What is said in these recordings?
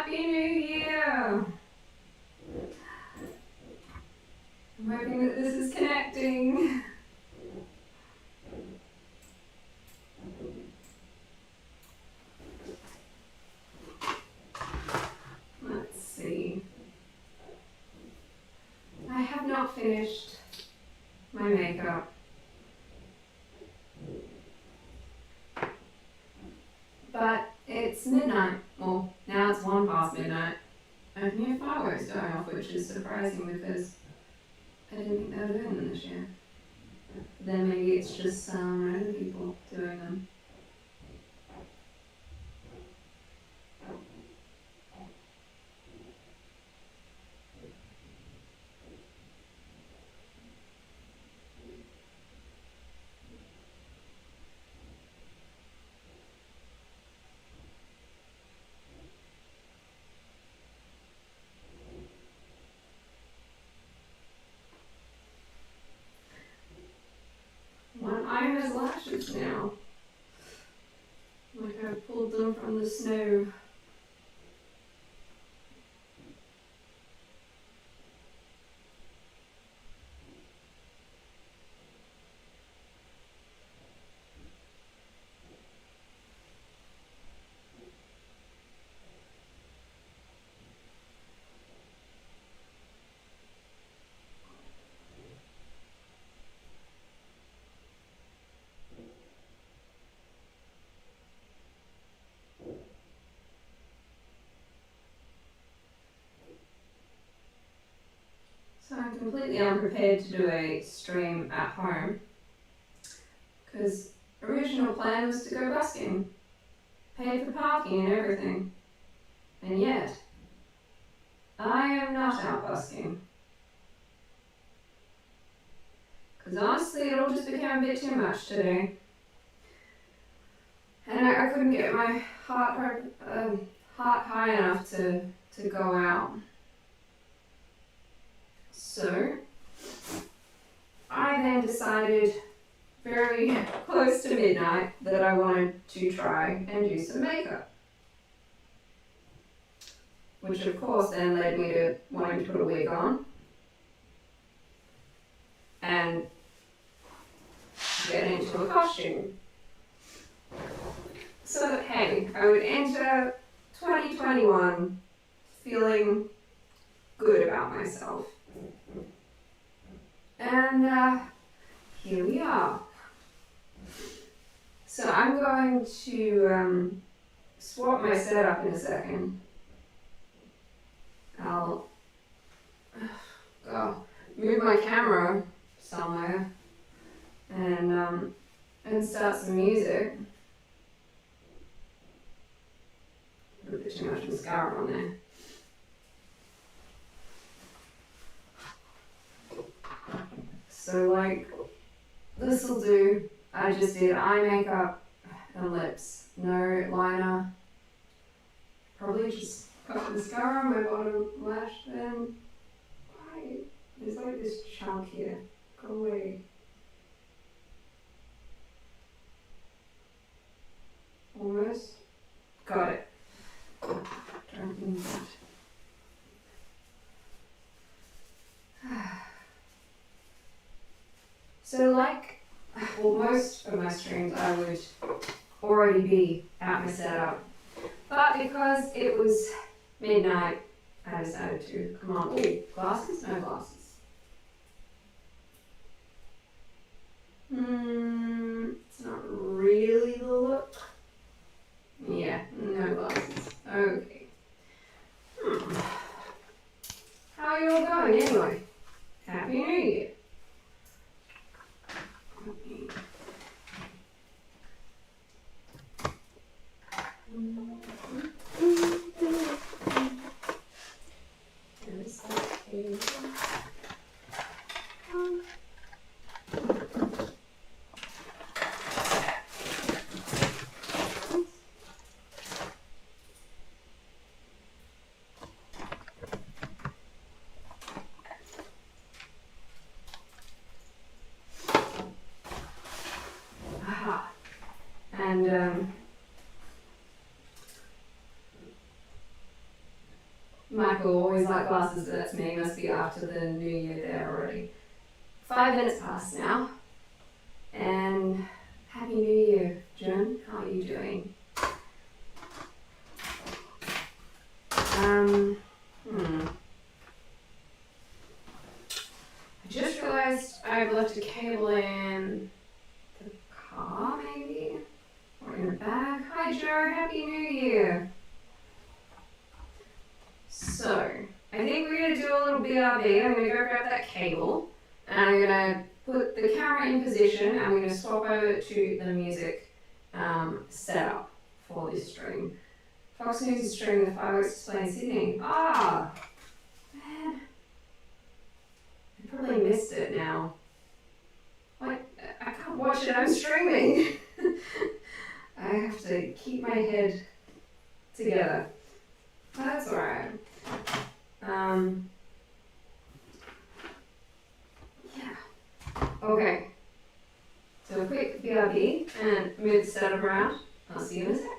Happy New Year! I'm hoping that this is connecting. Let's see. I have not finished my makeup. But it's midnight. Well, now it's 1 past midnight. I can hear fireworks going off, which is surprising because I didn't think they were doing them this year. But then maybe it's just some random people doing them. One eye has lashes now. Like I pulled them from the snow. So I'm completely unprepared to do a stream at home because original plan was to go busking, paid for parking and everything, and yet I am not out busking because honestly it all just became a bit too much today, and I couldn't get my heart high enough to go out. So, I then decided very close to midnight that I wanted to try and do some makeup. Which of course then led me to wanting to put a wig on and get into a costume. So that, hey, I would enter 2021 feeling good about myself. And here we are. So I'm going to swap my setup in a second. I'll move my camera somewhere and start some music. A bit too much mascara on there. So like, this'll do. I just did eye makeup and lips. No liner. Probably just put mascara on my bottom lash then. Why? There's like this chunk here. Go away. Almost. Got it. Don't need that. So like, well, most of my streams I would already be at my setup, but because it was midnight, I decided to come on. Ooh, glasses? No glasses. It's not really the look. Yeah, no glasses. Okay. How are you all going anyway? Happy New Year. Michael always like glasses, but that's me. Must be after the new year there already. 5 minutes past now. And Happy New Year, Jen. How are you doing? I just realized I've left a cable in the car, maybe? Or in the bag. Hi, Joe. Happy New Year. So, I think we're going to do a little BRB. I'm going to go grab that cable. And I'm going to put the camera in position. And we're going to swap over to the music setup for this stream. Fox News is streaming the fireworks display in Sydney. Ah! Man. I probably missed it now. Like, I can't watch it, I'm streaming. I have to keep my head together. That's alright. Yeah. Okay. So a quick BRB and move the setup around. I'll see you in a sec.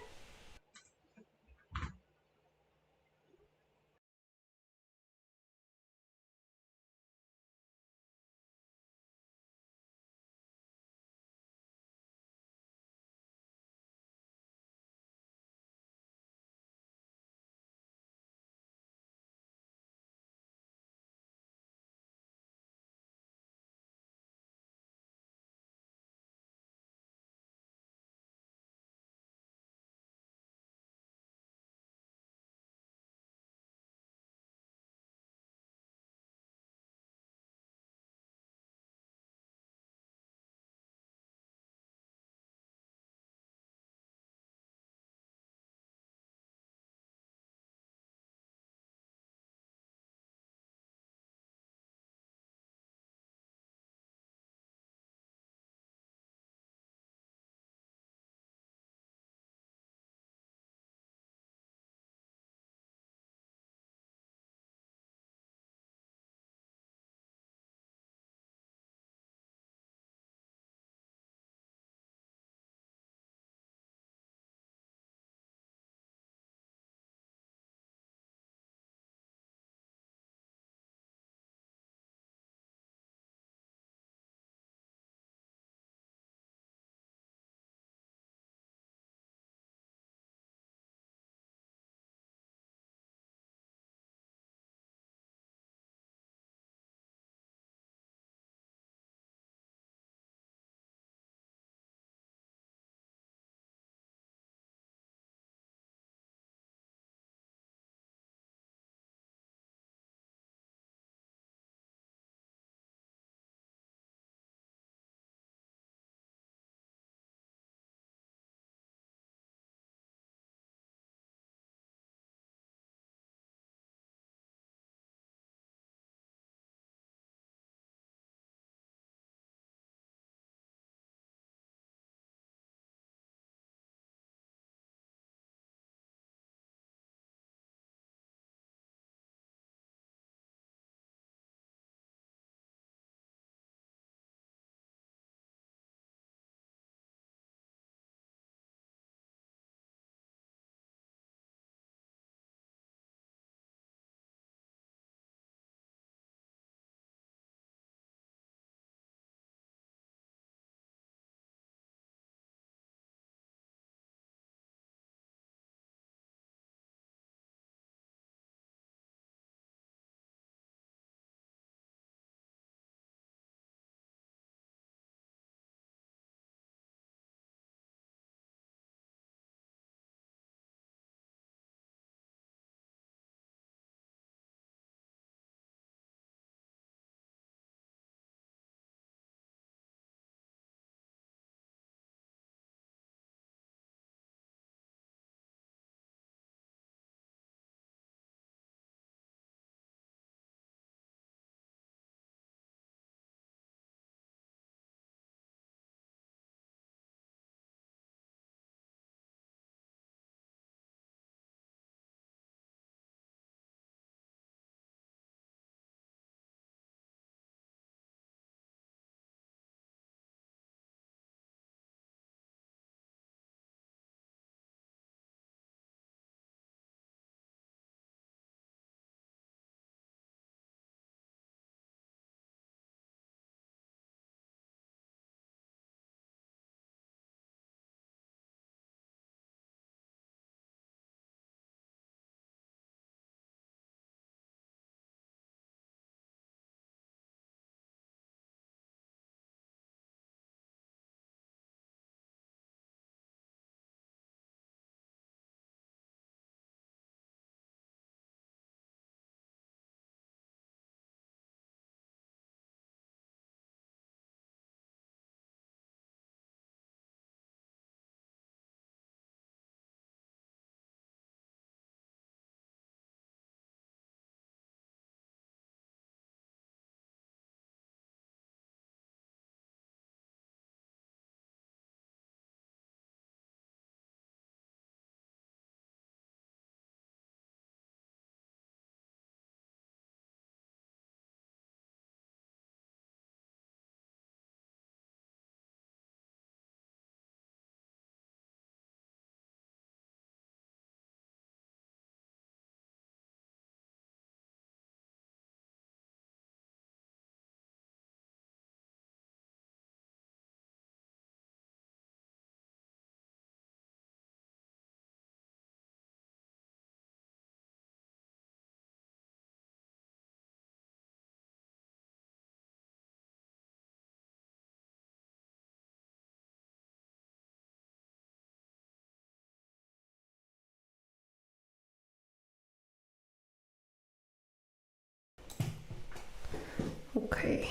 Okay.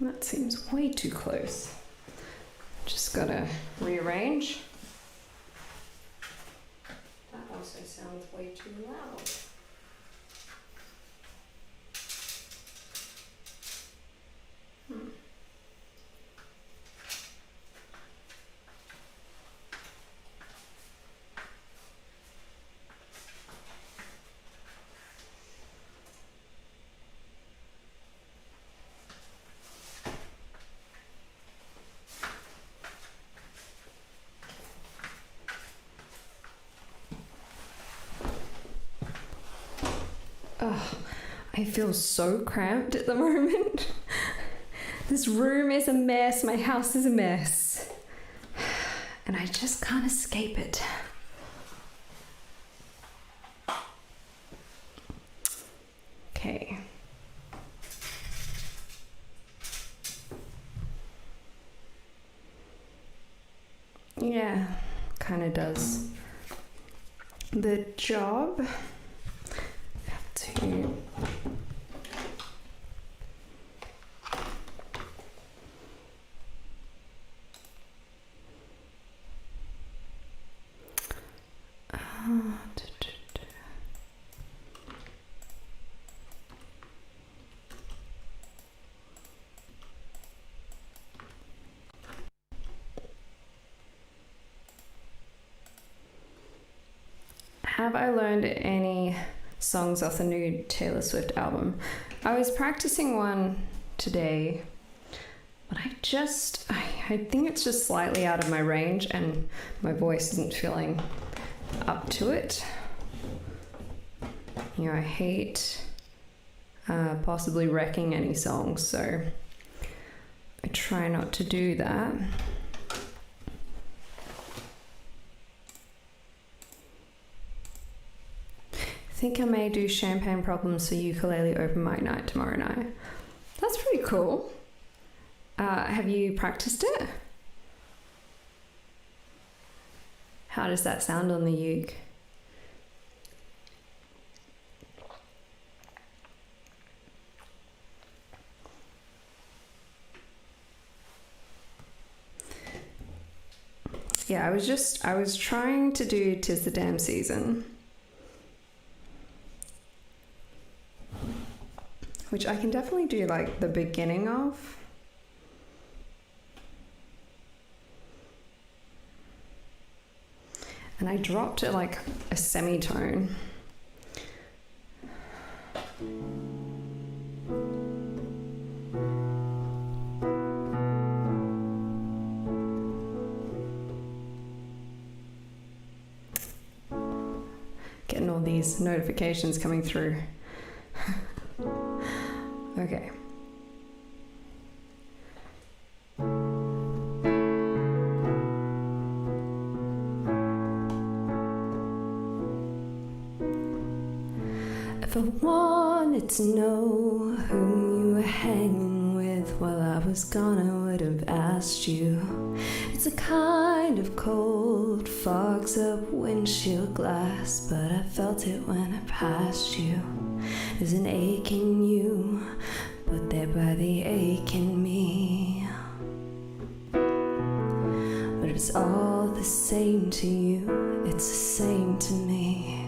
That seems way too close. Just gotta rearrange. That also sounds way too loud. Oh, I feel so cramped at the moment. This room is a mess, my house is a mess. And I just can't escape it. Okay. Yeah, kind of does the job. Have to Have I learned any songs off the new Taylor Swift album? I was practicing one today, but I think it's just slightly out of my range and my voice isn't feeling up to it. You know, I hate possibly wrecking any songs, so I try not to do that. I think I may do Champagne Problems for Ukulele Open Mic Night tomorrow night. That's pretty cool. Have you practiced it? How does that sound on the uke? Yeah, I was trying to do 'Tis the Damn Season, which I can definitely do like the beginning of. And I dropped it like a semitone. Getting all these notifications coming through. Okay. If I wanted to know who you were hanging with while I was gone, I would have asked you. It's a kind of cold, fogs up windshield glass, but I felt it when I passed you. There's an ache in you, put there by the ache in me. But it's all the same to you, it's the same to me.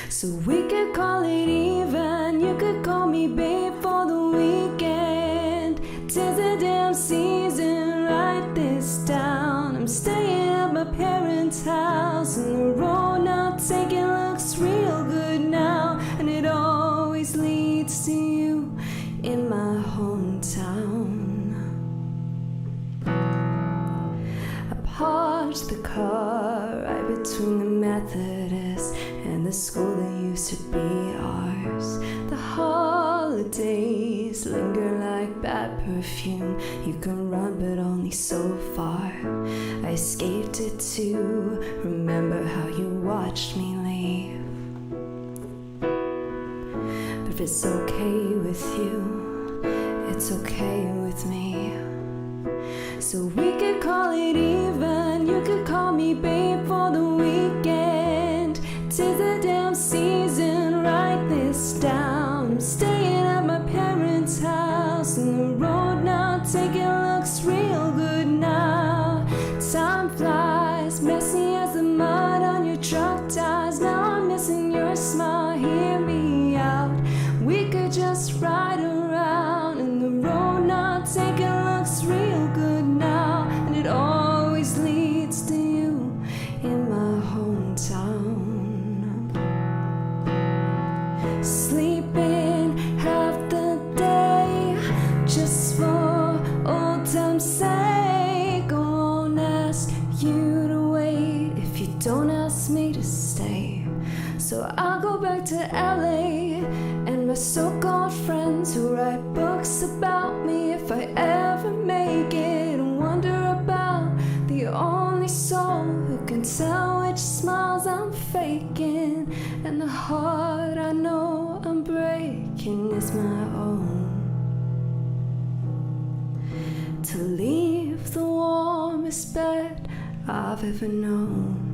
So we could call it even, you could call me babe for the weekend. 'Tis the damn season, write this down. I'm staying at my parents' house, and the road not taking looks real good now. And it always leads to you in my hometown. I parked the car right between the Methodist and the school that used to be ours. The holidays linger like bad perfume. You can run but only so far. I escaped it to remember how you watched me leave. But if it's okay with you, it's okay with me. So we could call it even. You You could call me babe for the weekend. 'Tis the damn season, write this down. I'm staying at my parents' house, and the road now taking looks real good now. Time flies, messy as the mud on your truck tires. Now I'm missing your smile, hear me out. We could just ride around, and the road now taking looks real good now. And it always leads to you in my hometown. Sleeping half the day just for old time's sake. I won't ask you to wait if you don't ask me to stay. So I'll go back to LA and my so-called friends who write books about me if I ever make it, and wonder about the only soul who can tell which smiles I'm faking, and the heart I know I'm breaking is my own. To leave the warmest bed I've ever known.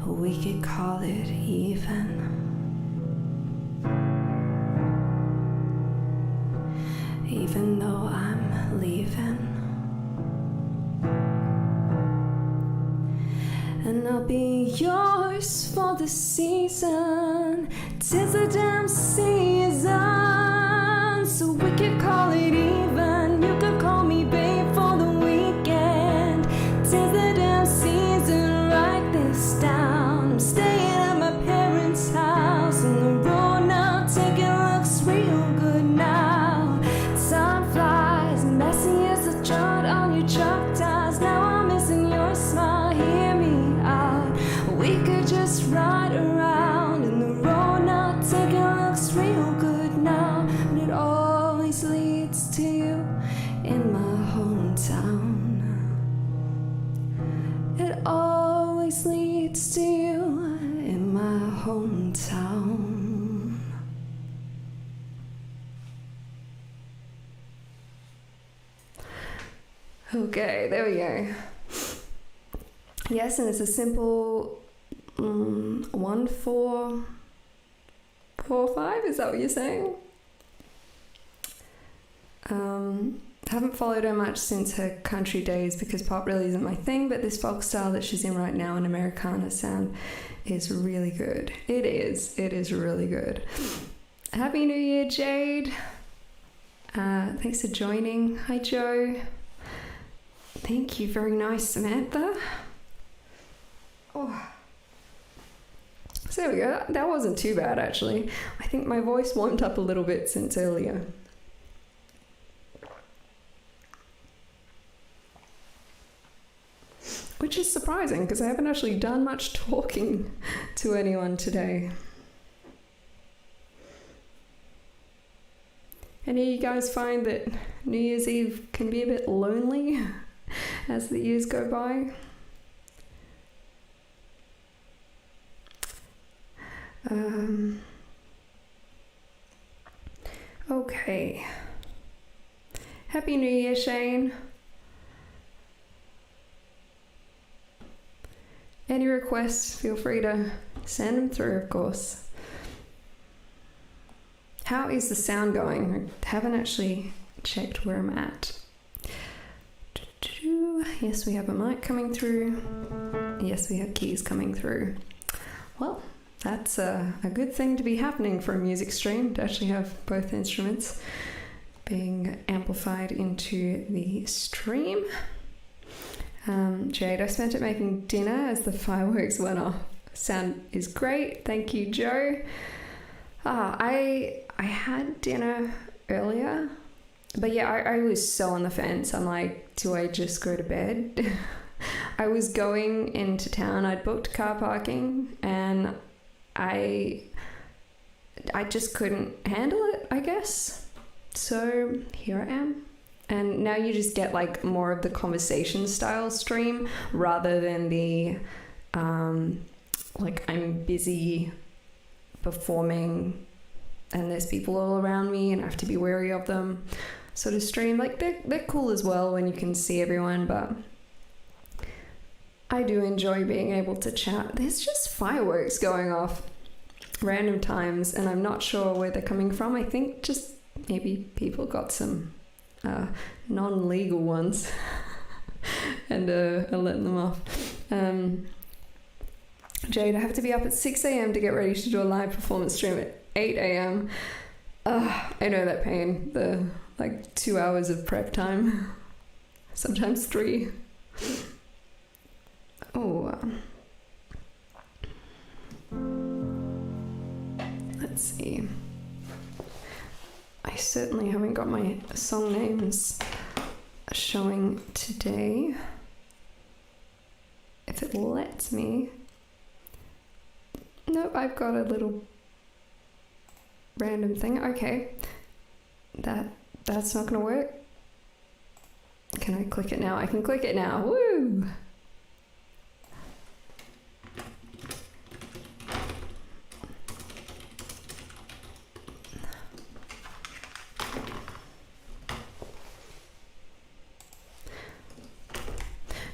We could call it even. Even though I'm leaving. And I'll be yours for the season. 'Tis the damn season. So we could call it even. You could call me babe for the weekend. 'Tis the damn season, write this down. I'm staying at my parents' house, and the road now taking looks real good now. Time flies, messy as the dirt on your truck tires. Now I'm missing your smile, hear me out. We could just ride around, and the road now taking looks real good now. And it always leads to you in my hometown. It always leads to you in my hometown. Okay, there we go. Yes, and it's a simple 1, 4, 4, 5. Is that what you're saying? Haven't followed her much since her country days because pop really isn't my thing, but this folk style that she's in right now, an Americana sound, is really good. It is really good. Happy New Year, Jade. Thanks for joining. Hi, Joe. Thank you, very nice, Samantha. Oh. So there we go. That wasn't too bad, actually. I think my voice warmed up a little bit since earlier. Which is surprising because I haven't actually done much talking to anyone today. Any of you guys find that New Year's Eve can be a bit lonely as the years go by? Okay. Happy New Year, Shane. Any requests, feel free to send them through, of course. How is the sound going? I haven't actually checked where I'm at. Yes, we have a mic coming through. Yes, we have keys coming through. Well, that's a good thing to be happening for a music stream, to actually have both instruments being amplified into the stream. Jade, I spent it making dinner as the fireworks went off. Sound is great. Thank you, Joe. I had dinner earlier, but yeah, I was so on the fence. I'm like, do I just go to bed? I was going into town. I'd booked car parking, and I just couldn't handle it, I guess. So here I am. And now you just get like more of the conversation style stream rather than the like I'm busy performing and there's people all around me and I have to be wary of them sort of stream. Like they're cool as well when you can see everyone, but I do enjoy being able to chat. There's just fireworks going off random times, and I'm not sure where they're coming from. I think just maybe people got some non-legal ones and are letting them off. Jade, I have to be up at 6 a.m. to get ready to do a live performance stream at 8 a.m. I know that pain. The 2 hours of prep time, sometimes 3. Oh, let's see. I certainly haven't got my song names showing today. If it lets me. Nope, I've got a little random thing. Okay. That's not gonna work. Can I click it now? I can click it now. Woo!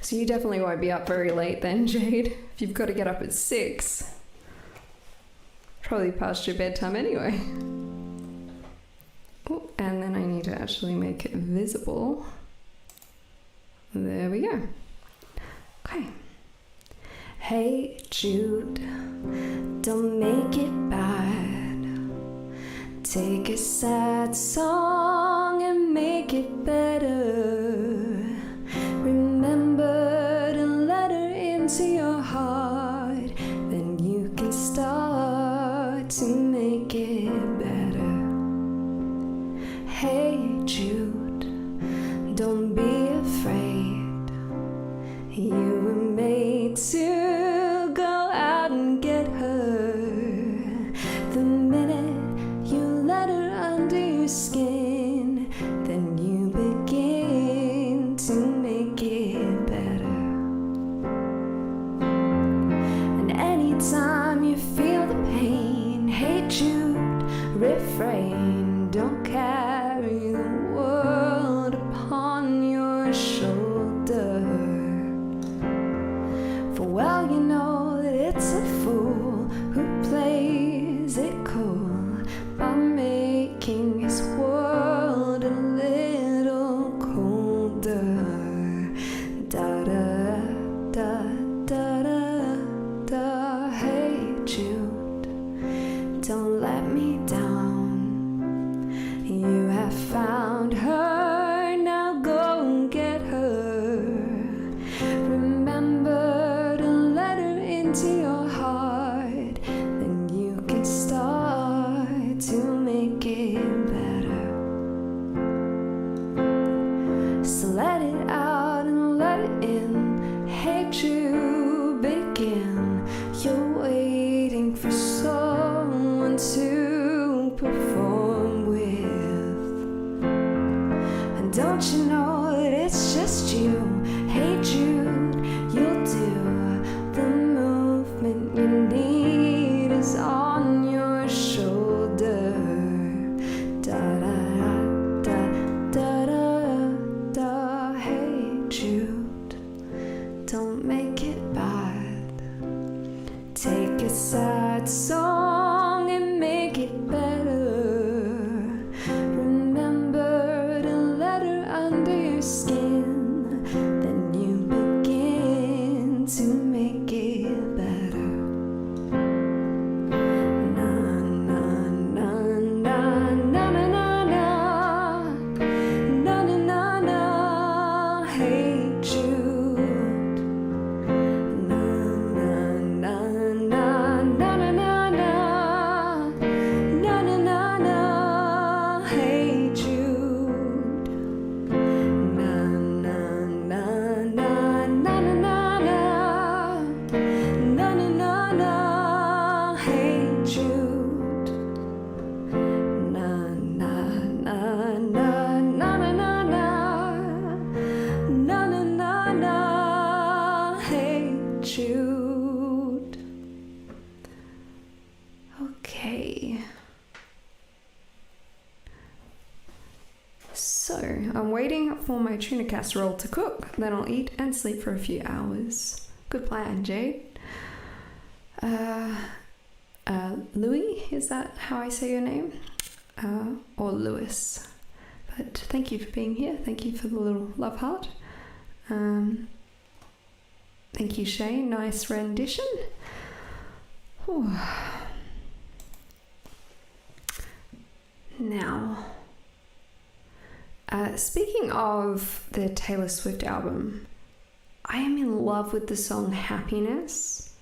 So you definitely won't be up very late then, Jade. If you've got to get up at 6. Probably past your bedtime anyway. Oh, and then I need to actually make it visible. There we go. Okay. Hey Jude, don't make it bad. Take a sad song and make it better. Remember to let her into your heart, then you can start to make it better. Hey Jude, don't be afraid. You were made to go out and get her. The minute you let her under your skin, then you begin to make it better. And anytime you feel the pain, hey Jude, refrain. Don't carry the world upon your shoulder. For well you know that it's a fool who plays it cool by making his world a little colder. Da da da da da da. Hey Jude, don't let me down. You have found her, now go and get her. Remember to let her into your heart, then you can start to make it better. So let it out and let it in. Hey Jude, begin. You're waiting for someone to perform with. And don't you know that it's just you? Hey Jude, you'll do the movement you need is on your shoulder. Da da da da da da. Hey Jude, don't make it bad. Take a sad song and make it better. Remember to let her under your skin, then you begin to make it better. Na na na na na na na na na na na na. Hey Jude. Na na na na na na na na na na na. Hey Jude. Na na na na na na na na na na. Hey Jude. Na na na na na na na na na. Hey Jude. Okay. So, I'm waiting for my tuna casserole to cook, then I'll eat and sleep for a few hours. Good plan, Jade. Louis, is that how I say your name? Or Lewis? But thank you for being here. Thank you for the little love heart. Thank you, Shane. Nice rendition. Whew. Now, speaking of the Taylor Swift album, I am in love with the song Happiness.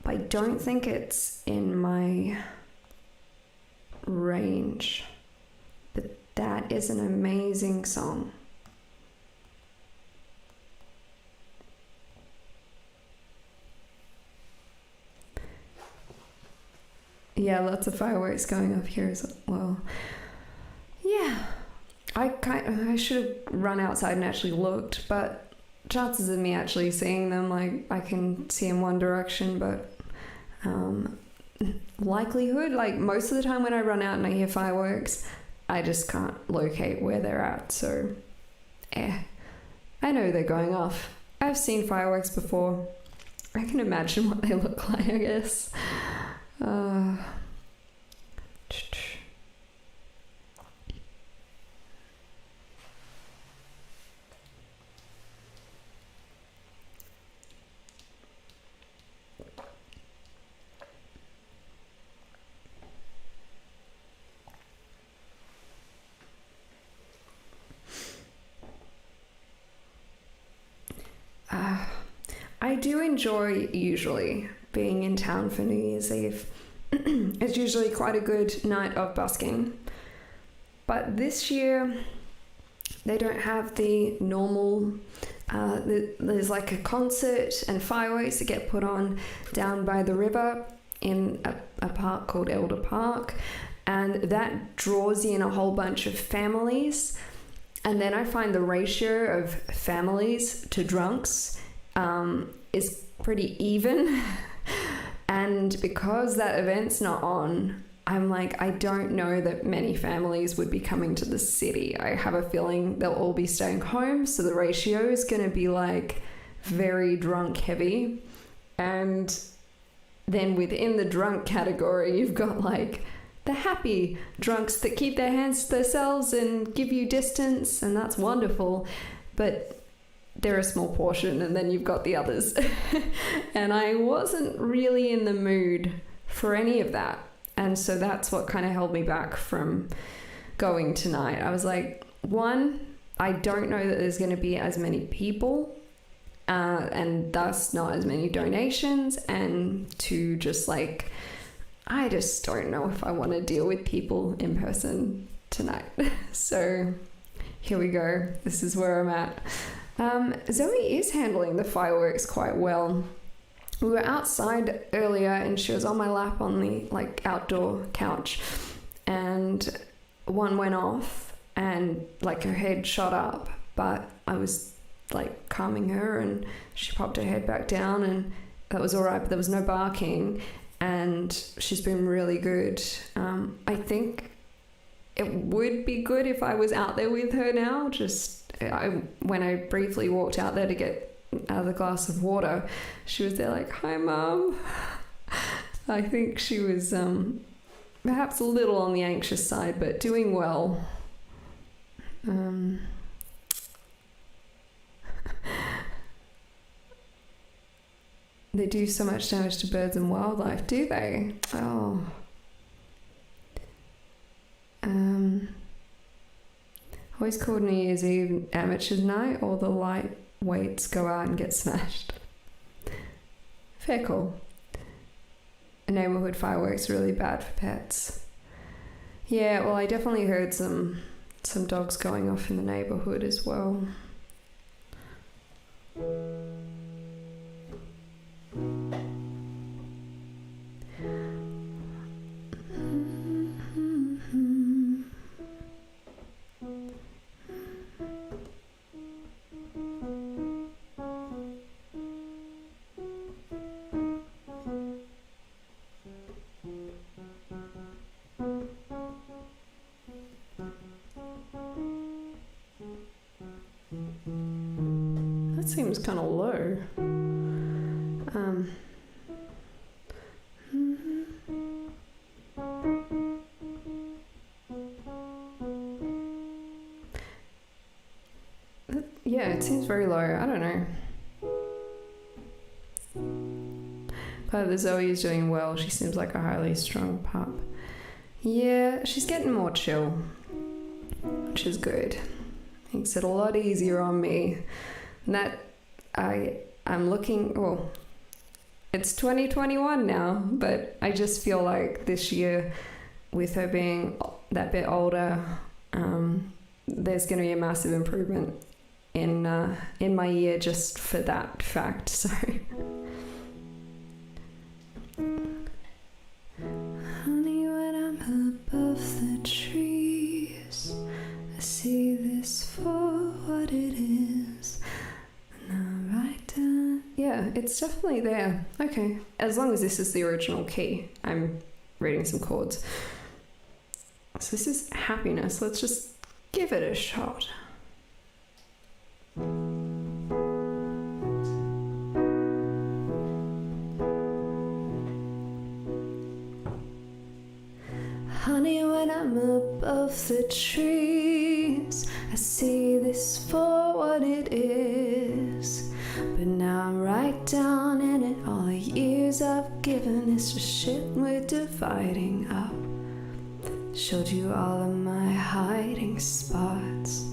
But I don't think it's in my range. But that is an amazing song. Yeah, lots of fireworks going off here as well. Yeah, I should have run outside and actually looked, but chances of me actually seeing them, like I can see in one direction, but likelihood, like most of the time when I run out and I hear fireworks, I just can't locate where they're at. So, I know they're going off. I've seen fireworks before. I can imagine what they look like, I guess. I do enjoy usually being in town for New Year's Eve. It's usually quite a good night of busking. But this year, they don't have the normal, there's like a concert and fireworks that get put on down by the river in a park called Elder Park. And that draws in a whole bunch of families. And then I find the ratio of families to drunks is pretty even. And because that event's not on, I'm like, I don't know that many families would be coming to the city. I have a feeling they'll all be staying home. So the ratio is going to be like very drunk heavy. And then within the drunk category, you've got like the happy drunks that keep their hands to themselves and give you distance. And that's wonderful. But they're a small portion, and then you've got the others. And I wasn't really in the mood for any of that. And so that's what kind of held me back from going tonight. I was like, one, I don't know that there's going to be as many people, and thus not as many donations. And two, just like, I just don't know if I want to deal with people in person tonight. So here we go. This is where I'm at. Zoe is handling the fireworks quite well. We were outside earlier and she was on my lap on the like outdoor couch, and one went off and like her head shot up, but I was like calming her and she popped her head back down and that was all right, but there was no barking and she's been really good. I think it would be good if I was out there with her now. When I briefly walked out there to get the glass of water, she was there like, hi Mum. I think she was perhaps a little on the anxious side, but doing well. They do so much damage to birds and wildlife, do they? Oh. Always called New Year's Eve amateur's night, all the lightweights go out and get smashed. Fair call. Neighborhood fireworks are really bad for pets. Yeah, well, I definitely heard some dogs going off in the neighborhood as well. seems kind of low. Yeah, it seems very low. I don't know. But the Zoe is doing well. She seems like a highly strung pup. Yeah, she's getting more chill, which is good. Makes it a lot easier on me. And that I'm looking, well, it's 2021 now, but I just feel like this year, with her being that bit older, there's going to be a massive improvement in my year just for that fact. So honey, when I'm above the trees, I see this for what it is. And I write down. Yeah, it's definitely there. Okay, as long as this is the original key. I'm reading some chords. So this is happiness. Let's just give it a shot. Honey, when I'm above the trees, I see this for what it is. But now I'm right down in it. All the years I've given is just shit we're dividing up. Showed you all of my hiding spots.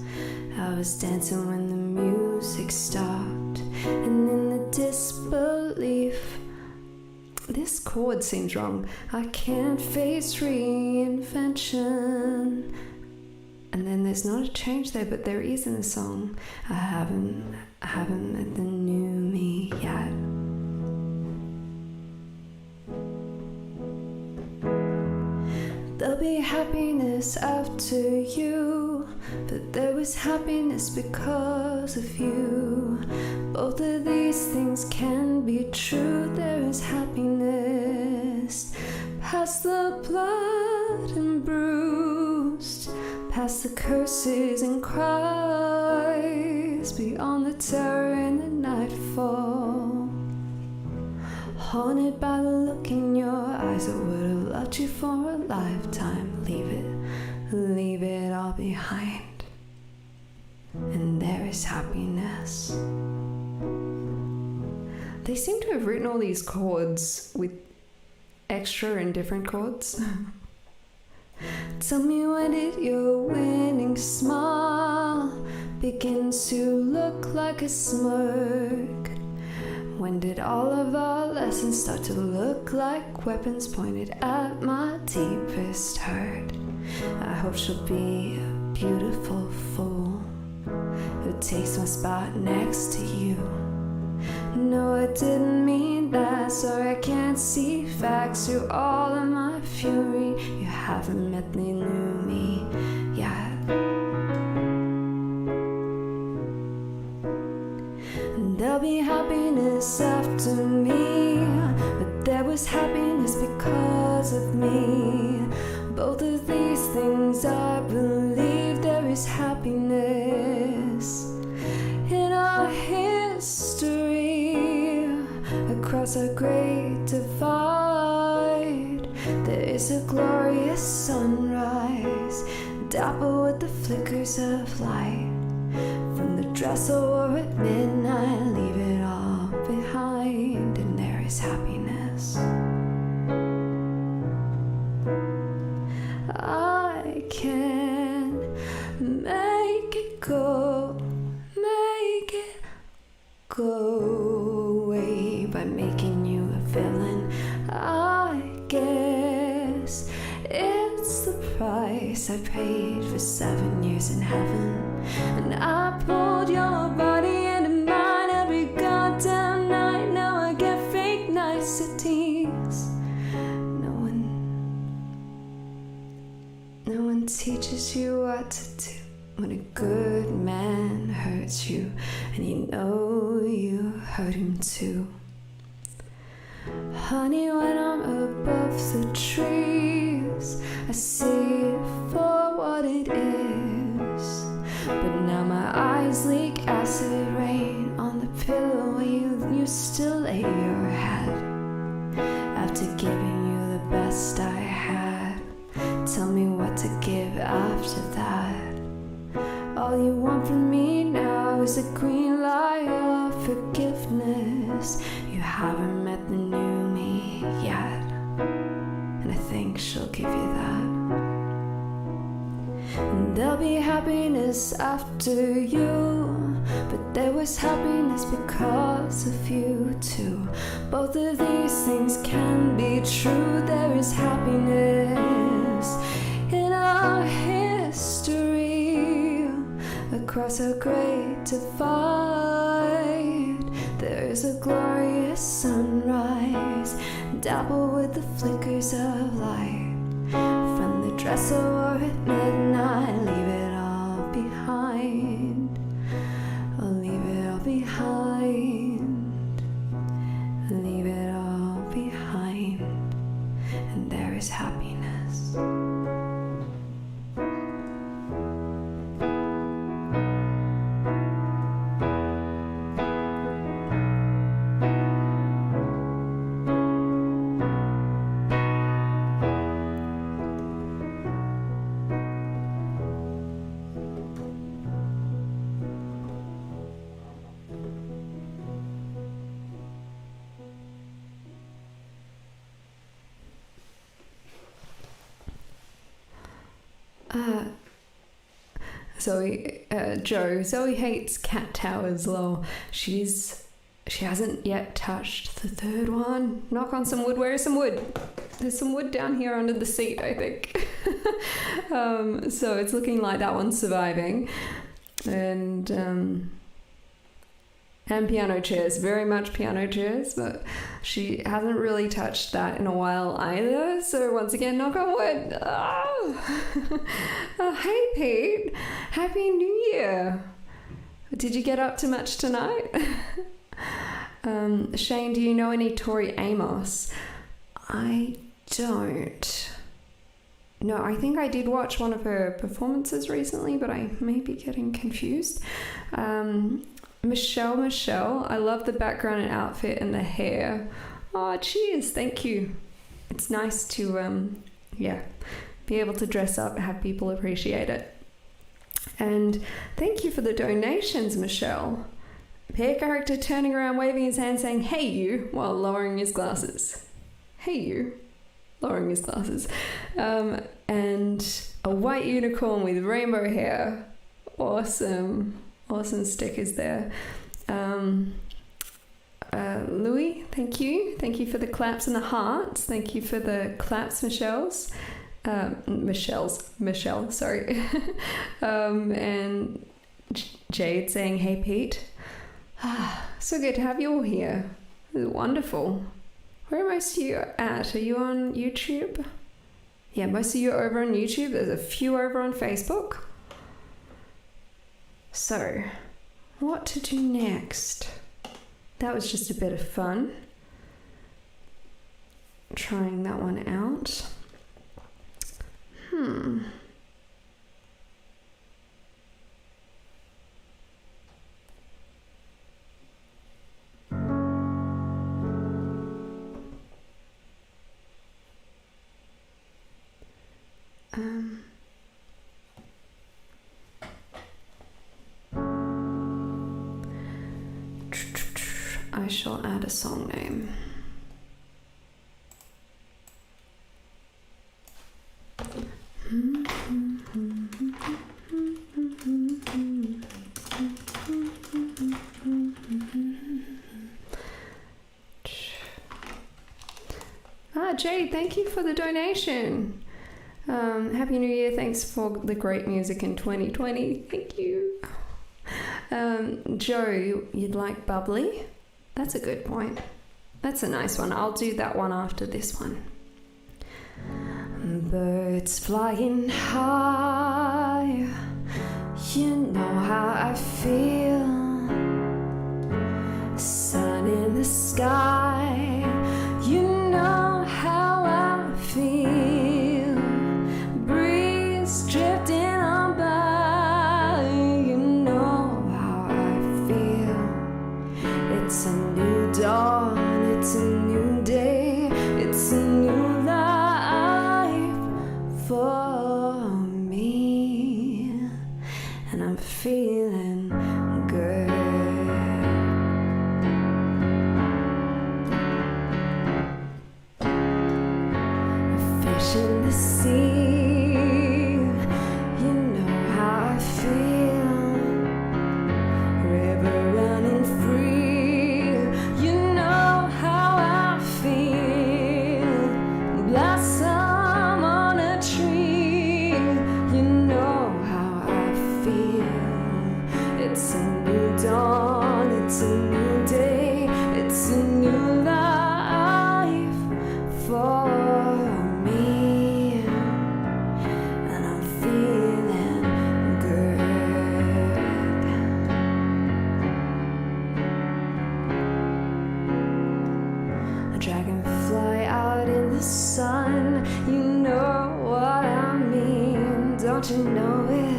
I was dancing when the music stopped. And in the disbelief, this chord seems wrong. I can't face reinvention. And then there's not a change there, but there is in the song. I haven't met the new me yet. There'll be happiness after you, but there was happiness because of you. Both of these things can be true. There is happiness past the blood and bruised, past the curses and cries, beyond the terror and the nightfall. Haunted by the look in your eyes, I would have loved you for a lifetime. Leave it all behind, and there is happiness. They seem to have written all these chords with extra and different chords. Tell me, when did your winning smile begin to look like a smirk? When did all of our lessons start to look like weapons pointed at my deepest hurt? I hope she'll be a beautiful fool who takes my spot next to you. No, I didn't mean that. Sorry, I can't see facts through all of my fury. You haven't met the new me yet. There'll be happiness after me, but there was happiness because of me. Both of these things I believe. There is happiness in our history, across our great divide. There is a glorious sunrise, dappled with the flickers of light. From the dress I wore at midnight, leave it all behind, and there is happiness. I can make it go away by making you a villain. I guess it's the price I paid for 7 years in heaven. And I pulled your body into mine every goddamn night. Now I get fake niceties. No one teaches you what to do when a good man hurts you, and you know you hurt him too. Honey, when I'm above the trees, I see it for what it is. But now my eyes leak acid rain on the you still lay your head after giving you the best I had. Tell me what to give after that. All you want from me now is a green light of forgiveness. You haven't met the new me yet, and I think she'll give you that. And there'll be happiness after you, but there was happiness because of you too. Both of these things can be true. There is happiness in our history, across a great divide. There is a glorious sunrise, dappled with the flickers of light. From the dress I wore at midnight, leave it all behind. I'll leave it all behind. Leave it all behind. And there is happiness. Zoe hates cat towers, lol. She hasn't yet touched the third one. Knock on some wood. Where is some wood? There's some wood down here under the seat, I think. So it's looking like that one's surviving. And piano chairs, very much piano chairs, but she hasn't really touched that in a while either. So once again, knock on wood. Oh. Hey Pete, Happy New Year. Did you get up to much tonight? Shane, do you know any Tori Amos? I don't. No, I think I did watch one of her performances recently, but I may be getting confused. Michelle, I love the background and outfit and the hair. Oh, cheers, thank you. It's nice to, be able to dress up and have people appreciate it. And thank you for the donations, Michelle. Pear character turning around, waving his hand, saying, "Hey you," while lowering his glasses. Hey you, lowering his glasses. And a white unicorn with rainbow hair. Awesome stickers there. Louis, thank you for the claps and the hearts. Thank you for the claps, Michelle, sorry. And Jade saying, "Hey Pete." So good to have you all here. Wonderful. Where are most of you at? Are you on YouTube? Yeah, most of you are over on YouTube. There's a few over on Facebook. So, what to do next? That was just a bit of fun. Trying that one out. I shall add a song name. Jade, thank you for the donation. Happy New Year. Thanks for the great music in 2020. Thank you. Joe, you'd like bubbly? That's a good point. That's a nice one. I'll do that one after this one. Birds flying high, you know how I feel. Sun in the sky, you know how I feel. Breeze drifting on by, you know how I feel. It's a new day. feeling good. Fish in the sea, you know how I feel. River running free, you know how I feel. Blossom on a tree, you know how I feel. It's a new dawn, it's a new day, it's a new life for me, and I'm feeling good. A dragonfly out in the sun, you know what I mean, don't you know it?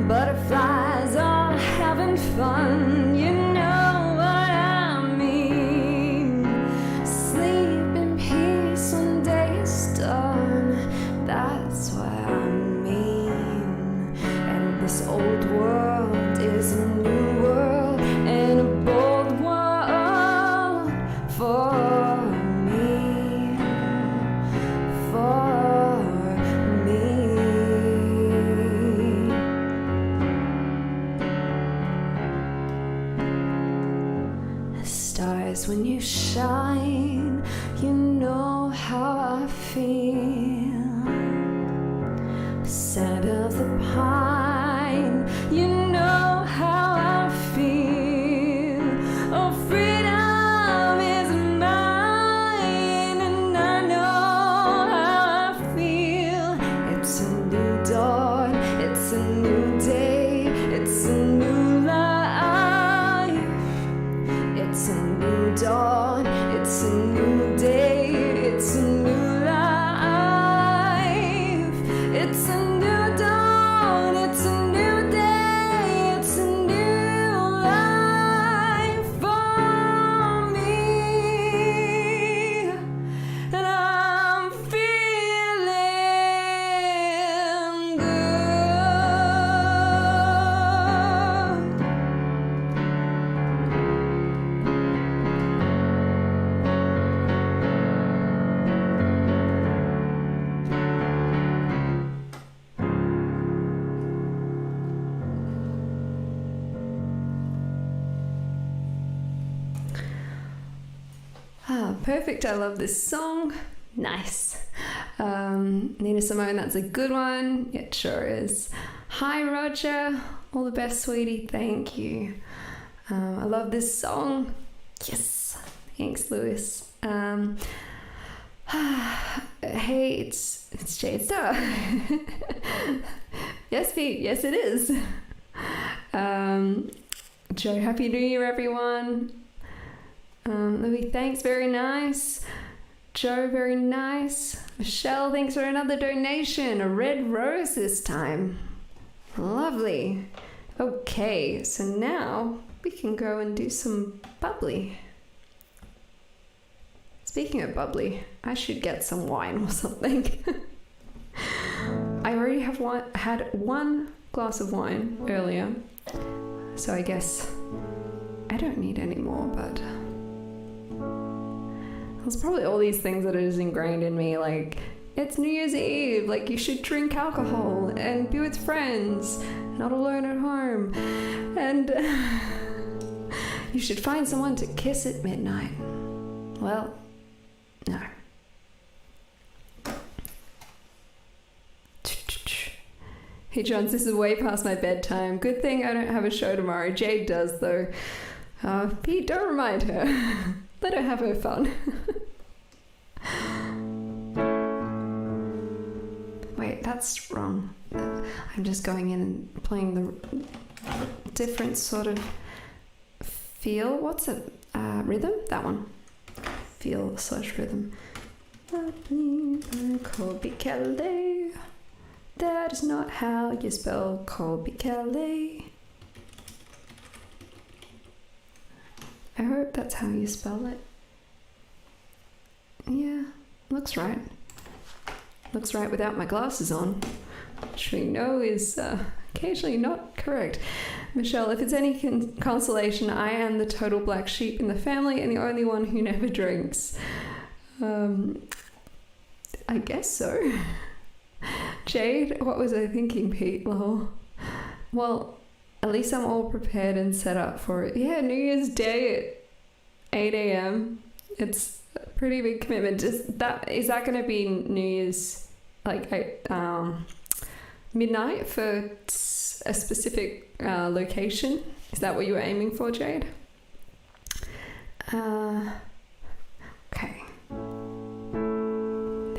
Butterflies all having fun, you know what I mean. Sleep in peace when day is done, that's what I mean. And this old world is a new world, and a bold world for me, for me. Stars when you shine, you know how I feel. Scent of the pine, you know how I feel. Oh, freedom is mine, and I know how I feel. It's a new dawn, it's a new day, it's a new life. It's a new dawn, it's a new day, it's a new life. It's a new dawn, it's a new day, it's a new life for me, and I'm feeling good. Ah, perfect. I love this song. Nice. Nina Simone, that's a good one. It sure is. Hi, Roger. All the best, sweetie. Thank you. I love this song. Yes. Thanks, Lewis. Hey, it's Jade Star. Yes, Pete. Yes, it is. Joe, Happy New Year, everyone. Louis, thanks, very nice. Joe, very nice. Michelle, thanks for another donation. A red rose this time. Lovely. Okay, so now we can go and do some bubbly. Speaking of bubbly, I should get some wine or something. I already had one glass of wine earlier, so I guess I don't need any more, but there's probably all these things that are just ingrained in me, like it's New Year's Eve, like you should drink alcohol and be with friends, not alone at home, and you should find someone to kiss at midnight. Well, no. Hey Johns, this is way past my bedtime. Good thing I don't have a show tomorrow. Jade does though. Pete, don't remind her. Let her have her fun. Wait, that's wrong. I'm just going in and playing the different sort of feel. What's it? Rhythm? That one. Feel / rhythm. Colby Kelly. That is not how you spell Colby Kelly. I hope that's how you spell it. Yeah, looks right. Looks right without my glasses on, which we know is occasionally not correct. Michelle, if it's any consolation, I am the total black sheep in the family and the only one who never drinks. I guess so. Jade, what was I thinking, Pete? Lol. Well, at least I'm all prepared and set up for it. Yeah, New Year's Day at 8 a.m. It's a pretty big commitment. Is that going to be New Year's, like, midnight for a specific location? Is that what you were aiming for, Jade? Okay.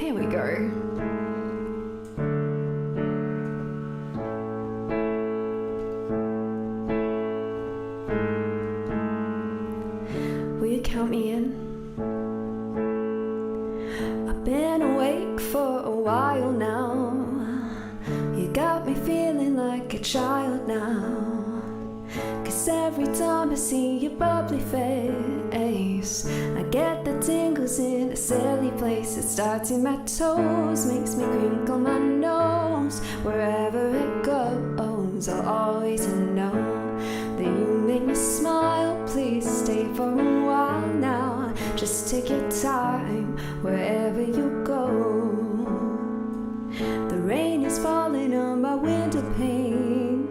There we go. Will you count me in? I've been awake for a while now. You got me feeling like a child now. 'Cause every time I see your bubbly face, I get the tingles in a silly place. It starts in my toes, makes me crinkle my nose. Wherever it goes, I'll always know that you make me smile. Please stay for a while now. Just take your time wherever you go. The rain is falling on my window pane,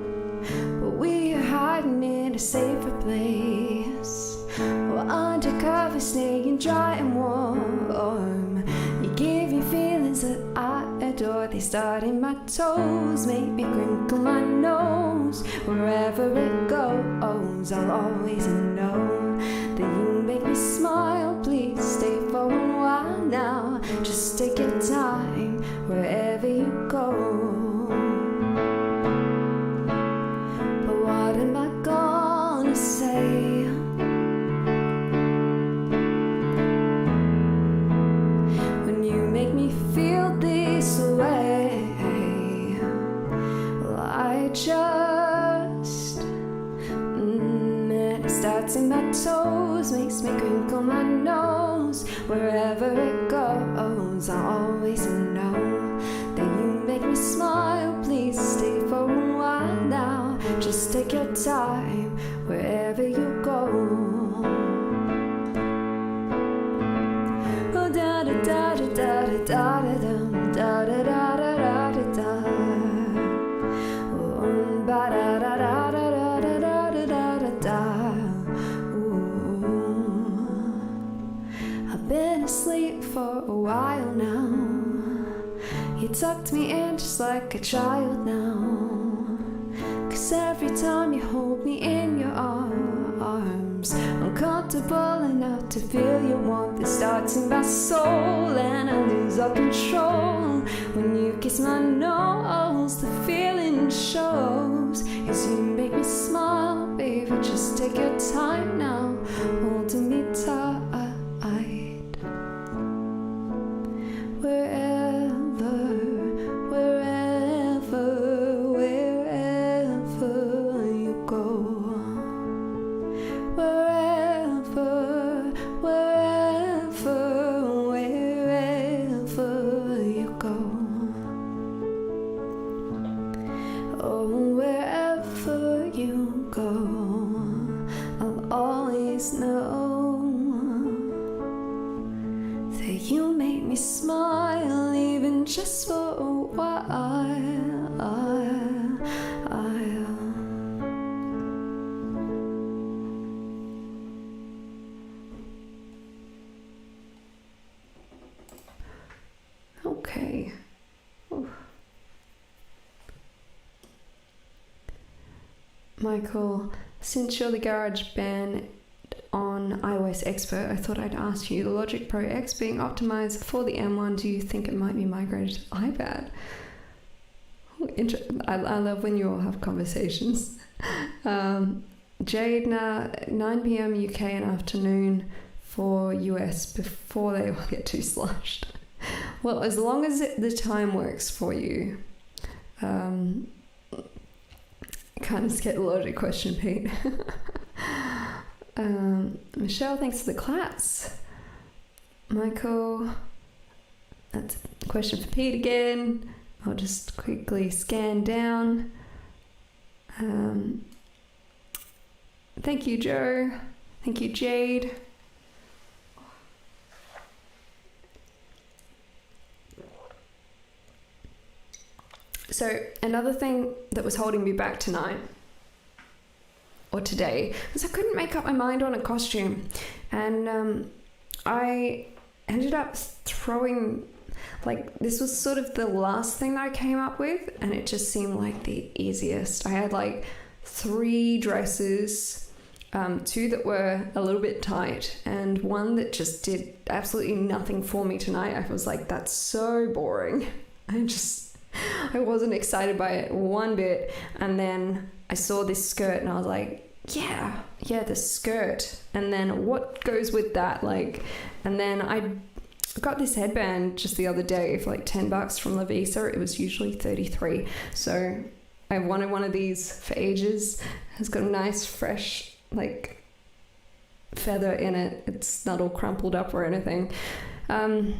but we're hiding in a safer place. We're undercover, staying dry and warm. You give me feelings that I adore. They start in my toes, make me crinkle my nose. Wherever it goes, I'll always know that you make me smile. Please stay for a while now. Just take your time wherever you go. But what am I gonna say when you make me feel this way? Well, I just and it starts in my toes, makes me crinkle my nose. Wherever it goes, I always know that you make me smile. Please stay for a while now. Just take your time wherever you go. Oh, da da da da da da da da da da da da da. Oh, ba da da da da da da da da da da. I've been asleep for a while now. You tucked me in just like a child now. 'Cause every time you hold me in your arms, I'm comfortable enough to feel your warmth. It starts in my soul and I lose all control. When you kiss my nose, the feeling shows. 'Cause you make me smile, baby. Just take your time now, holding me tight. Smile, even just for a while. Okay. Ooh. Michael, since you're the GarageBand on iOS expert, I thought I'd ask you, the Logic Pro X being optimized for the M1, do you think it might be migrated to iPad? I love when you all have conversations. Jade, now 9 p.m. UK and afternoon for US before they all get too sloshed. Well, as long as the time works for you. Kind of scared the Logic question, Pete. Michelle, thanks for the claps. Michael, that's a question for Pete again. I'll just quickly scan down. Thank you, Joe. Thank you, Jade. So another thing that was holding me back tonight or today was I couldn't make up my mind on a costume, and I ended up throwing, like, this was sort of the last thing that I came up with, and it just seemed like the easiest. I had like 3 dresses, 2 that were a little bit tight, and 1 that just did absolutely nothing for me tonight. I was like, that's so boring. I wasn't excited by it one bit. And then I saw this skirt and I was like, yeah, the skirt. And then what goes with that? Like, and then I got this headband just the other day for like $10 from La Visa. It was usually $33. So I wanted one of these for ages. It's got a nice fresh like feather in it. It's not all crumpled up or anything. And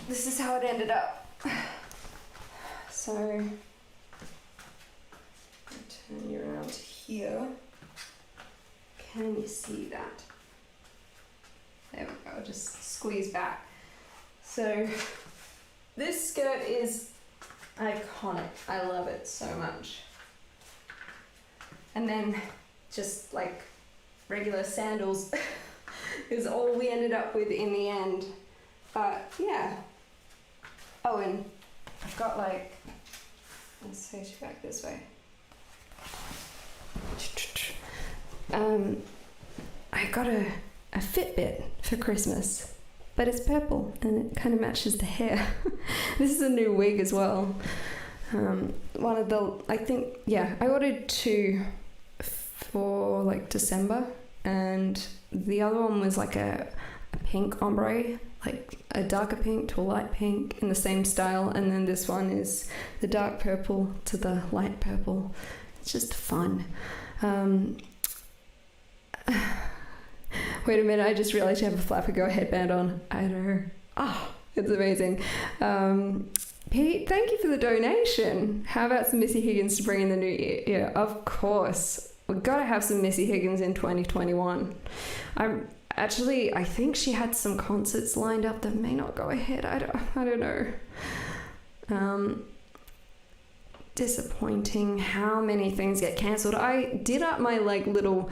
this is how it ended up. So I'll turn you around here. Can you see that? There we go, just squeeze back. So this skirt is iconic. I love it so much. And then just like regular sandals is all we ended up with in the end. But yeah. Oh, and I've got like, let's face you back this way. I got a Fitbit for Christmas, but it's purple and it kind of matches the hair. This is a new wig as well. One of the, I think, yeah, I ordered 2 for like December, and the other one was like a pink ombre, like a darker pink to a light pink in the same style, and then this one is the dark purple to the light purple. It's just fun. Wait a minute, I just realized you have a Flapper Girl headband on. I know. Oh, it's amazing. Pete, thank you for the donation. How about some Missy Higgins to bring in the new year? Yeah, of course. We've got to have some Missy Higgins in 2021. I think she had some concerts lined up that may not go ahead. I don't know. Disappointing how many things get cancelled. I did up my like little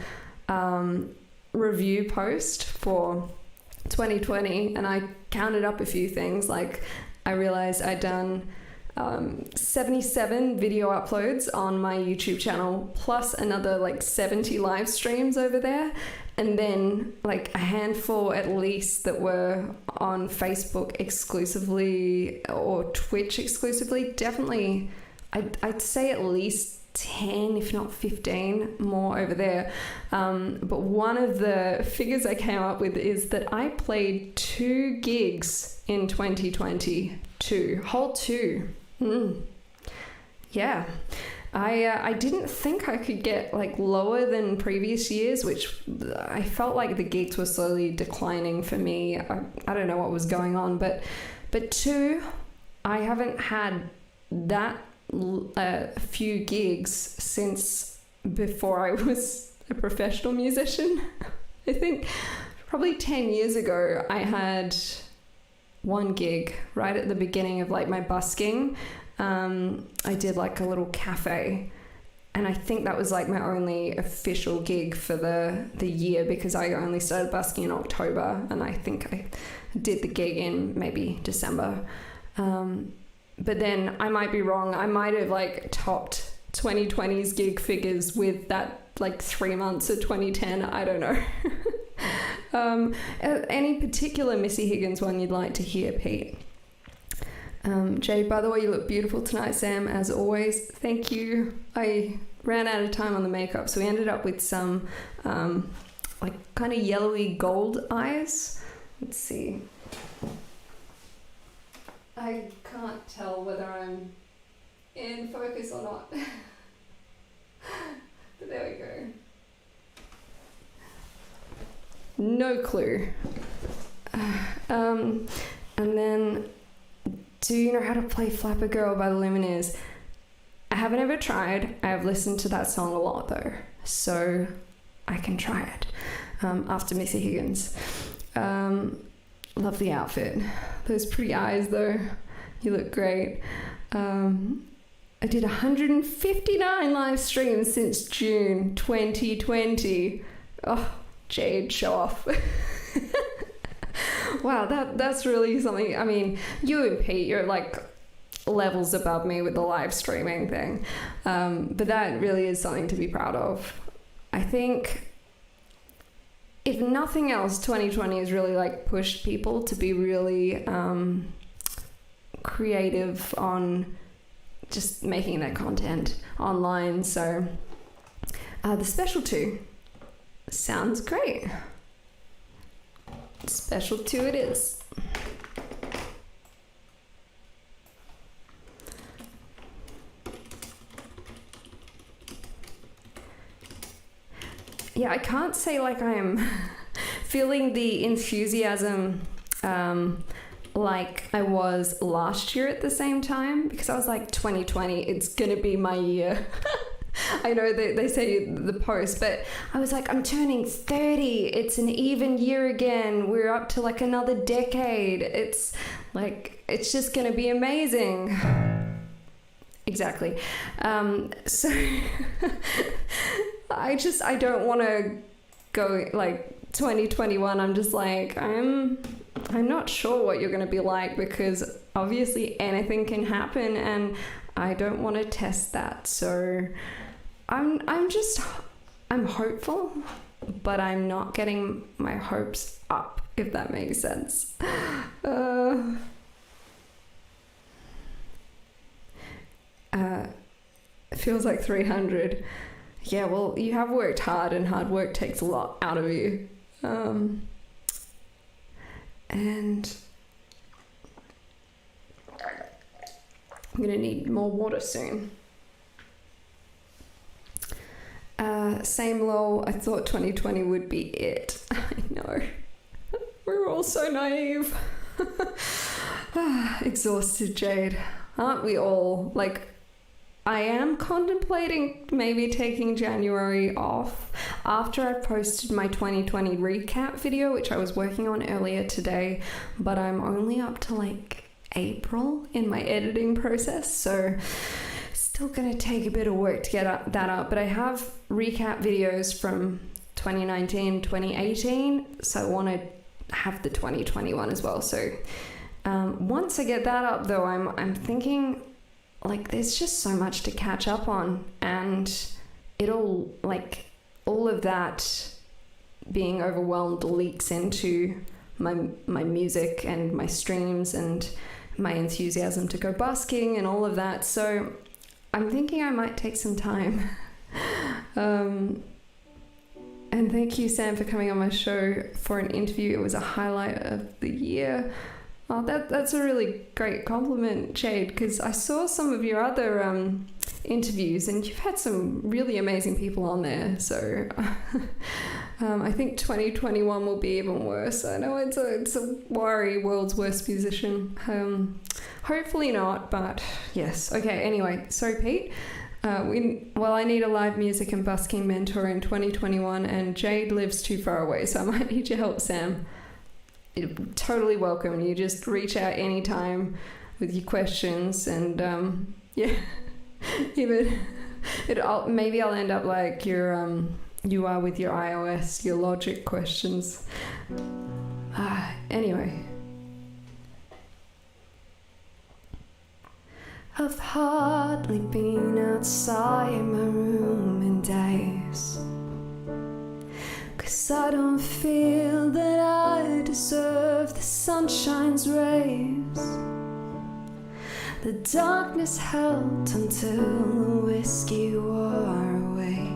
review post for 2020, and I counted up a few things. Like, I realized I'd done 77 video uploads on my YouTube channel, plus another like 70 live streams over there, and then like a handful at least that were on Facebook exclusively or Twitch exclusively. Definitely, I'd say at least 10, if not 15 more over there. But one of the figures I came up with is that I played 2 gigs in 2020. Whole 2. Yeah. I didn't think I could get like lower than previous years, which I felt like the gigs were slowly declining for me. I don't know what was going on, but 2, I haven't had that few gigs since before I was a professional musician. I think probably 10 years ago I had 1 gig right at the beginning of like my busking. I did like a little cafe, and I think that was like my only official gig for the year, because I only started busking in October, and I think I did the gig in maybe December. But then I might be wrong. I might have like topped 2020's gig figures with that like 3 months of 2010. I don't know. Any particular Missy Higgins one you'd like to hear, Pete? Jade, by the way, you look beautiful tonight. Sam, as always, thank you. I ran out of time on the makeup, so we ended up with some like kind of yellowy gold eyes. Let's see. I can't tell whether I'm in focus or not. But there we go. No clue. And then, do you know how to play Flapper Girl by the Lumineers? I haven't ever tried. I have listened to that song a lot though, so I can try it after Missy Higgins. Love the outfit. Those pretty eyes though. You look great. I did 159 live streams since June 2020. Oh, Jade, show off. Wow, that's really something. I mean, you and Pete, you're like levels above me with the live streaming thing. But that really is something to be proud of. I think if nothing else, 2020 has really like pushed people to be really creative on just making that content online. So the Special 2 sounds great. Special 2 it is. Yeah, I can't say like I'm feeling the enthusiasm like I was last year at the same time, because I was like 2020, it's gonna be my year. I know they say the post, but I was like, I'm turning 30. It's an even year again. We're up to like another decade. It's like, it's just gonna be amazing. Exactly. So I don't want to go like 2021. I'm just like, I'm not sure what you're going to be like, because obviously anything can happen and I don't want to test that. So I'm hopeful, but I'm not getting my hopes up, if that makes sense. It feels like 300. Yeah, well, you have worked hard, and hard work takes a lot out of you. And I'm gonna need more water soon. Same lol, I thought 2020 would be it. I know. We're all so naive. Exhausted, Jade. Aren't we all? Like, I am contemplating maybe taking January off after I posted my 2020 recap video, which I was working on earlier today, but I'm only up to like April in my editing process, so still gonna take a bit of work to get that up. But I have recap videos from 2019, 2018, so I want to have the 2021 as well. So once I get that up though, I'm thinking, like, there's just so much to catch up on, and it'll, like, all of that being overwhelmed leaks into my music and my streams and my enthusiasm to go busking and all of that. So I'm thinking I might take some time. And thank you, Sam, for coming on my show for an interview. It was a highlight of the year. Oh, that's a really great compliment, Jade, because I saw some of your other interviews and you've had some really amazing people on there. So I think 2021 will be even worse. I know it's a worry, world's worst musician. Hopefully not, but yes. Okay, anyway, sorry, Pete. I need a live music and busking mentor in 2021, and Jade lives too far away, so I might need your help, Sam. You're totally welcome. You just reach out anytime with your questions, and yeah, maybe I'll end up like you are with your iOS, your logic questions. Anyway. I've hardly been outside my room in days, 'cause I don't feel that I deserve the sunshine's rays. The darkness held until the whiskey wore away,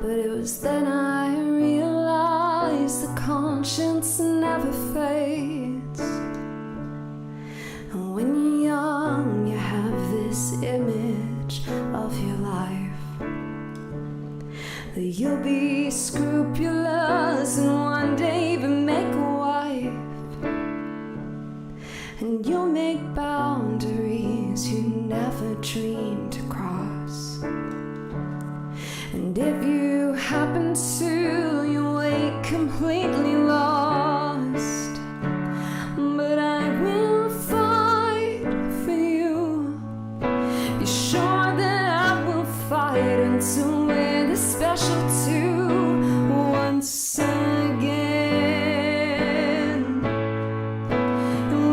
but it was then I realized the conscience never fades. And when you're young, you have this image of your life, that you'll be scrupulous and one day even make a wife, and you'll make boundaries you never never dreamed to cross. And if you happen to, you wake completely lost. But I will fight for you. Be sure that I will fight until we're the special two once again.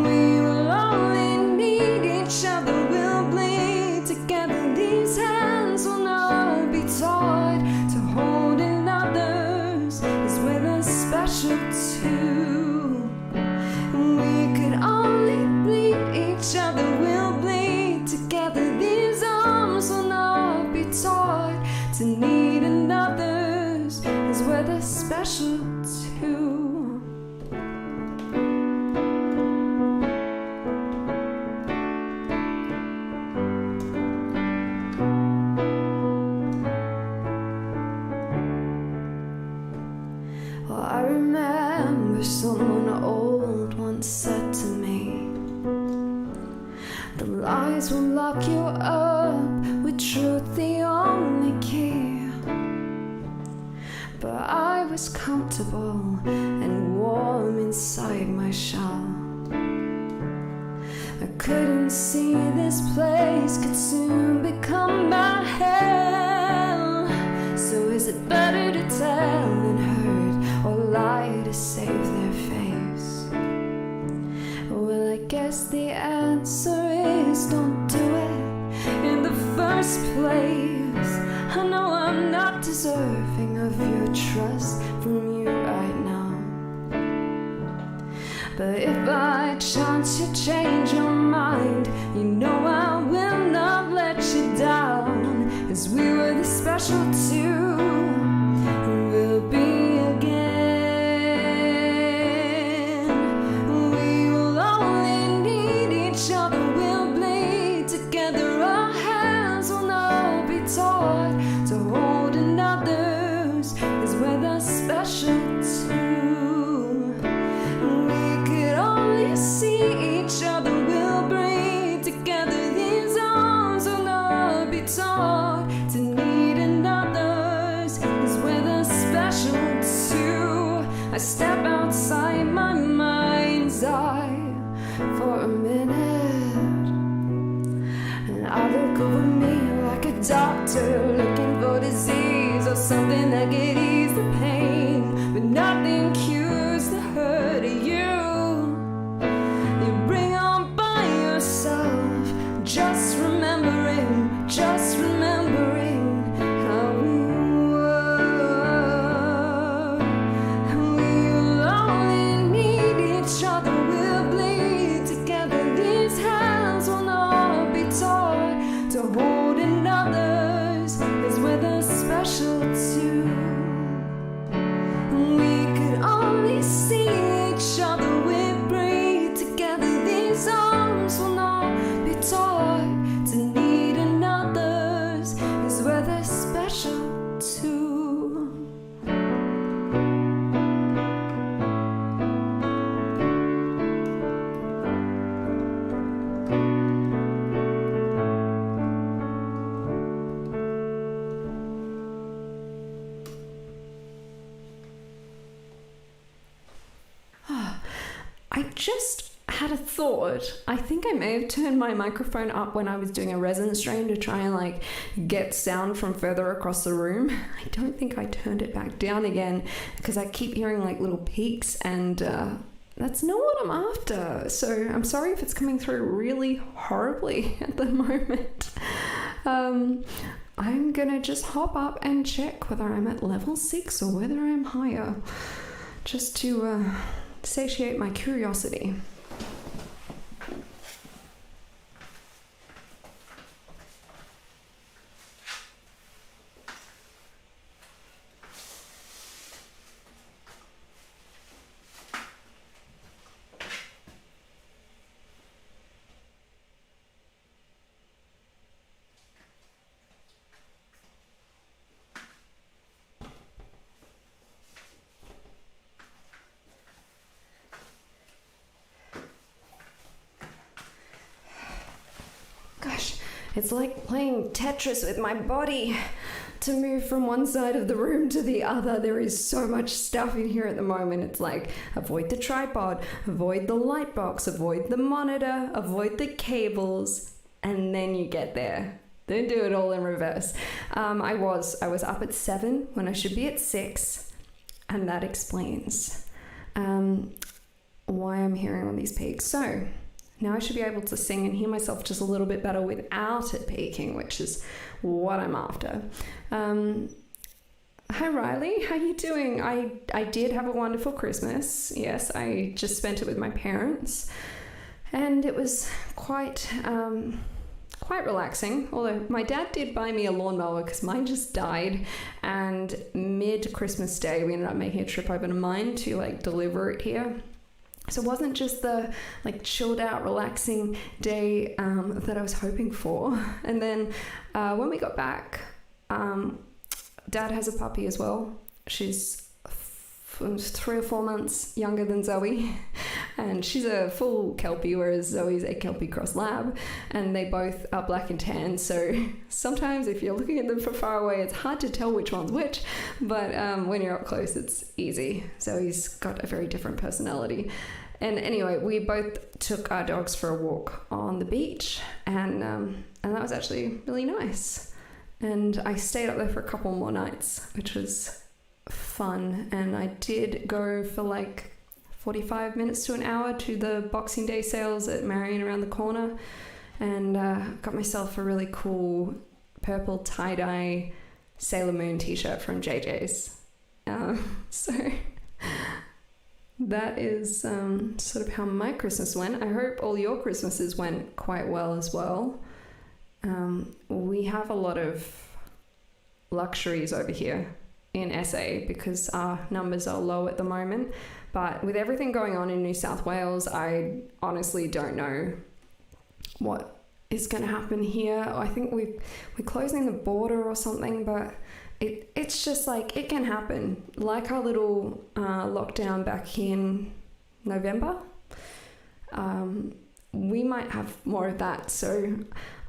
We will only need each other, we'll bleed together. These hands will not be taught to hold in others, as we're the special two. We could only bleed each other, we'll bleed together. These arms will not be taught to need another's, as we're the special two. Well, I remember someone old once said to me, the lies will lock you up, with truth the only key. But I was comfortable and warm inside my shell. I couldn't see this place could soon become my hell. So is it better to tell than hurt, or lie to save their face? Well, I guess the answer is don't do it in the first place. I know I'm not deserving of your trust from you right now. But if by chance you change your mind, you know I will not let you down, as we were the special two, and we'll be again. We will only need each other, we'll bleed together. Our hands will not be taught to hold in others, as we're the special two. We could only see each other, we'll breathe together. These arms will not be taught to need another's, as we're the special two. I step outside my mind's eye for a minute, and I look over me like a doctor looking for disease or something that could ease the pain, but nothing cures the hurt of you. You bring on by yourself, just remembering how we were. We'll only need each other, we'll bleed together. These hands will not be taught to hold in others, as we're the special two. We could only see each other, we breathe together. These arms will not be taught to need another's, as we're the special two. I just had a thought. I think I may have turned my microphone up when I was doing a resin strain to try and like get sound from further across the room. I don't think I turned it back down again because I keep hearing like little peaks, and that's not what I'm after. So I'm sorry if it's coming through really horribly at the moment. I'm gonna just hop up and check whether I'm at level 6 or whether I'm higher, just to satiate my curiosity. It's like playing Tetris with my body. To move from one side of the room to the other, there is so much stuff in here at the moment. It's like avoid the tripod, avoid the light box, avoid the monitor, avoid the cables, and then you get there. Don't do it all in reverse. I was up at 7 when I should be at 6, and that explains why I'm hearing all these peaks. So now I should be able to sing and hear myself just a little bit better without it peaking, which is what I'm after. Hi Riley, how you doing? I did have a wonderful Christmas. Yes, I just spent it with my parents, and it was quite relaxing. Although my dad did buy me a lawnmower because mine just died, and mid Christmas Day we ended up making a trip over to mine to like deliver it here. So it wasn't just the like chilled out, relaxing day that I was hoping for. And then when we got back, Dad has a puppy as well. She's 3 or 4 months younger than Zoe, and she's a full Kelpie, whereas Zoe's a Kelpie cross lab, and they both are black and tan. So sometimes if you're looking at them from far away, it's hard to tell which one's which, but when you're up close, it's easy. Zoe's got a very different personality. And anyway, we both took our dogs for a walk on the beach, and that was actually really nice. And I stayed up there for a couple more nights, which was fun. And I did go for like 45 minutes to an hour to the Boxing Day sales at Marion around the corner, and got myself a really cool purple tie-dye Sailor Moon t-shirt from JJ's. So that is sort of how my Christmas went. I hope all your Christmases went quite well as well. We have a lot of luxuries over here in SA because our numbers are low at the moment. But with everything going on in New South Wales, I honestly don't know what is going to happen here. I think we're closing the border or something, but it's just like it can happen. Like our little lockdown back in November, we might have more of that. So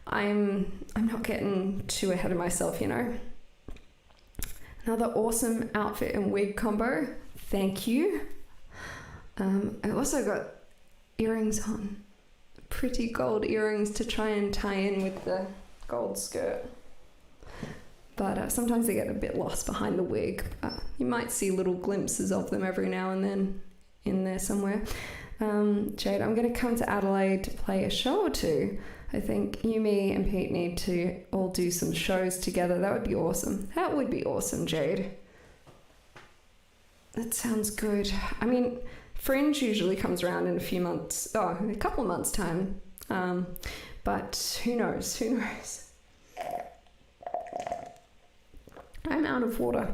I'm not getting too ahead of myself, you know. Another awesome outfit and wig combo. Thank you. I also got earrings on. Pretty gold earrings to try and tie in with the gold skirt. But sometimes they get a bit lost behind the wig. You might see little glimpses of them every now and then in there somewhere. Jade, I'm going to come to Adelaide to play a show or two. I think you, me, and Pete need to all do some shows together. That would be awesome. That would be awesome, Jade. That sounds good. I mean, Fringe usually comes around in a couple of months' time. But who knows? Who knows? I'm out of water.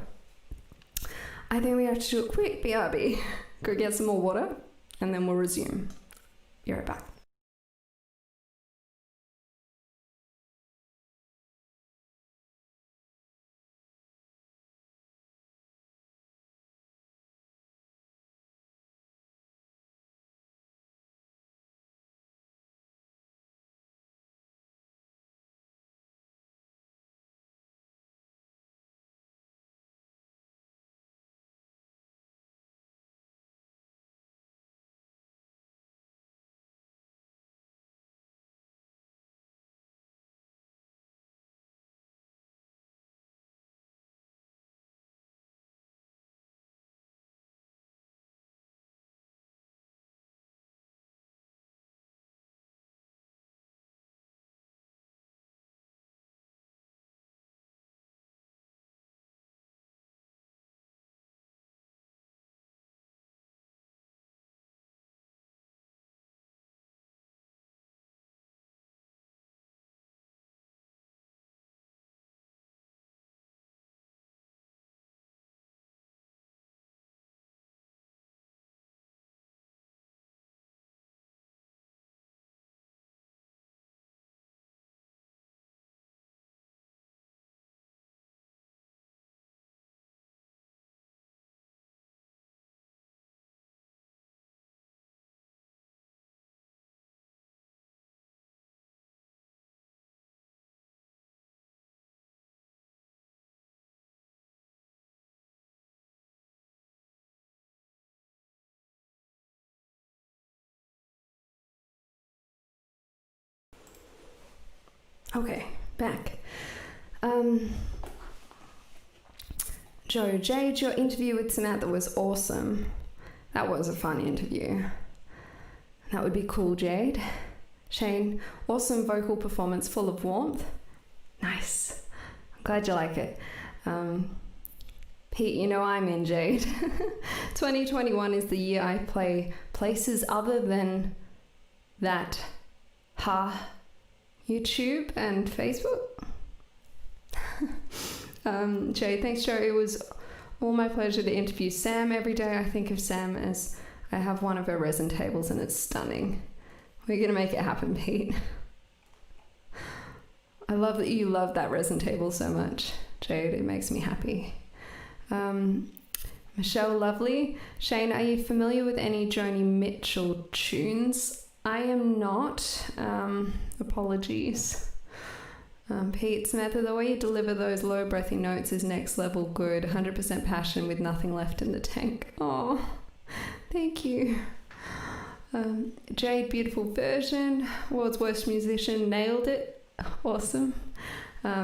I think we have to do a quick BRB. Go get some more water, and then we'll resume. Be right back. Okay, back. Joe, Jade, your interview with Samantha was awesome. That was a fun interview. That would be cool, Jade. Shane, awesome vocal performance full of warmth. Nice. I'm glad you like it. Pete, you know I'm in, Jade. 2021 is the year I play places other than that. YouTube and Facebook. Jade, thanks, Joe. It was all my pleasure to interview Sam every day. I think of Sam as I have one of her resin tables and it's stunning. We're going to make it happen, Pete. I love that you love that resin table so much, Jade. It makes me happy. Michelle Lovely. Shane, are you familiar with any Joni Mitchell tunes? I am not. Apologies. Pete, Samantha, the way you deliver those low breathy notes is next level good. 100% passion with nothing left in the tank. Oh, thank you. Jade, beautiful version. World's worst musician, nailed it. Awesome.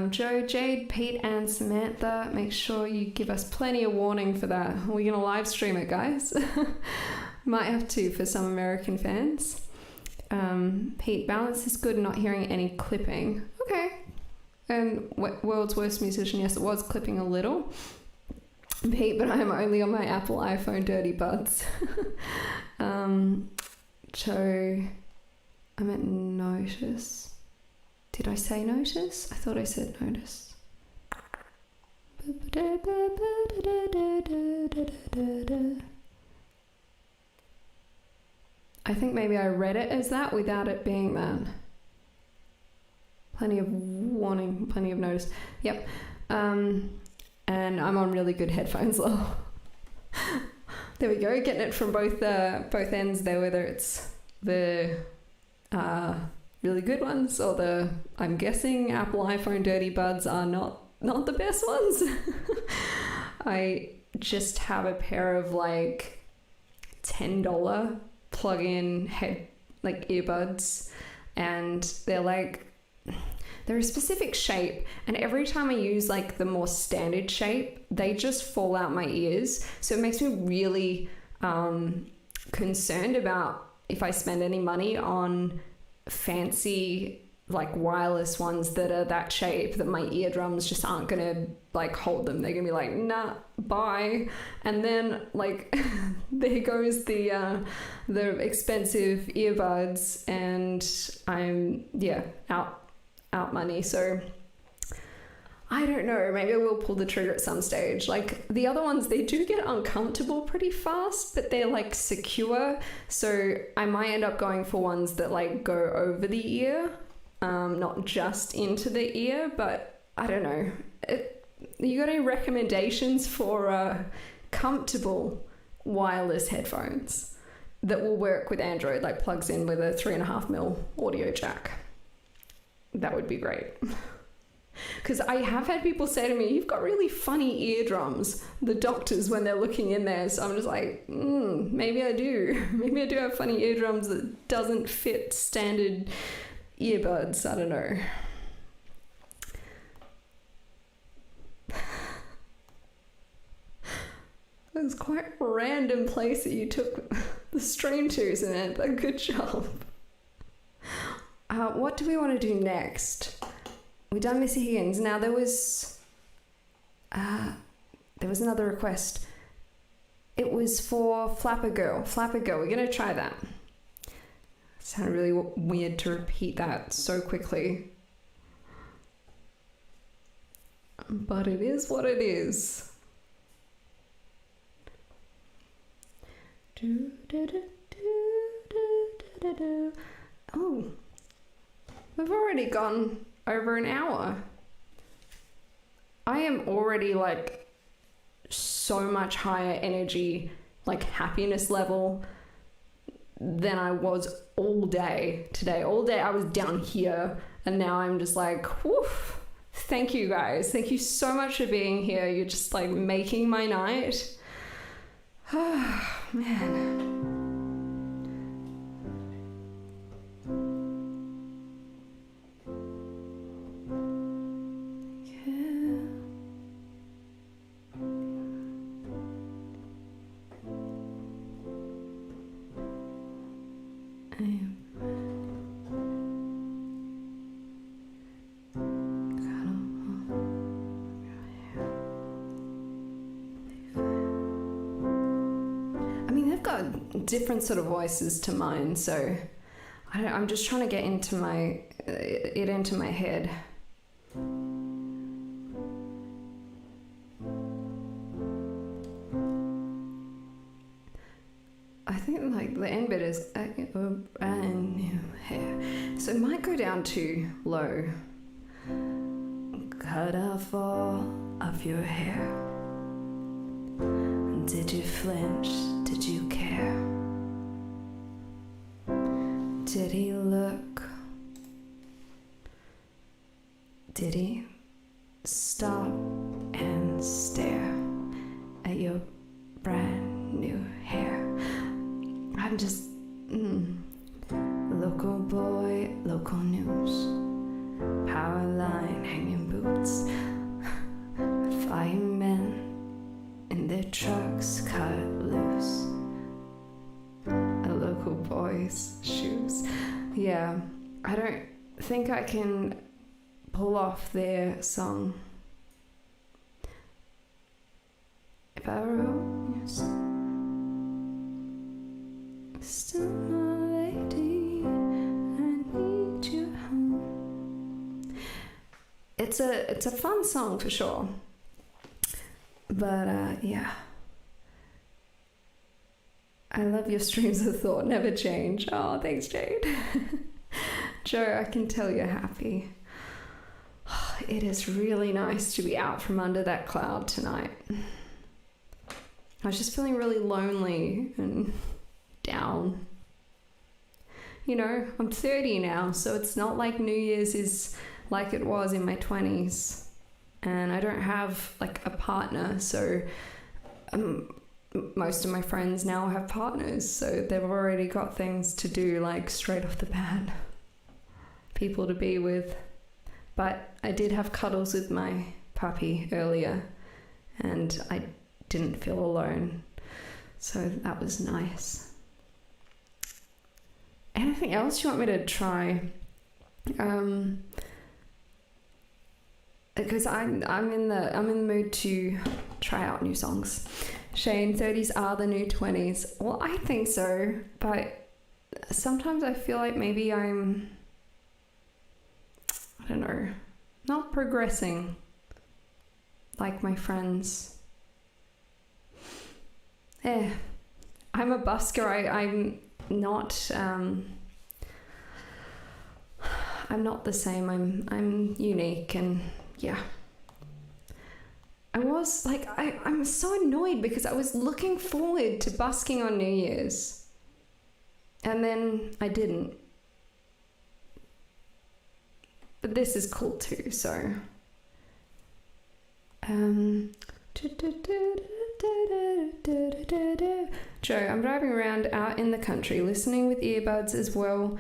Joe, Jade, Pete, and Samantha, make sure you give us plenty of warning for that. We're going to live stream it, guys. Might have to for some American fans. Pete, balance is good, not hearing any clipping. Okay. And world's worst musician, yes, it was clipping a little. Pete, but I'm only on my Apple iPhone dirty buds. Joe, I meant notice. Did I say notice? I thought I said notice. I think maybe I read it as that without it being that. Plenty of warning, plenty of notice. Yep. And I'm on really good headphones, lol. There we go, getting it from both ends there, whether it's the really good ones or the, I'm guessing, Apple iPhone dirty buds are not the best ones. I just have a pair of like $10 plug-in earbuds, and they're a specific shape, and every time I use like the more standard shape, they just fall out my ears. So it makes me really concerned about if I spend any money on fancy like wireless ones that are that shape that my eardrums just aren't gonna like hold them. They're gonna be like, nah, bye. And then like there goes the expensive earbuds, and I'm out money. So I don't know, maybe I will pull the trigger at some stage. Like the other ones, they do get uncomfortable pretty fast, but they're like secure, so I might end up going for ones that like go over the ear, not just into the ear. But I don't know, you got any recommendations for comfortable wireless headphones that will work with Android, like plugs in with a 3.5mm audio jack? That would be great. Because I have had people say to me, you've got really funny eardrums, the doctors, when they're looking in there. So I'm just like, maybe I do. Maybe I do have funny eardrums that doesn't fit standard earbuds. I don't know. It was quite a random place that you took the stream to, Samantha. Good job. What do we want to do next? We've done Missy Higgins. Now there was another request. It was for Flapper Girl. Flapper Girl. We're gonna try that. It sounded really weird to repeat that so quickly, but it is what it is. Oh, we've already gone over an hour. I am already like so much higher energy, like happiness level than I was all day today. All day I was down here, and now I'm just like, whew. Thank you guys. Thank you so much for being here. You're just like making my night. Man. different sort of voices to mine, so I'm just trying to get into into my head. I think like the end bit is brand new hair, so it might go down too low. Cut off all of your hair. Did you flinch? Did you care? Did he look? Did he stop and stare at your brand new hair? I'm just local boy, local news, power line, hanging boots, firemen in their trucks cut loose, a local boy's shoes. Yeah, I don't think I can pull off their song. If I wrote you still my lady, I need you home. It's a fun song for sure. But yeah, I love your streams of thought, never change. Oh, thanks, Jade. Joe, I can tell you're happy. It is really nice to be out from under that cloud tonight. I was just feeling really lonely and down. You know, I'm 30 now, so it's not like New Year's is like it was in my 20s. And I don't have like a partner, so most of my friends now have partners, so they've already got things to do like straight off the bat, people to be with. But I did have cuddles with my puppy earlier and I didn't feel alone, so that was nice. Anything else you want me to try? Because I'm in the mood to try out new songs. Shane, 30s are the new 20s. Well, I think so, but sometimes I feel like maybe I'm, I don't know, not progressing like my friends. I'm a busker. I'm not the same. I'm unique, and yeah. I was like, I'm so annoyed because I was looking forward to busking on New Year's and then I didn't. But this is cool too, so Joe, I'm driving around out in the country listening with earbuds as well,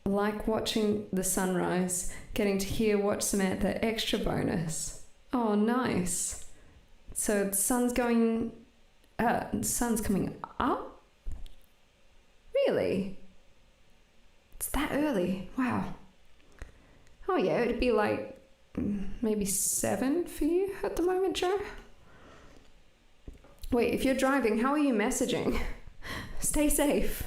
like watching the sunrise, getting to hear Watch Samantha extra bonus. Oh, nice. So the sun's coming up? Really? It's that early. Wow. Oh yeah, it'd be like maybe 7 for you at the moment, Joe. Wait, if you're driving, how are you messaging? Stay safe.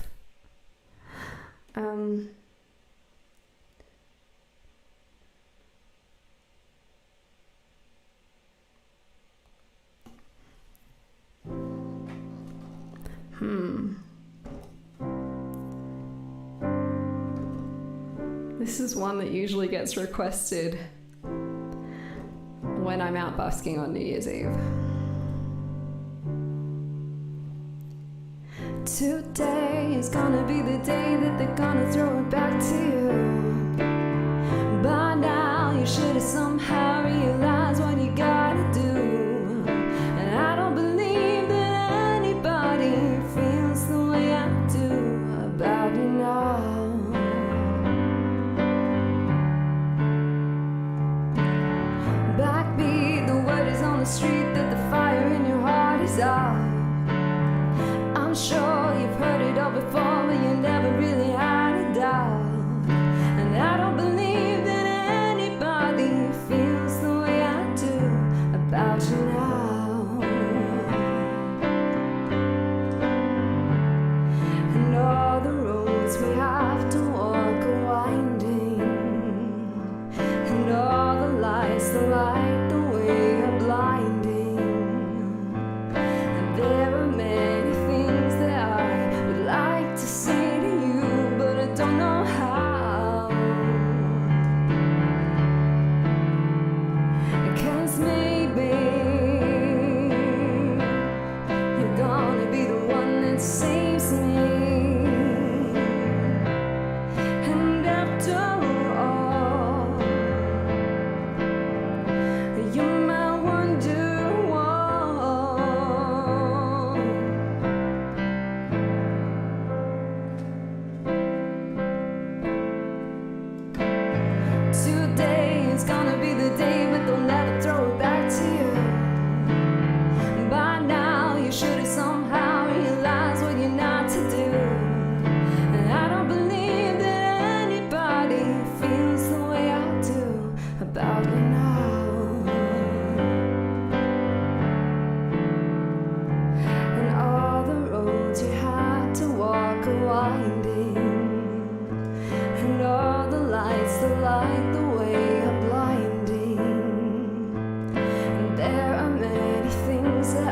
This is one that usually gets requested when I'm out busking on New Year's Eve. Today is gonna be the day that they're gonna throw it back to you. By now you should have somehow realized what you gotta do. And I don't believe that anybody feels the way I do about you now. Backbeat, the word is on the street that the fire in your heart is out. I'm sure you've heard it all before, but you never really had a doubt. And I don't believe that anybody feels the way I do about you now.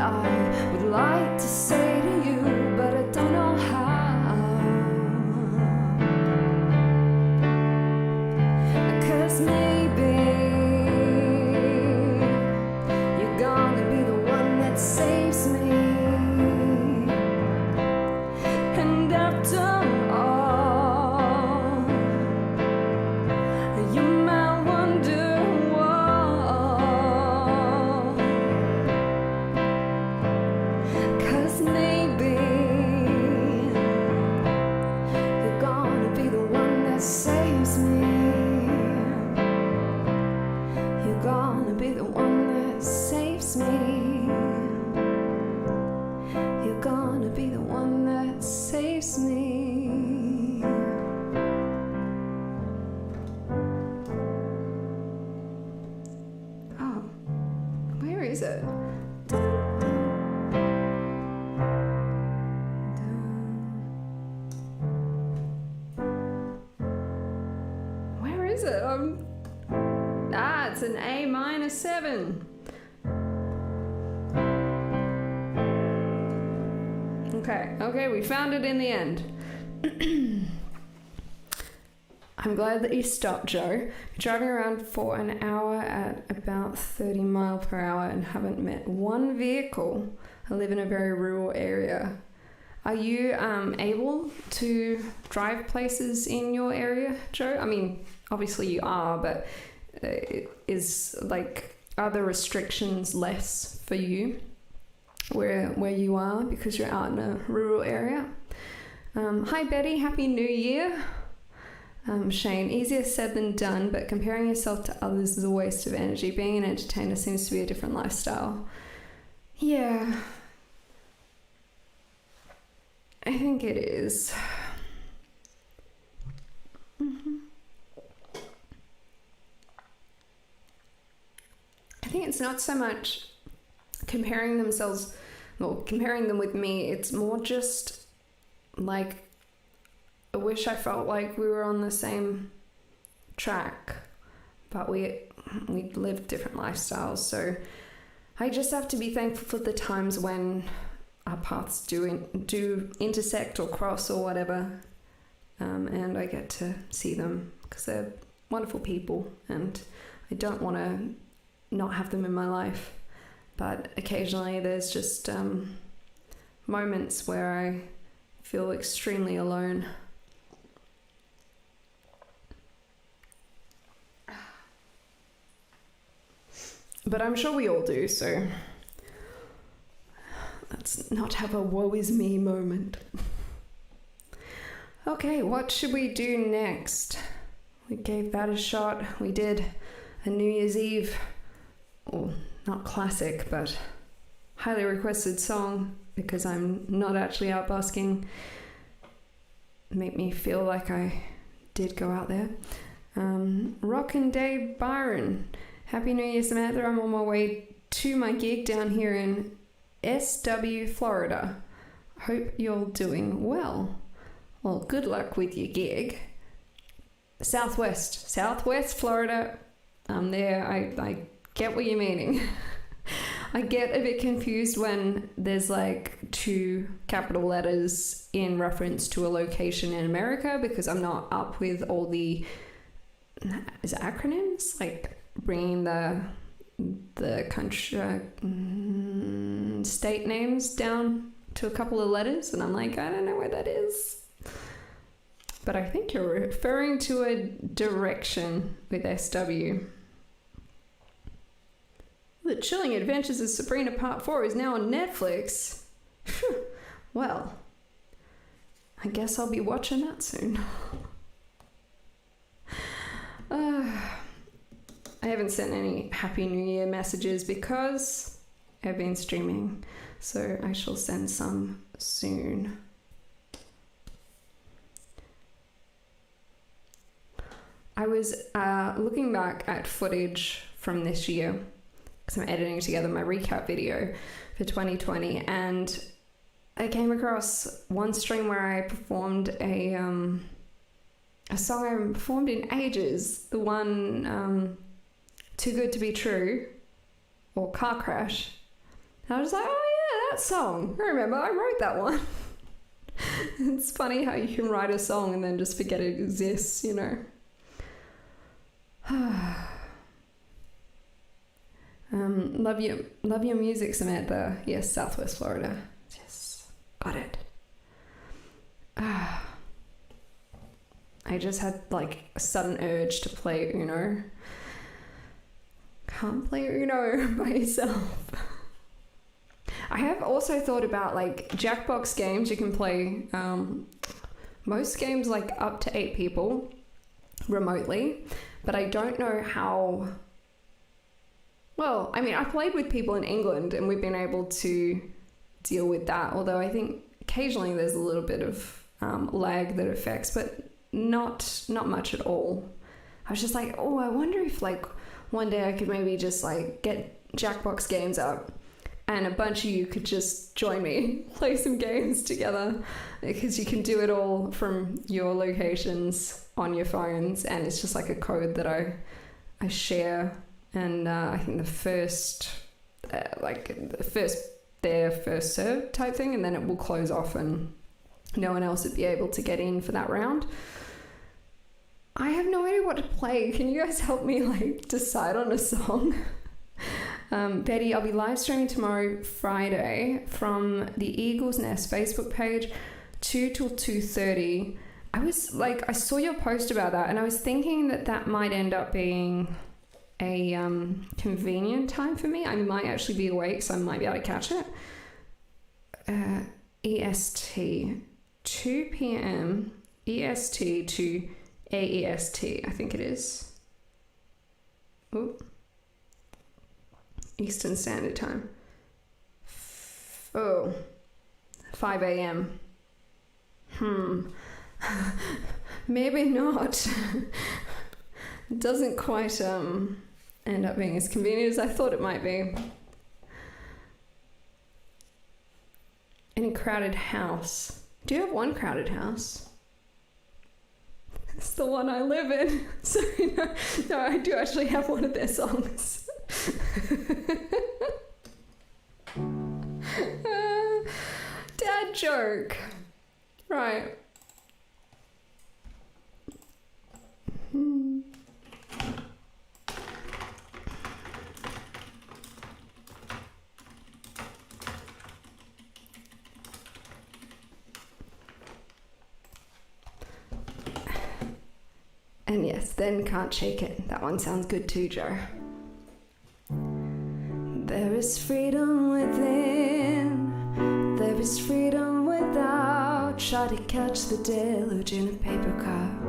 I would like to say to you, but I don't know how. 'Cause maybe you're gonna be the one that saves me. And after all, you might wonder why. 'Cause maybe you're gonna be the one that saves me. You're gonna be the one that saves me. You're gonna be the one that saves me. Oh, where is it? Where is it? It's an A minor 7. Okay, we found it in the end. I'm glad that you stopped, Joe. You're driving around for an hour at about 30 miles per hour and haven't met one vehicle. I live in a very rural area. Are you able to drive places in your area, Joe? I mean, obviously you are, but are the restrictions less for you where you are because you're out in a rural area? Hi Betty, Happy New Year. Shane, easier said than done, but comparing yourself to others is a waste of energy. Being an entertainer seems to be a different lifestyle. Yeah, I think it is. I think it's not so much comparing them with me. It's more just like, I wish I felt like we were on the same track, but we live different lifestyles. So I just have to be thankful for the times when our paths do intersect or cross or whatever, and I get to see them because they're wonderful people, and I don't want to not have them in my life. But occasionally there's just moments where I feel extremely alone. But I'm sure we all do, so let's not have a woe is me moment. Okay, what should we do next? We gave that a shot. We did a New Year's Eve, or not classic, but highly requested song because I'm not actually out busking. Make me feel like I did go out there. Rockin' Dave Byron. Happy New Year, Samantha. I'm on my way to my gig down here in SW, Florida. Hope you're doing well. Well, good luck with your gig. Southwest Florida. There, I get what you're meaning. I get a bit confused when there's like 2 capital letters in reference to a location in America because I'm not up with all the acronyms, like bringing the country state names down to a couple of letters, and I'm like, I don't know where that is. But I think you're referring to a direction with SW. The Chilling Adventures of Sabrina Part 4 is now on Netflix. Well, I guess I'll be watching that soon. I haven't sent any Happy New Year messages because I've been streaming, so I shall send some soon. I was looking back at footage from this year because I'm editing together my recap video for 2020, and I came across one stream where I performed a song I haven't performed in ages, the one Too Good to Be True, or Car Crash. And I was like, oh that song. I remember, I wrote that one. It's funny how you can write a song and then just forget it exists, you know. Love your music, Samantha. Yes, Southwest Florida. Yes, got it. I just had like a sudden urge to play Uno. Can't play Uno by yourself. I have also thought about like Jackbox games. You can play most games like up to 8 people remotely, but I don't know how. Well, I mean, I played with people in England and we've been able to deal with that, although I think occasionally there's a little bit of lag that affects, but not much at all. I was just like, oh, I wonder if like one day I could maybe just like get Jackbox games up and a bunch of you could just join me, play some games together, because you can do it all from your locations on your phones, and it's just like a code that I share. And I think the first there, first served type thing, and then it will close off and no one else would be able to get in for that round. I have no idea what to play. Can you guys help me like decide on a song? Betty, I'll be live streaming tomorrow, Friday, from the Eagle's Nest Facebook page, 2 till 2:30. I saw your post about that, and I was thinking that might end up being a convenient time for me. I might actually be awake, so I might be able to catch it. EST, 2 p.m. EST to AEST, I think it is. Oh, Eastern Standard Time. 5 a.m. Maybe not. It doesn't quite end up being as convenient as I thought it might be. Any crowded house? Do you have one crowded house? It's the one I live in. So no, I do actually have one of their songs. Dad joke. Right. And yes, then Can't Shake It. That one sounds good too, Joe. There is freedom within, there is freedom without. Try to catch the deluge in a paper cup.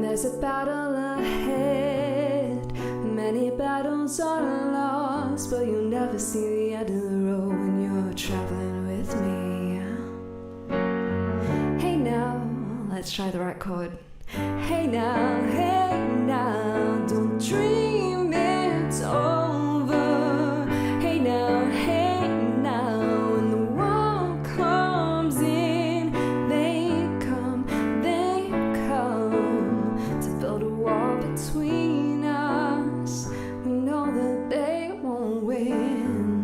There's a battle ahead, many battles are lost, but you'll never see the end of the road when you're traveling with me. Let's try the right chord. Hey now, don't dream it's over. Hey now, when the world comes in, they come to build a wall between us. We know that they won't win.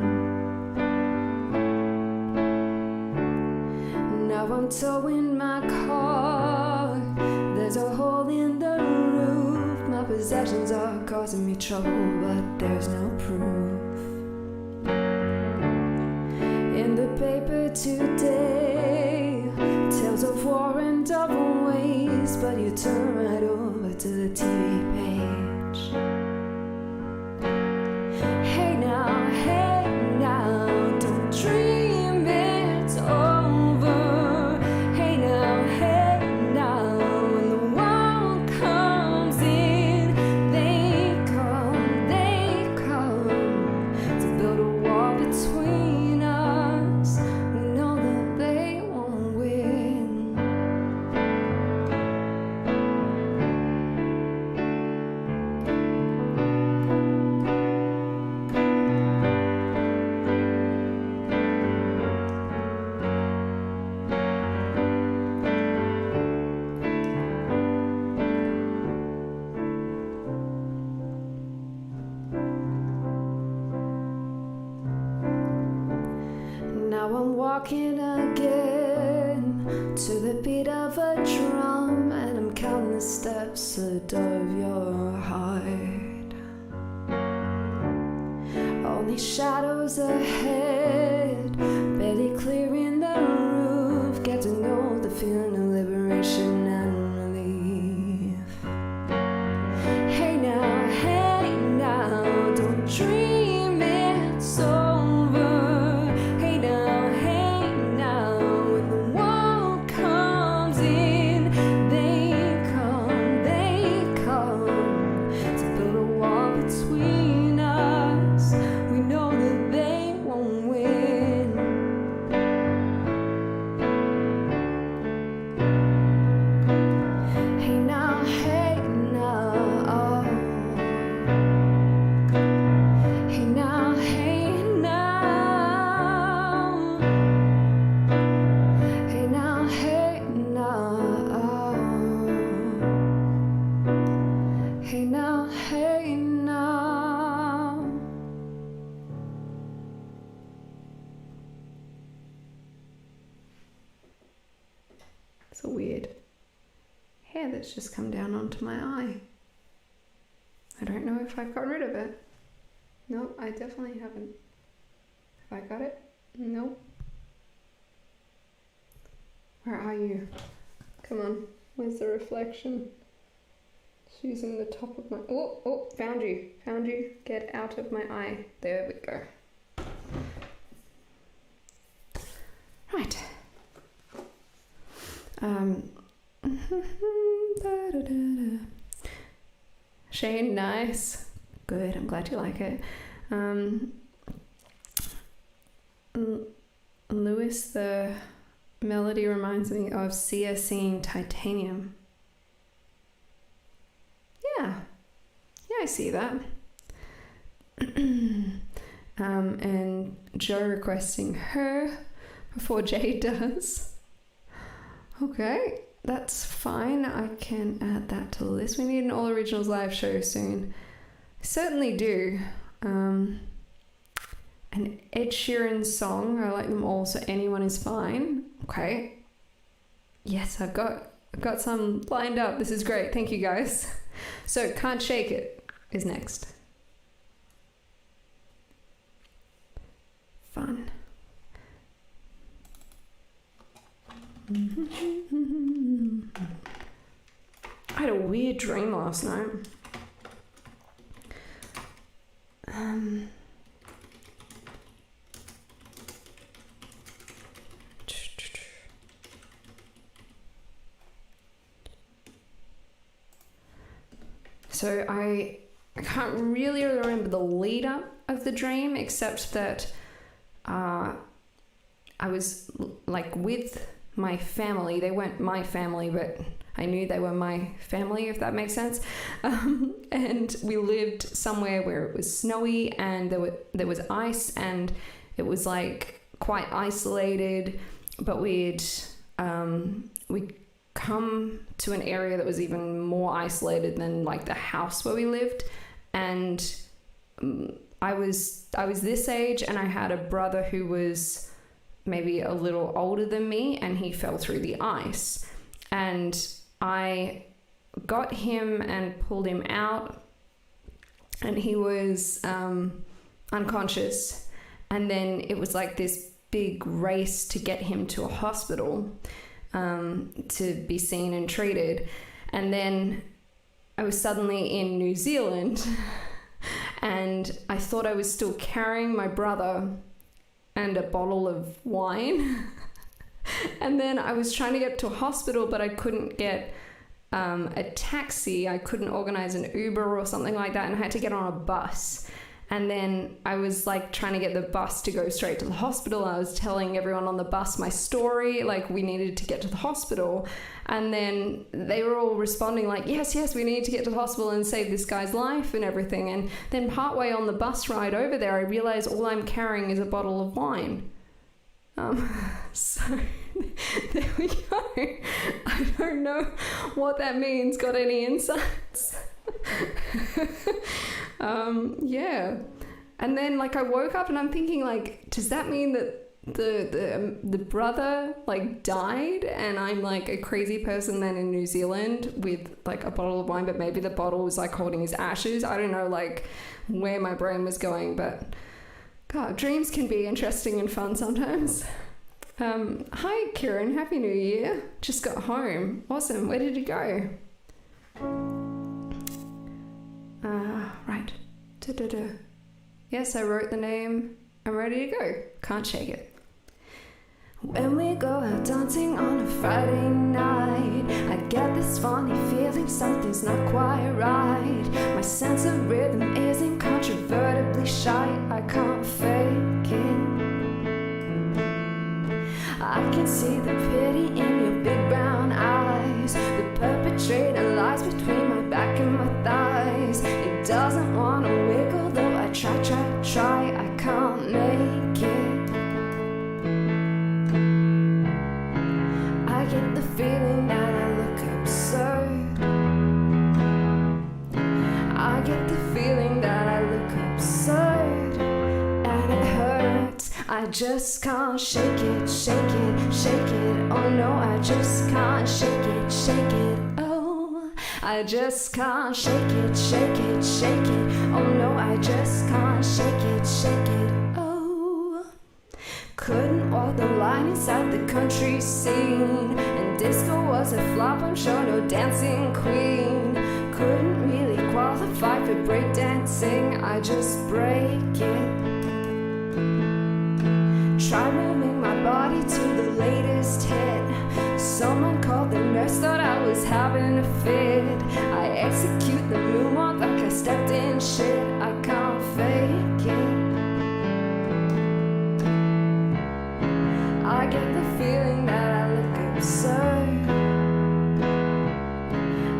Now I'm towing my car, there's a hole in the roof. My possessions are causing me trouble, but there's no proof. In the paper today, tales of war and double ways, but you turn right over to the TV page. Hey now, don't dream it's over. walking again to the beat of a drum, and I'm counting the steps of your heart. Only shadows ahead, barely clearing the roof. Get to know the feeling of liberation and relief. Hey now, don't dream it's over. Hey now, when the world comes in, they come to build a wall between us. We know that they won't win. Hey now, oh. Hey now, hey now. Hey now, oh. Hey now, hey now. It's a weird hair that's just come down onto my eye. I don't know if I've got rid of it. No, I definitely haven't. Have I got it? No. Where are you? Come on. Where's the reflection? It's using the top of my... Oh, found you. Found you. Get out of my eye. There we go. Right. Shane, nice. Good, I'm glad you like it. Lewis, the melody reminds me of Sia singing Titanium. Yeah, I see that. And Joe requesting Her before Jay does. Okay, that's fine. I can add that to the list. We need an All Originals live show soon. I certainly do. An Ed Sheeran song. I like them all, so Anyone Is Fine. Okay. Yes, I've got some lined up. This is great. Thank you, guys. So Can't Shake It is next. Fun. I had a weird dream last night. So I can't really remember the lead up of the dream, except that I was like with my family. They weren't my family, but I knew they were my family, if that makes sense. And we lived somewhere where it was snowy and there was ice, and it was like quite isolated, but we'd come to an area that was even more isolated than like the house where we lived. And I was this age, and I had a brother who was maybe a little older than me, and he fell through the ice, and I got him and pulled him out, and he was unconscious. And then it was like this big race to get him to a hospital to be seen and treated. And then I was suddenly in New Zealand and I thought I was still carrying my brother and a bottle of wine. And then I was trying to get to a hospital, but I couldn't get a taxi. I couldn't organize an Uber or something like that, and I had to get on a bus. And then I was like trying to get the bus to go straight to the hospital. I was telling everyone on the bus my story, like we needed to get to the hospital. And then they were all responding like, yes, we need to get to the hospital and save this guy's life and everything. And then partway on the bus ride over there, I realized all I'm carrying is a bottle of wine. So there we go. I don't know what that means. Got any insights? Yeah. And then like I woke up and I'm thinking like, does that mean that the brother like died, and I'm like a crazy person then in New Zealand with like a bottle of wine, but maybe the bottle was like holding his ashes. I don't know like where my brain was going, but God, dreams can be interesting and fun sometimes. Hi Kieran, Happy New Year. Just got home. Awesome. Where did you go? Right. Da-da-da. Yes, I wrote the name. I'm ready to go. Can't shake it. When we go out dancing on a Friday night, I get this funny feeling something's not quite right. My sense of rhythm is incontrovertibly shy. I can't fake it. I can see the pity in your big brown eyes. The perpetrator lies between my back and my thighs. It doesn't want to wiggle, though I try. I can't make it. I get the feeling that I look absurd. I get the feeling that I look absurd, and it hurts. I just can't shake it, shake it, shake it. Oh no, I just can't shake it, oh. I just can't shake it, shake it, shake it. Oh no, I just can't shake it, oh. Couldn't walk the line inside the country scene, and disco was a flop, I'm sure no dancing queen. Couldn't really qualify for breakdancing, I just break it. Try moving my body to the latest hit. Someone called the nurse, thought I was having a fit. I execute the moonwalk like I stepped in shit. I can't fake it. I get the feeling that I look absurd.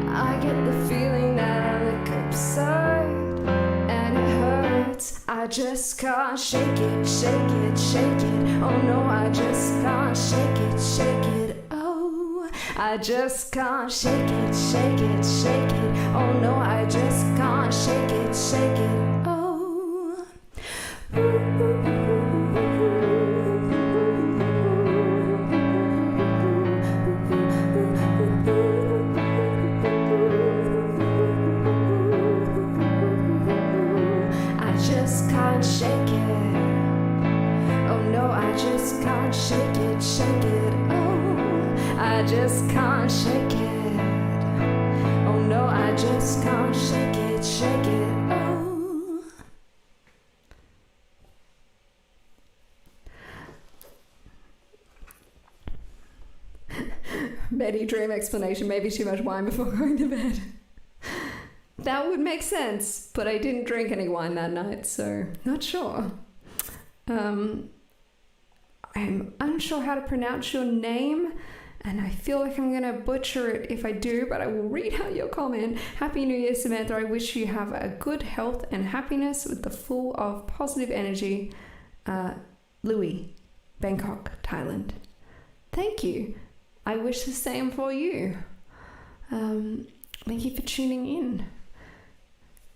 I get the feeling that I look absurd, and it hurts. I just can't shake it, shake it, shake it. Oh no, I just can't shake it, oh. I just can't shake it, shake it, shake it. Oh no, I just can't shake it, oh. I just can't shake it. Oh no, I just can't shake it, oh. I just can't shake it. Oh no, I just can't shake it, oh. Betty, dream explanation, maybe too much wine before going to bed. That would make sense, but I didn't drink any wine that night, so not sure. I'm unsure how to pronounce your name, and I feel like I'm going to butcher it if I do, but I will read out your comment. Happy New Year, Samantha. I wish you have a good health and happiness with the full of positive energy. Louis, Bangkok, Thailand. Thank you. I wish the same for you. Thank you for tuning in.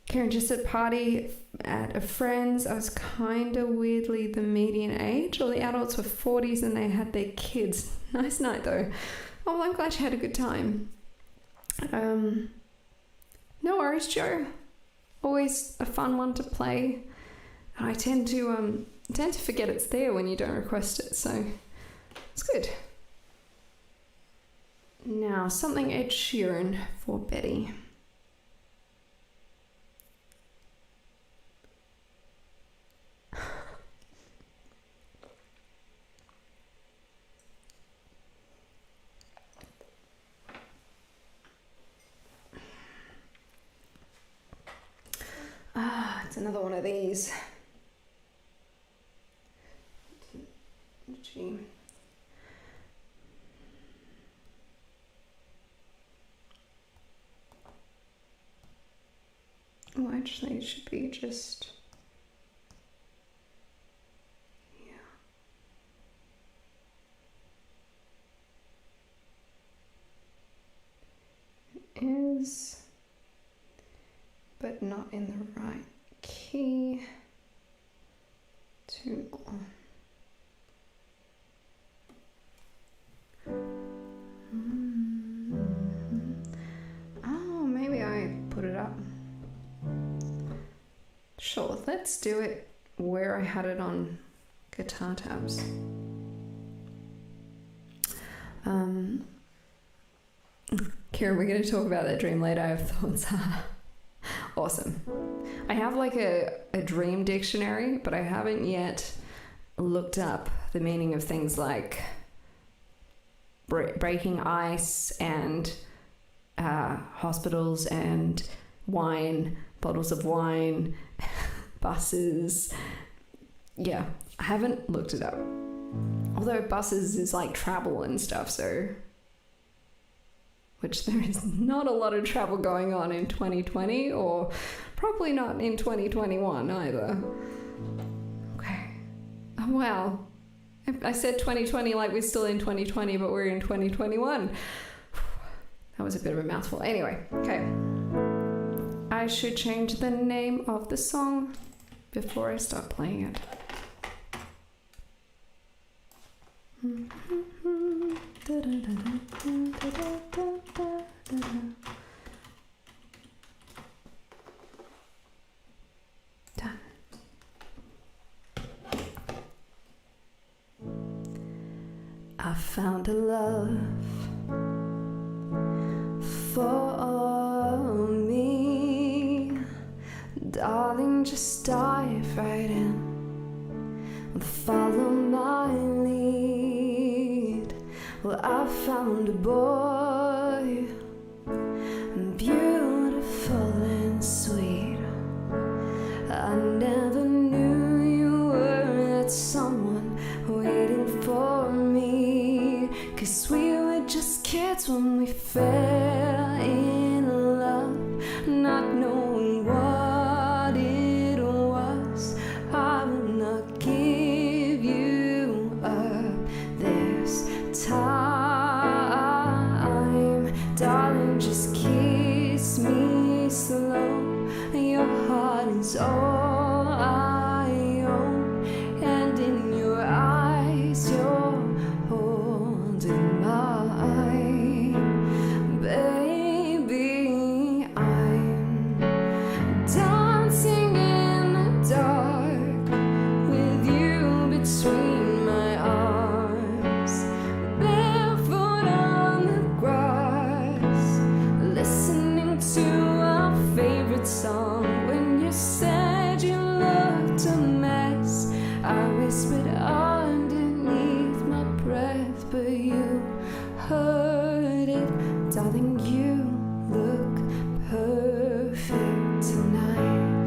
Karen, just at party at a friend's, I was kind of weirdly the median age. All the adults were 40s and they had their kids. Nice night though. Oh, well, I'm glad you had a good time. No worries, Joe. Always a fun one to play. I tend to forget it's there when you don't request it, so it's good. Now, something Ed Sheeran for Betty. It's another one of these. Gee. Oh, actually, it should be just... yeah. It is, but not in the right key. Too long. Sure, let's do it where I had it on guitar tabs. Kieran, we're going to talk about that dream later. I have thoughts. Awesome. I have like a dream dictionary, but I haven't yet looked up the meaning of things like breaking ice and hospitals and wine, bottles of wine, buses. Yeah, I haven't looked it up. Although buses is like travel and stuff, so... which there is not a lot of travel going on in 2020, or probably not in 2021 either. Okay. Oh, wow. I said 2020 like we're still in 2020, but we're in 2021. That was a bit of a mouthful. Anyway, okay. I should change the name of the song before I start playing it. Done. I found a love for me, darling, just dive right in and follow my lead. Well, I found a boy, beautiful and sweet. I never knew you were that someone waiting for me, 'cause we were just kids when we fell in love, not knowing what it was. I will not give you up this time, darling, just kiss me slow. Your heart is all I own, and in your eyes you're holding mine. Baby, I'm dancing in the dark with you between my arms, barefoot on the grass, listening to our favorite song. When you said you loved a mess, I whispered underneath my breath, but you heard it. Darling, you look perfect tonight.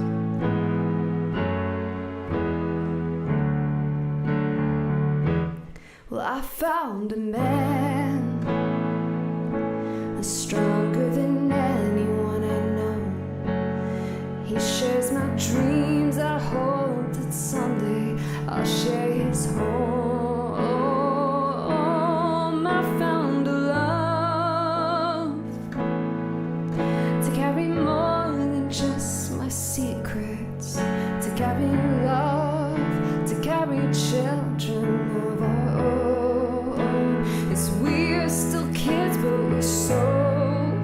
Well, I found a man stronger than anyone I know. He shares my dreams. I hope that someday I'll share his home. I found a love to carry more than just my secrets, to carry love, to carry children of our own. Yes, we're still kids, but we're so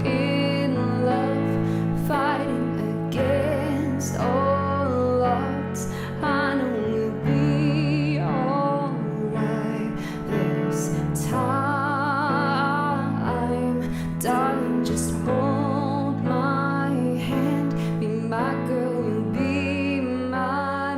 in love, fighting against all odds. I know we'll be alright this time, darling, just hold my hand, be my girl, you'll be my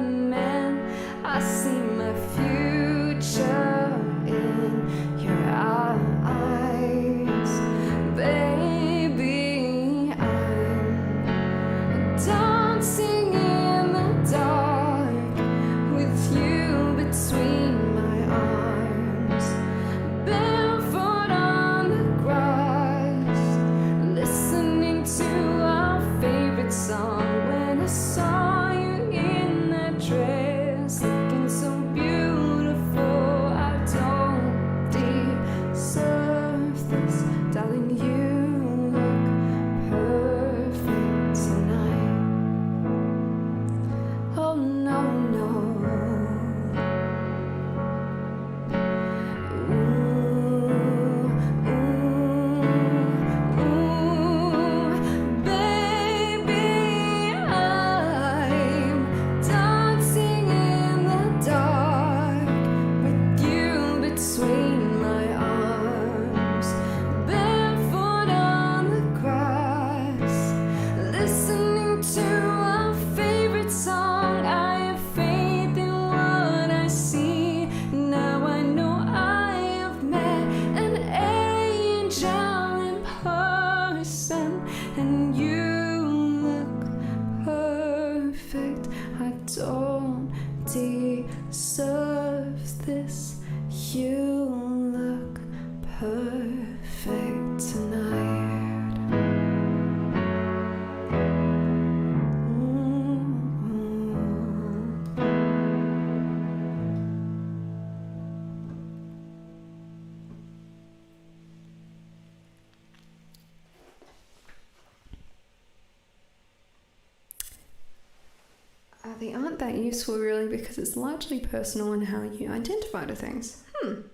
they aren't that useful really because it's largely personal in how you identify to things. I'm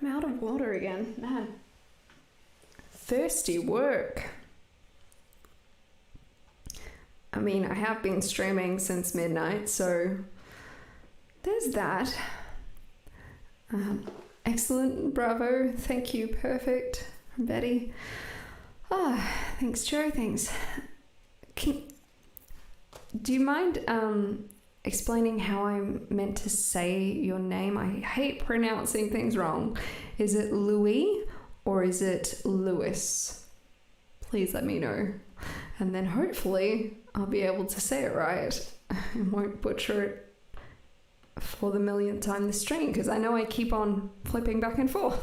out of water again, man. Thirsty work. I mean, I have been streaming since midnight, so there's that. Excellent, bravo, thank you, perfect, from Betty. Thanks, Joe, thanks. Do you mind explaining how I'm meant to say your name? I hate pronouncing things wrong. Is it Louis or is it Lewis? Please let me know. And then hopefully I'll be able to say it right and won't butcher it for the millionth time this stream, because I know I keep on flipping back and forth.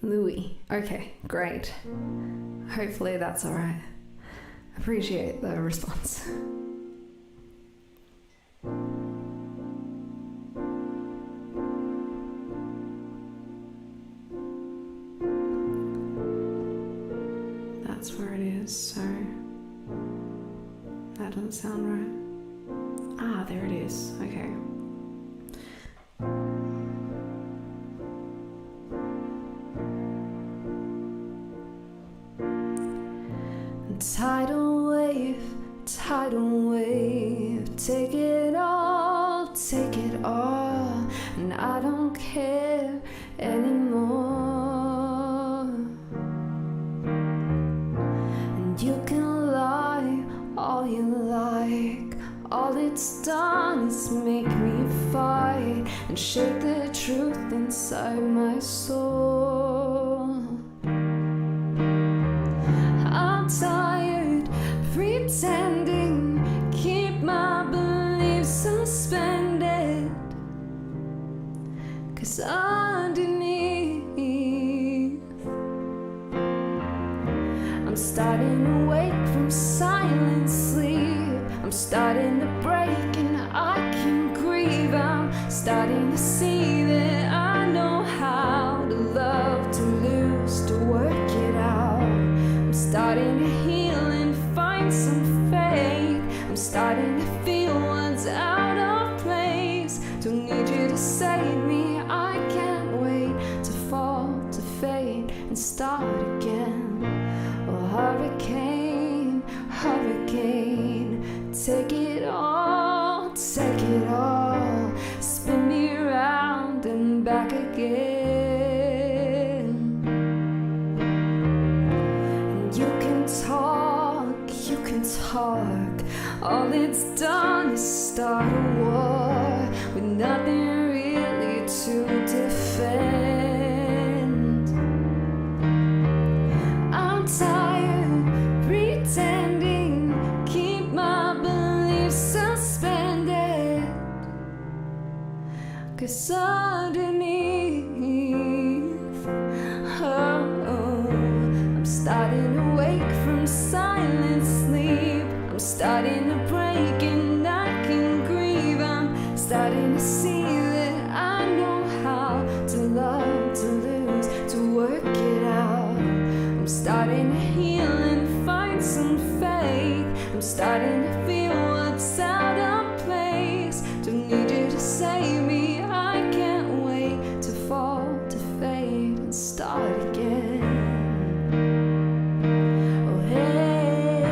Louis. Okay, great. Hopefully that's alright. Appreciate the response. That's where it is, so that doesn't sound right. Ah, there it is. Okay. Tidal wave, take it all, and I don't care anymore. And you can lie all you like, all it's done is make me fight and shake the truth inside my soul. I'm tired pretending, keep my beliefs suspended, 'cause underneath I'm starting to wake from silent sleep. I'm starting to break and I can grieve. I'm starting to see that I know how to love, to lose, to work it out. I'm starting to heal and find some faith. I'm starting to feel what's out of place. Don't need you to save me. I can't wait to fall, to fade and start again. Oh, hurricane, hurricane, take it all, take it all. Spin me round and back again. And you can talk, all it's done is start a war with nothing really to defend. I'm tired pretending, keep my beliefs suspended, 'cause underneath, I'm starting to wake from silent sleep. I'm starting to break and I can grieve. I'm starting to see that I know how to love, to lose, to work it out. I'm starting to heal and find some faith. I'm starting to feel what's out of place. Don't need you to save me. I can't wait to fall, to fade and start again. Oh hey,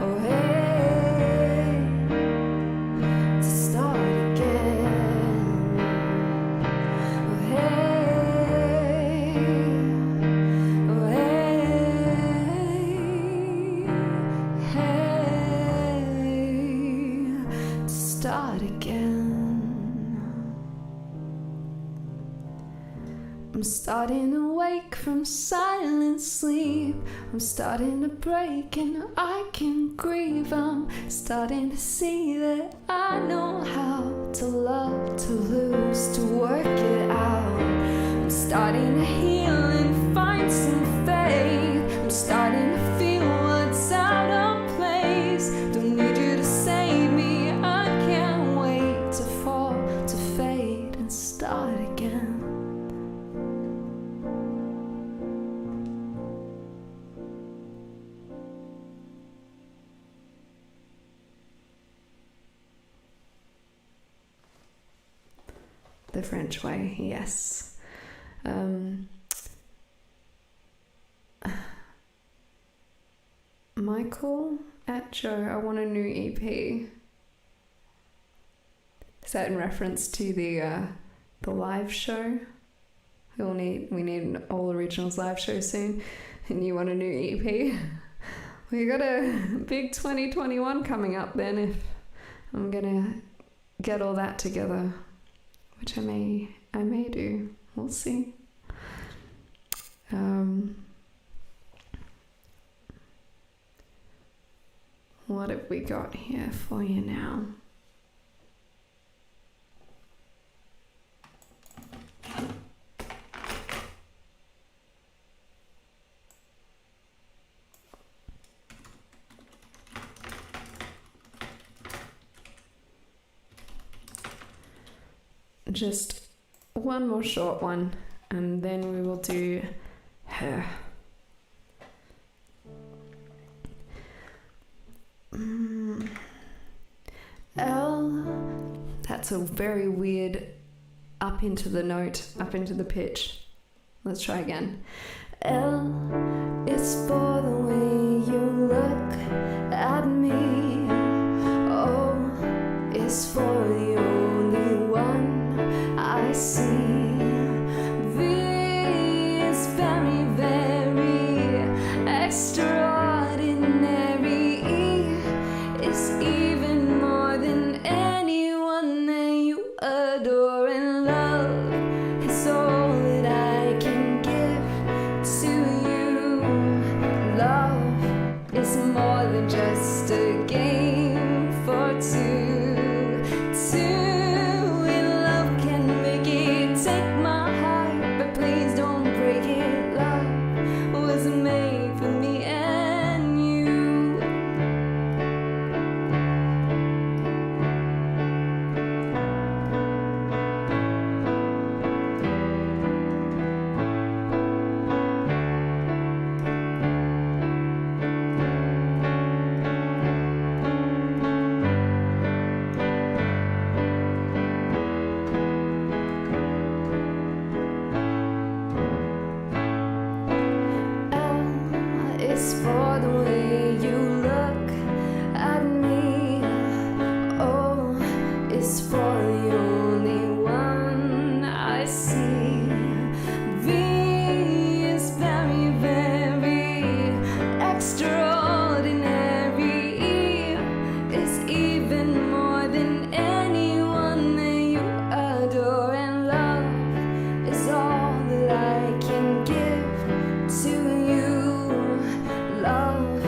oh hey, to start again. Oh hey, oh hey, I'm starting to wake from silent sleep. I'm starting to break and I can grieve. I'm starting to see that I know how to love, to lose, to work it out. I'm starting to heal and find some faith. I'm starting to feel what's out of place. Don't need you to save me. I can't wait to fall, to fade and start again. The French way, yes. Michael at Joe, I want a new EP. Is that in reference to the live show? We need an All Originals live show soon, and you want a new EP? We got a big 2021 coming up then. If I'm gonna get all that together, which I may do. We'll see. What have we got here for you now? Just one more short one, and then we will do her. L, that's a very weird up into the note, up into the pitch. Let's try again. L is for the way you look at me. O is for the only one I see. V is very, very extraordinary. E is even more than anyone that you adore, and love is all that I can give to you. Love is more than just a game for two. For the way you look at me. O is for the only one I see. V is very, very extraordinary. E is even more than anyone that you adore, and love is all that I can give to you. Love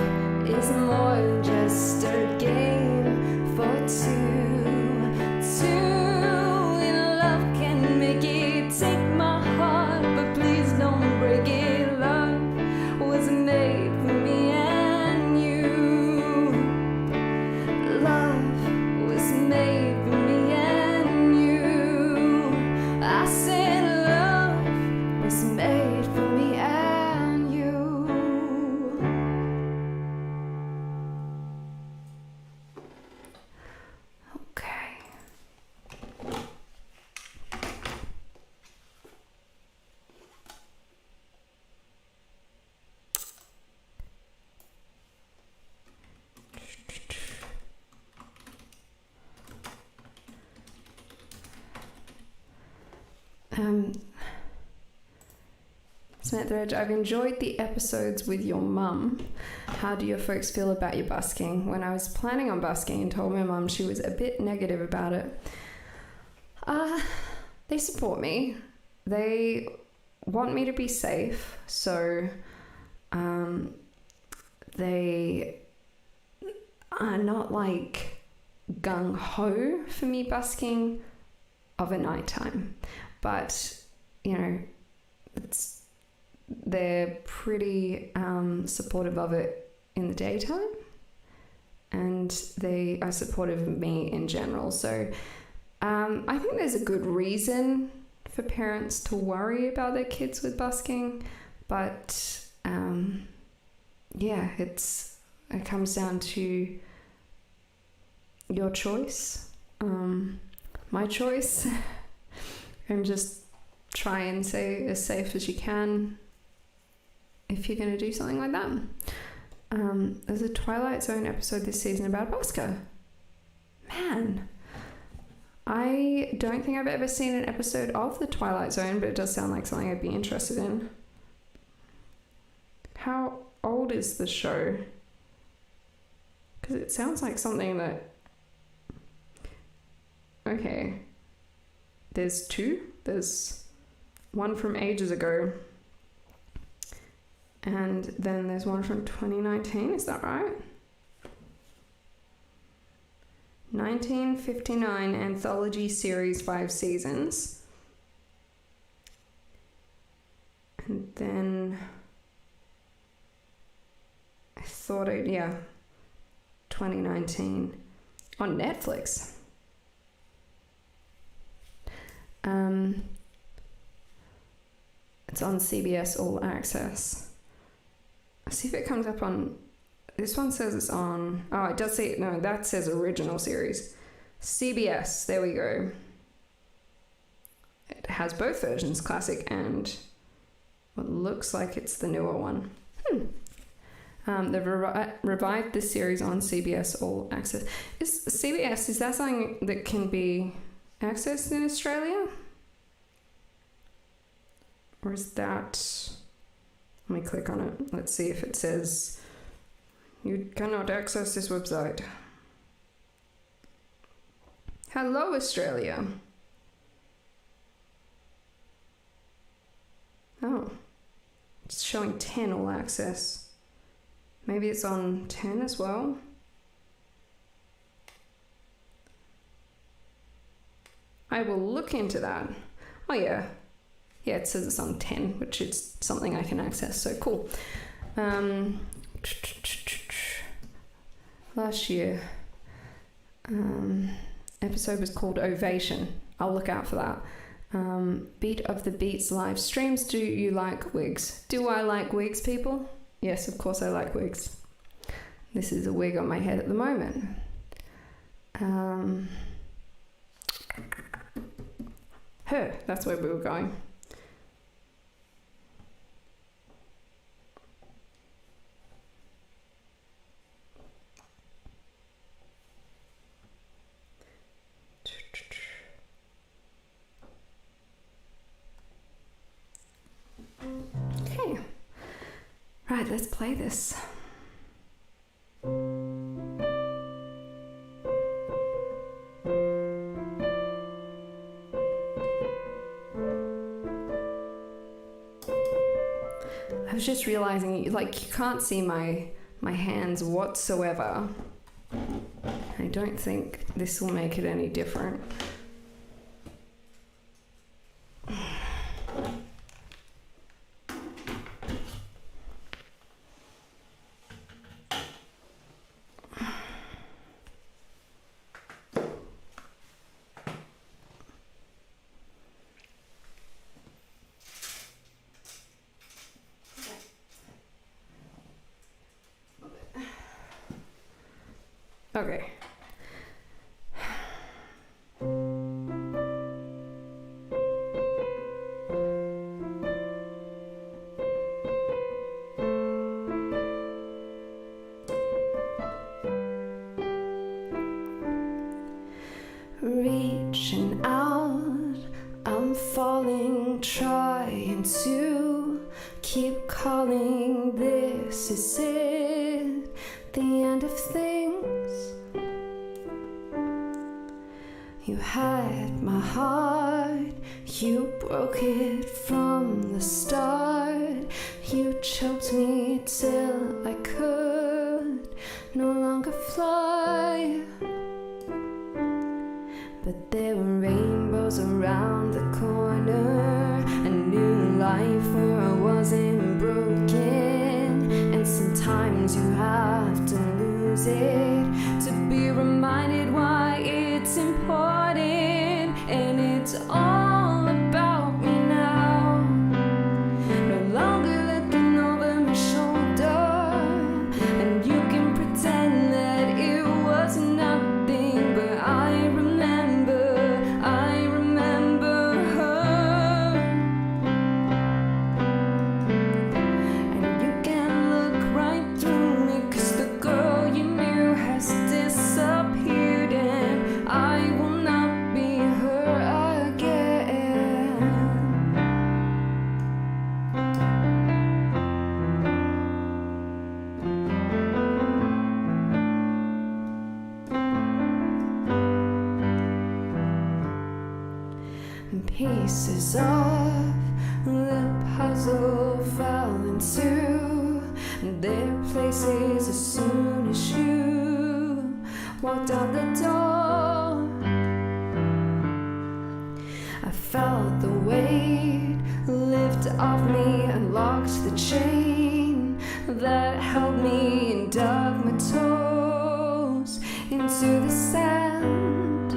is more than just a game for two. And love can make it. Take my heart, but please don't break it. Love was made for me and you. Love was made for me and you. I said love was made for me and you. Okay. Samantha Edge, I've enjoyed the episodes with your mum. How do your folks feel about your busking? When I was planning on busking and told my mum, she was a bit negative about it. They support me. They want me to be safe, so they are not like gung-ho for me busking of a nighttime, but you know, they're pretty supportive of it in the daytime, and they are supportive of me in general. So I think there's a good reason for parents to worry about their kids with busking, but yeah, it comes down to your choice, my choice, and just try and stay as safe as you can if you're going to do something like that. There's a Twilight Zone episode this season about a busker. Man, I don't think I've ever seen an episode of the Twilight Zone, but it does sound like something I'd be interested in. How old is the show? Because it sounds like something that... Okay. There's two. There's one from ages ago. And then there's one from 2019. Is that right? 1959 anthology series, 5 seasons. And then... I thought it... Yeah. 2019. On Netflix. It's on CBS All Access. I'll see if it comes up on... This one says it's on... Oh, it does say... No, that says original series. CBS, there we go. It has both versions, classic and what looks like it's the newer one. They've revived this series on CBS All Access. Is that something that can be accessed in Australia? Or is that... Let me click on it. Let's see if it says you cannot access this website. Hello, Australia. Oh, it's showing 10 all access. Maybe it's on 10 as well. I will look into that. Oh yeah. Yeah, it says it's on 10, which is something I can access, so cool. Last year, episode was called Ovation. I'll look out for that. Beat of the Beats live streams. Do you like wigs? Do I like wigs, people? Yes, of course I like wigs. This is a wig on my head at the moment. Her, that's where we were going. Okay. Right, let's play this. I was just realizing, like, you can't see my hands whatsoever. I don't think this will make it any different. Okay. Reaching out, I'm falling, trying to keep calling. This is it, the end of things. You had my heart, You broke it from the start. You choked me till I could no longer fly. But there were rainbows around the corner, a new life where I wasn't broken. And sometimes you have to lose it to be reminded why it's important. And it's all about me now, no longer looking over my shoulder. And you can pretend that it was nothing, but I remember her. And you can look right through me, 'cause the girl you knew has disappeared, and I will not be her again. Pieces of the puzzle fell into their places as soon as you walked out the door. I felt the weight lift off me, unlocked the chain that held me, and dug my toes into the sand.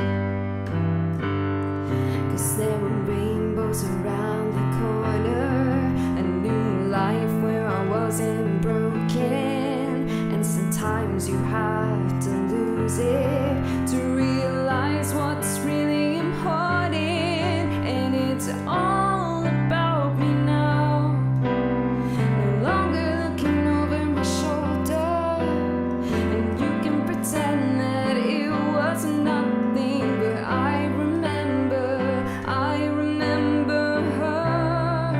'Cause there were rainbows around the corner, a new life where I wasn't broken. And sometimes you have to lose it to realize what's really important. And it's all about me now, no longer looking over my shoulder. And you can pretend that it was nothing, but I remember her.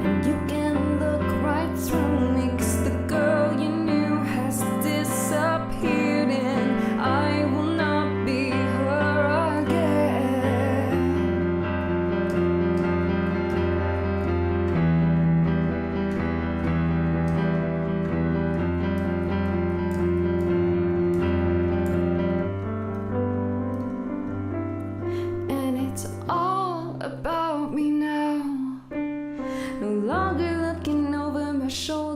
And you can look right through me, 'cause the girl you knew has disappeared, and I will not be her again. And it's all about me now, no longer looking over my shoulder.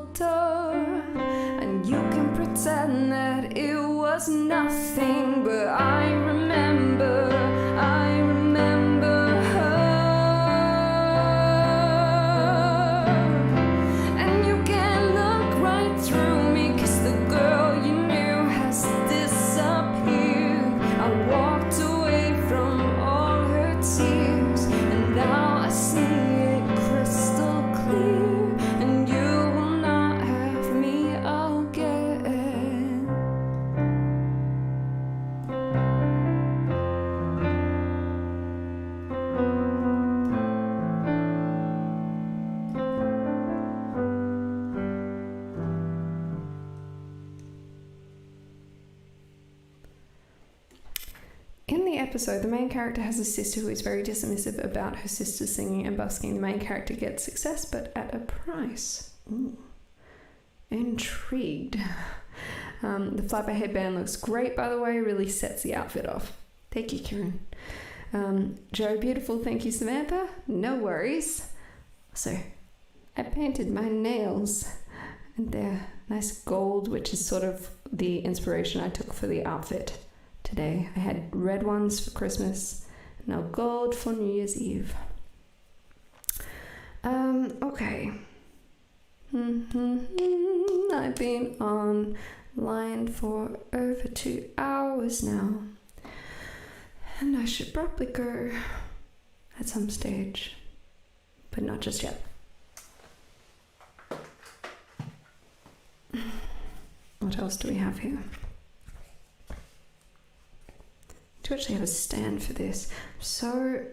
And you can pretend that it was nothing, but I remember her. And you can look right through me, 'cause the girl you knew has disappeared. I walked away from all her tears, and now I see it crystal clear. And you will not have me again. In the episode, the main character has a sister who is very dismissive about her sister singing and busking. The main character gets success, but at a price. Ooh. Intrigued. The flapper headband looks great, by the way, really sets the outfit off. Thank you, Kieran. Joe, beautiful. Thank you, Samantha. No worries. So, I painted my nails, and they're nice gold, which is sort of the inspiration I took for the outfit today. I had red ones for Christmas, now gold for New Year's Eve. Okay. I've been online for over 2 hours now, and I should probably go at some stage, but not just yet. What else do we have here? To actually have a stand for this. I'm so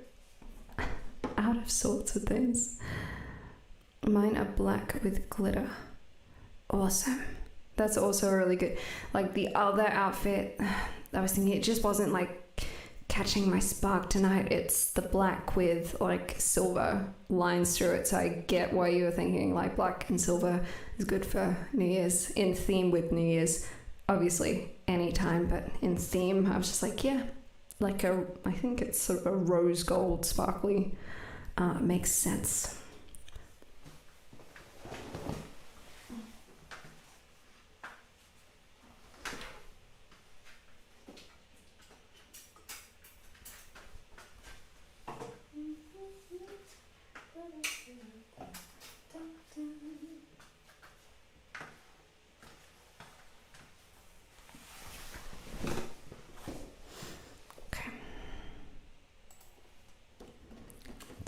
out of sorts with things. Mine are black with glitter. Awesome. That's also really good. Like the other outfit, I was thinking it just wasn't like catching my spark tonight. It's the black with like silver lines through it. So I get why you were thinking like black and silver is good for New Year's, in theme with New Year's. Obviously, anytime, but in theme, I was just like, yeah, like I think it's sort of a rose gold sparkly. Makes sense.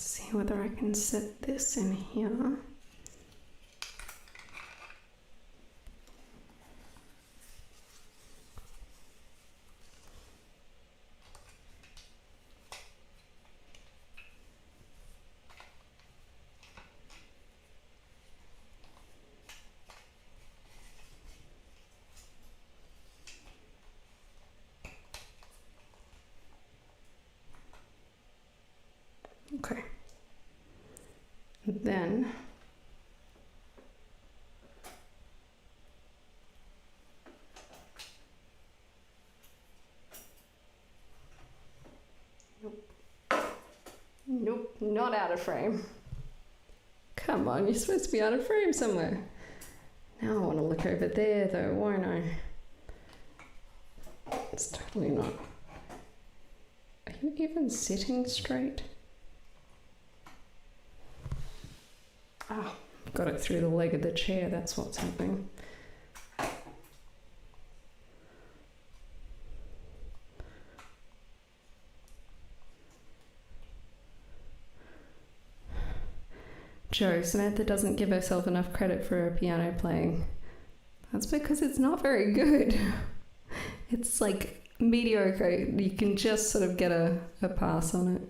See whether I can set this in here. Okay. Then nope, not out of frame. Come on, you're supposed to be out of frame somewhere. Now I want to look over there though, won't I? It's totally not. Are you even sitting straight? Oh, got it through the leg of the chair, that's what's happening. Joe, Samantha doesn't give herself enough credit for her piano playing. That's because it's not very good. It's like mediocre. You can just sort of get a pass on it.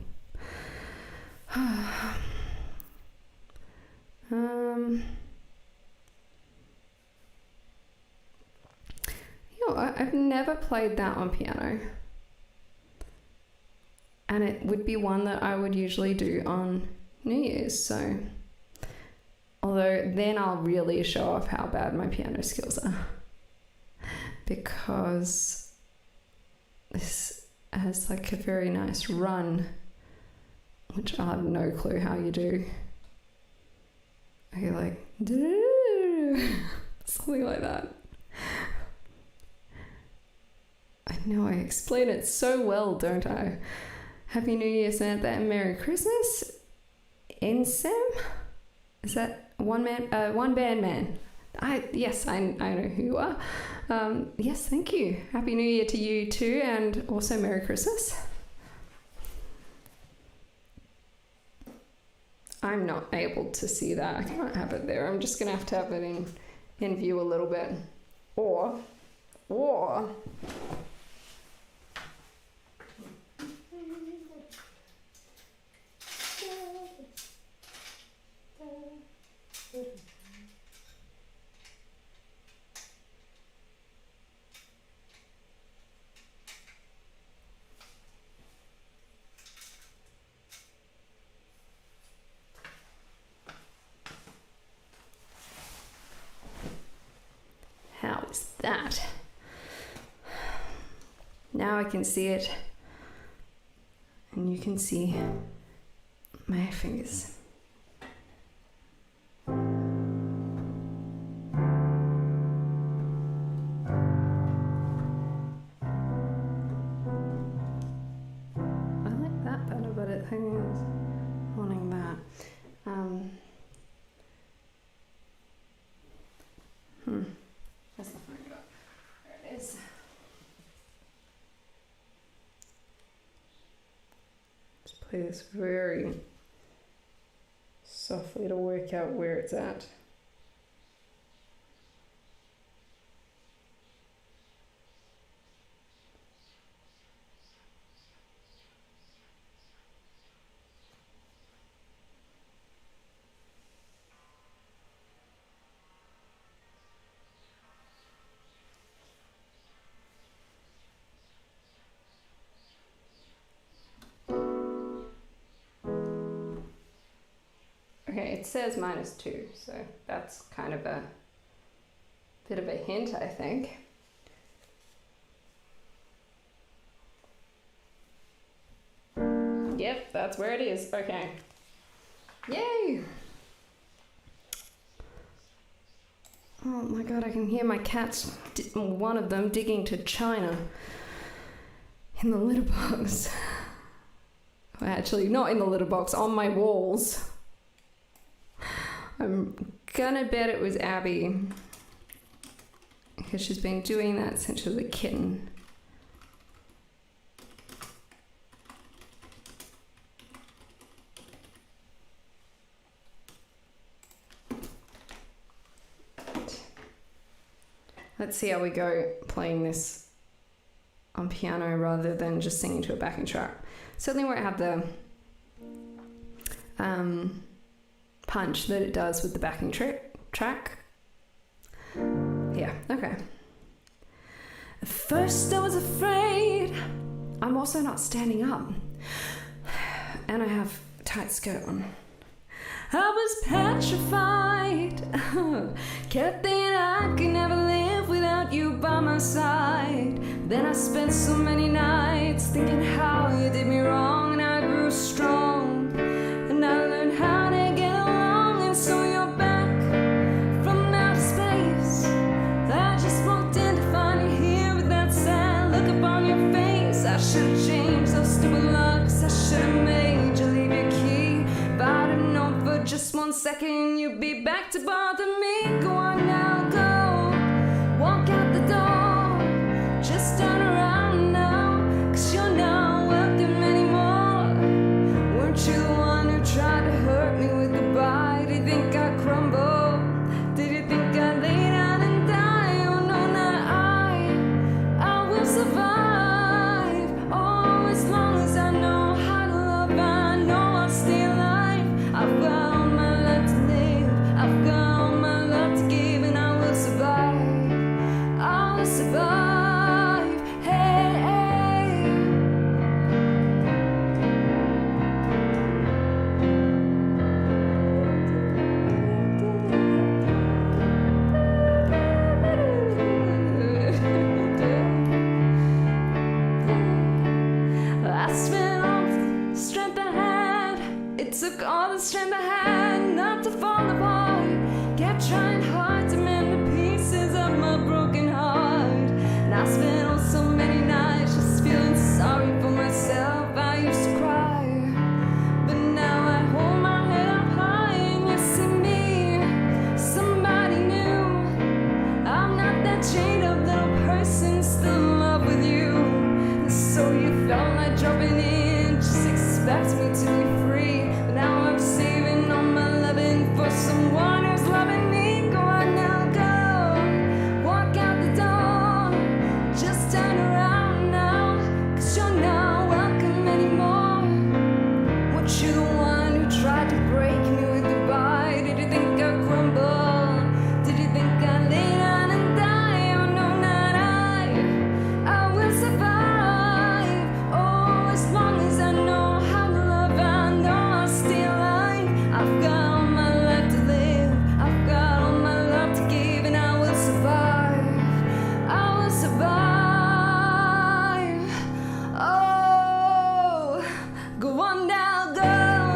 I've never played that on piano. And it would be one that I would usually do on New Year's, so... Although then I'll really show off how bad my piano skills are. Because this has like a very nice run, which I have no clue how you do. Okay, like... something like that. I know I explain it so well, don't I? Happy New Year, Samantha, and Merry Christmas. Ensem? Is that one band man? Yes, I know who you are. Yes, thank you. Happy New Year to you too, and also Merry Christmas. I'm not able to see that. I can't have it there. I'm just gonna have to have it in view a little bit. Or how is that? Now I can see it, and you can see my fingers. I like that better, but I think it's wanting that. That's the phone go. There it is. Just play this very softly to work out where it's at. Okay, it says -2, so that's kind of a bit of a hint, I think. Yep, that's where it is. Okay. Yay! Oh my god, I can hear my cats, one of them digging to China in the litter box. Well, actually, not in the litter box, on my walls. I'm gonna bet it was Abby, because she's been doing that since she was a kitten. Let's see how we go playing this on piano rather than just singing to a backing track. Certainly won't have the punch that it does with the backing track. Yeah, okay. At first I was afraid. I'm also not standing up. And I have a tight skirt on. I was petrified. Kept thinking I could never live without you by my side. Then I spent so many nights thinking how you did me wrong, and I grew strong, and I learned how to get along. And so you're back from outer space. I just walked in to find you here with that sad look upon your face. I should have changed those stupid locks. I should have made you leave your key. If I'd have known for just 1 second you'd be back to bother me. Go on now, go. Walk out the door. Just turn around now, 'cause you're not welcome anymore. Weren't you the one who tried to hurt me with goodbye? Did you think I'd crumble? Did you think I'd lay down and die? Oh no, not I will survive. Oh, as long as I know how to love, I know I'll stay alive. I've got all my life to live, I've got all my love to give, and I will survive. I will survive. Hey, hey. I spent all the strength I had. It took all the strength I had not to fall apart. Kept trying hard to mend the pieces of my broken heart. And I spent oh so many nights just feeling sorry for myself. I used to cry, but now I hold my head up high and you see me, somebody new. I'm not that chained up little person still in love with you. And so you felt like dropping in, just expect me to be free. But now I'm saving all my loving for someone who's loving me. Go on now, go. Walk out the door. Just turn around now, 'cause you're not welcome anymore. Weren't you the one who tried to break me with goodbye? Did you think I'd crumble? Did you think I'd lay down and die? Oh no, not I will survive. Oh, as long as I know how to love, I know I'll stay alive. I've got all my life to live, I've got all my love to give, and I will survive. I will survive. Oh, go on now, go.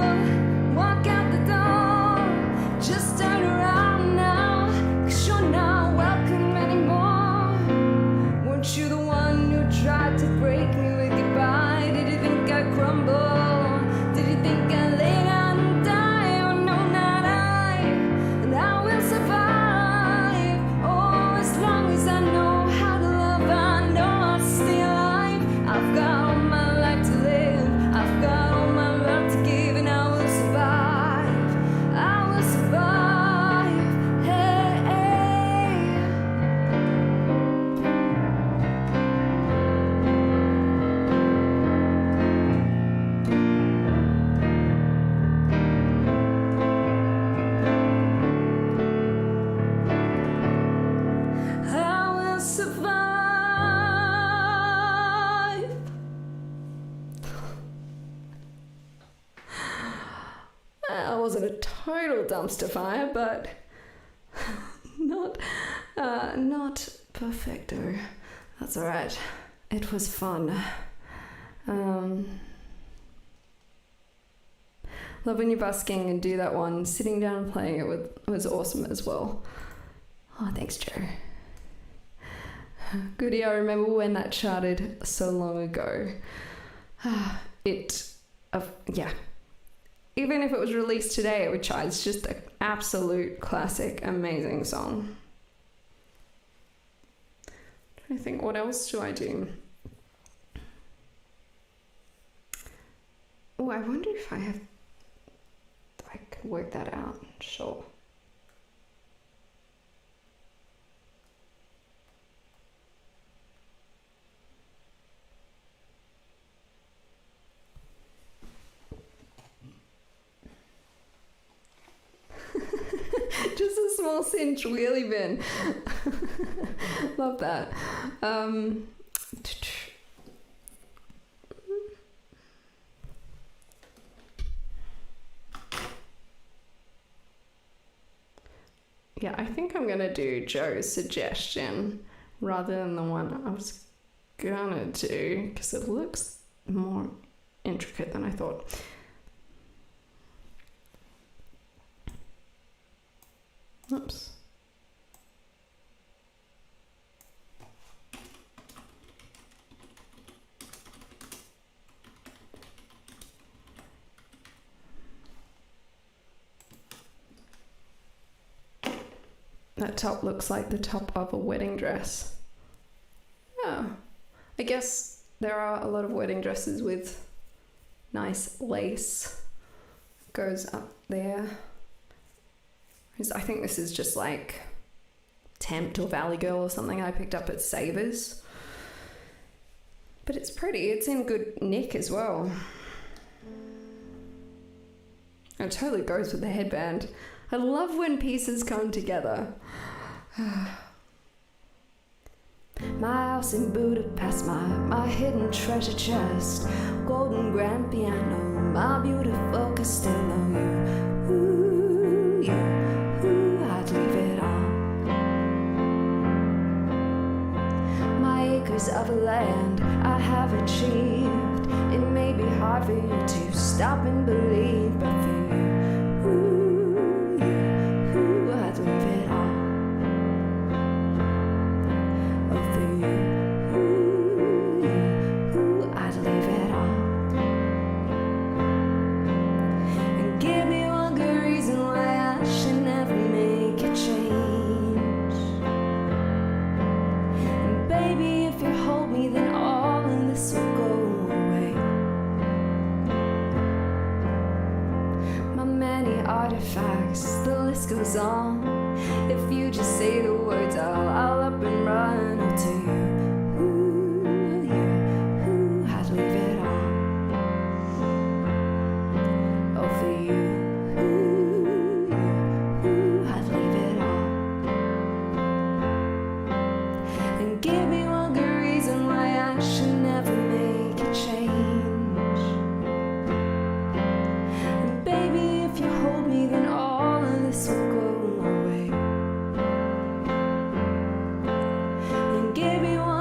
Well, it wasn't a total dumpster fire, but not perfecto. That's all right. It was fun. Love when you're busking and do that one. Sitting down and playing it was awesome as well. Oh, thanks, Joe. Goody, I remember when that charted so long ago. Yeah. Even if it was released today, it would chart. It's just an absolute classic, amazing song. I think, what else do I do? Oh, I wonder if I can work that out. Sure. Just a small cinch wheelie bin. Love that. Yeah, I think I'm gonna do Joe's suggestion rather than the one I was gonna do because it looks more intricate than I thought. Oops. That top looks like the top of a wedding dress. Oh, I guess there are a lot of wedding dresses with nice lace. Goes up there. I think this is just like Tempt or Valley Girl or something I picked up at Savers. But it's pretty. It's in good nick as well. It totally goes with the headband. I love when pieces come together. My house in Budapest, my hidden treasure chest, golden grand piano, my beautiful Castillo, I'd leave it all. My acres of land I have achieved. It may be hard for you to stop and believe, but for you, I'd leave it all. Oh, for you, I'd leave it all. And give me one good reason why I should never make a change. And baby, if you hold me, then all of this will go away. My many artifacts, the list goes on. If you just say the words, I'll up and run. Oh, to you, I'd leave it all. Oh, for you, I'd leave it all. And give me one good reason why I should never make a change. And baby, if you hold me, then all of this will go away. And give me one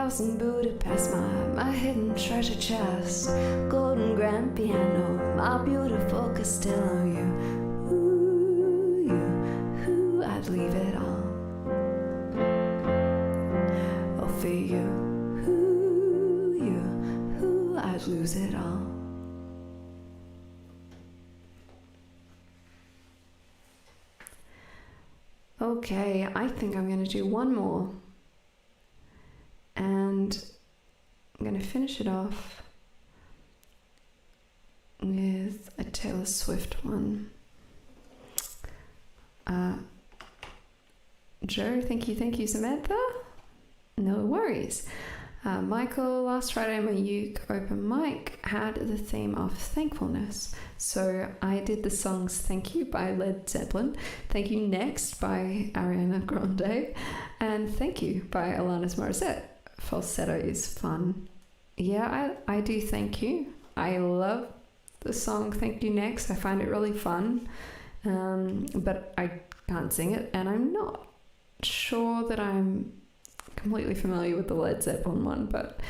house in Budapest, my hidden treasure chest, golden grand piano, my beautiful Castillo. I'd leave it all for you. I'd lose it all. Okay, I think I'm going to do one more. And I'm going to finish it off with a Taylor Swift one. Joe, thank you, Samantha. No worries. Michael, last Friday my Uke open mic had the theme of thankfulness. So I did the songs Thank You by Led Zeppelin, Thank You Next by Ariana Grande, and Thank You by Alanis Morissette. Falsetto is fun. Yeah, I do Thank You. I love the song Thank You Next. I find it really fun, but I can't sing it, and I'm not sure that I'm completely familiar with the Led Zeppelin one, but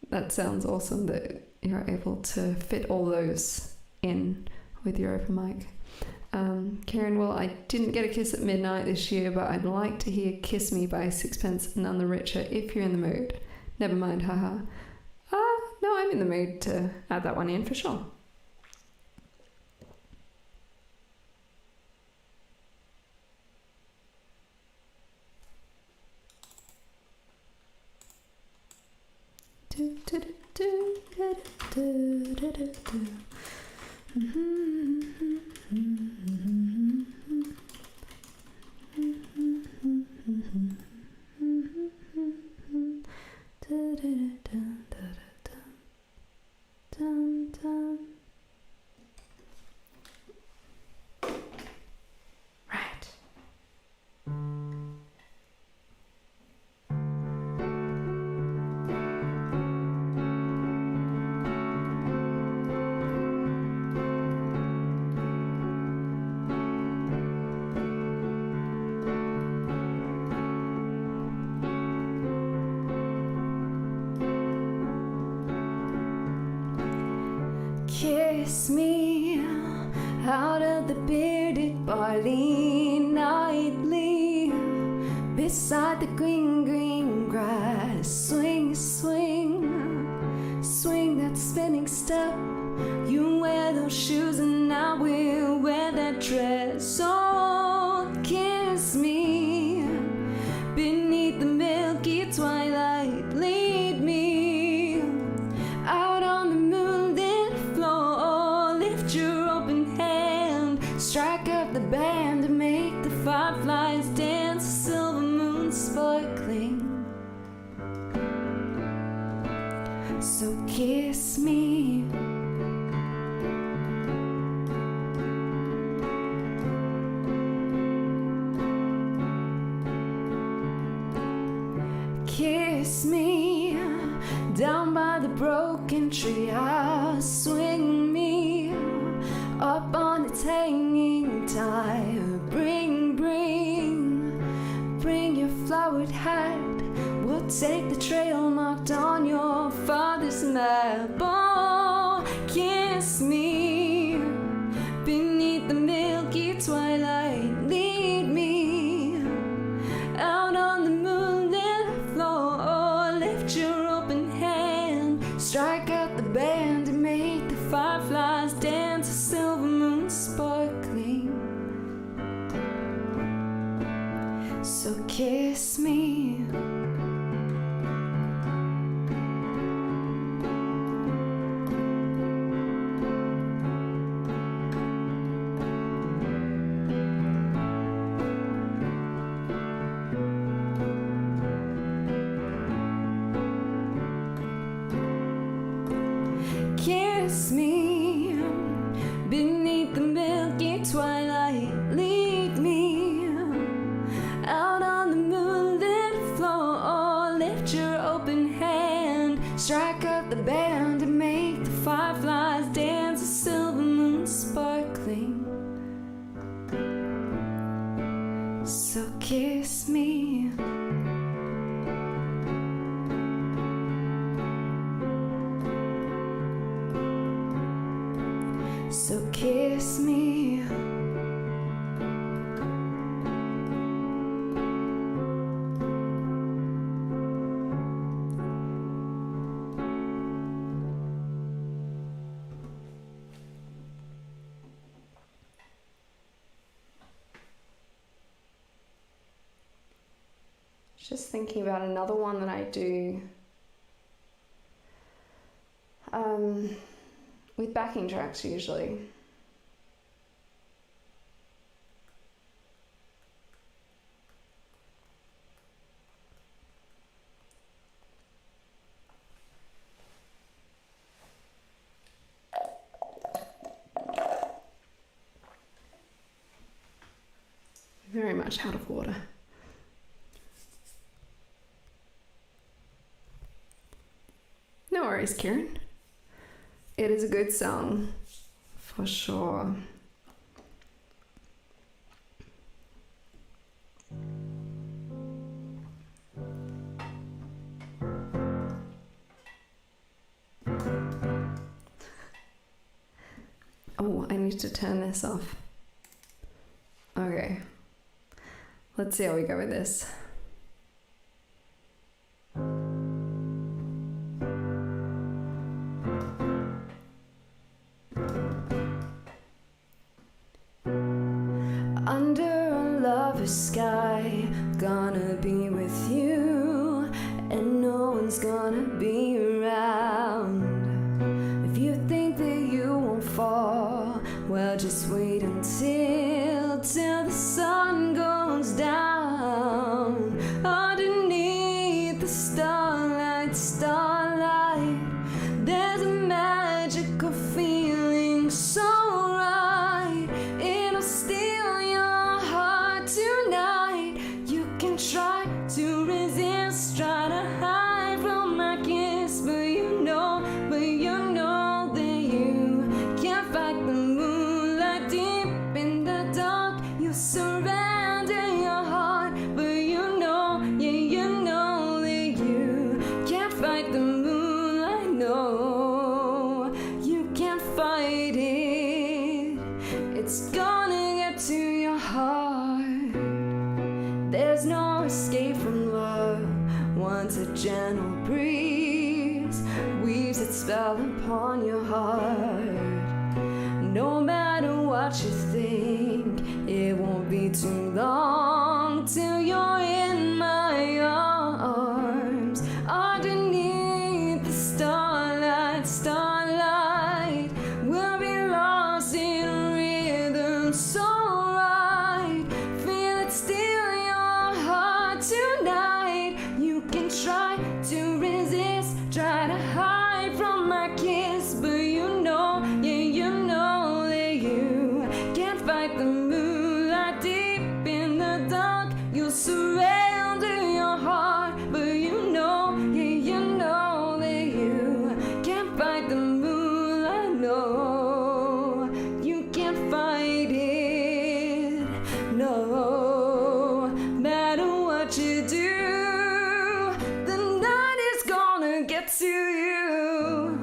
that sounds awesome that you're able to fit all those in with your open mic. Karen, well, I didn't get a kiss at midnight this year, but I'd like to hear Kiss Me by Sixpence None the Richer if you're in the mood. Never mind, haha. No, I'm in the mood to add that one in for sure. Right. Kiss me out of the bearded barley nightly, beside the green grass. Swing, swing, swing that spinning step. You wear those shoes and I will wear that dress. Oh, kiss me beneath the milky twilight. Lead me out on the moonlit floor. Lift your open hand, strike up the band to make the fireflies dance. A silver moon sparkling. So kiss me. Kiss me down by the broken tree. Swing me up on its hanging tie. Bring your flowered hat. We'll take the trail marked on your father's map. Oh, kiss me beneath the milky twilight. Lead me out on the moonlit floor. Lift your open hand, strike out the band to make the fireflies dance. A silver moon sparkling. So kiss me. Kiss me beneath the milky twilight. Lead me out on the moonlit floor. Lift your open hand, strike up the band to make the fireflies dance. A silver moon sparkling. So kiss me. So kiss me. Just thinking about another one that I do with backing tracks usually. Very much out of water. No worries, Kieran. It is a good song, for sure. Oh, I need to turn this off. Okay. Let's see how we go with this. Under a lover's sky, gonna be with you, and no one's gonna be around. If you think that you won't fall, well, just wait till the sun goes down. Underneath the starlight, there's a magical feeling so right. It'll steal your heart tonight. You can try to resist, try to hide from my kiss, but you know that you can't fight the moonlight. Deep in the dark, you surrender your heart, but you know that you can't fight the moonlight. No, you can't fight it. It's gonna get to your heart. There's no escape from love once a gentle breeze weaves its spell upon your heart. No matter what you think, it won't be too long till you're in my arms. Underneath the starlight, we'll be lost in a rhythm so right. Feel it steal your heart tonight. You can try to resist, try to hide from my kiss, but you know that you can't fight the moonlight. Deep in the dark, you'll surrender your heart, but you know that you can't fight the moonlight. No, you can't fight it. No matter what you do, the night is gonna get to you.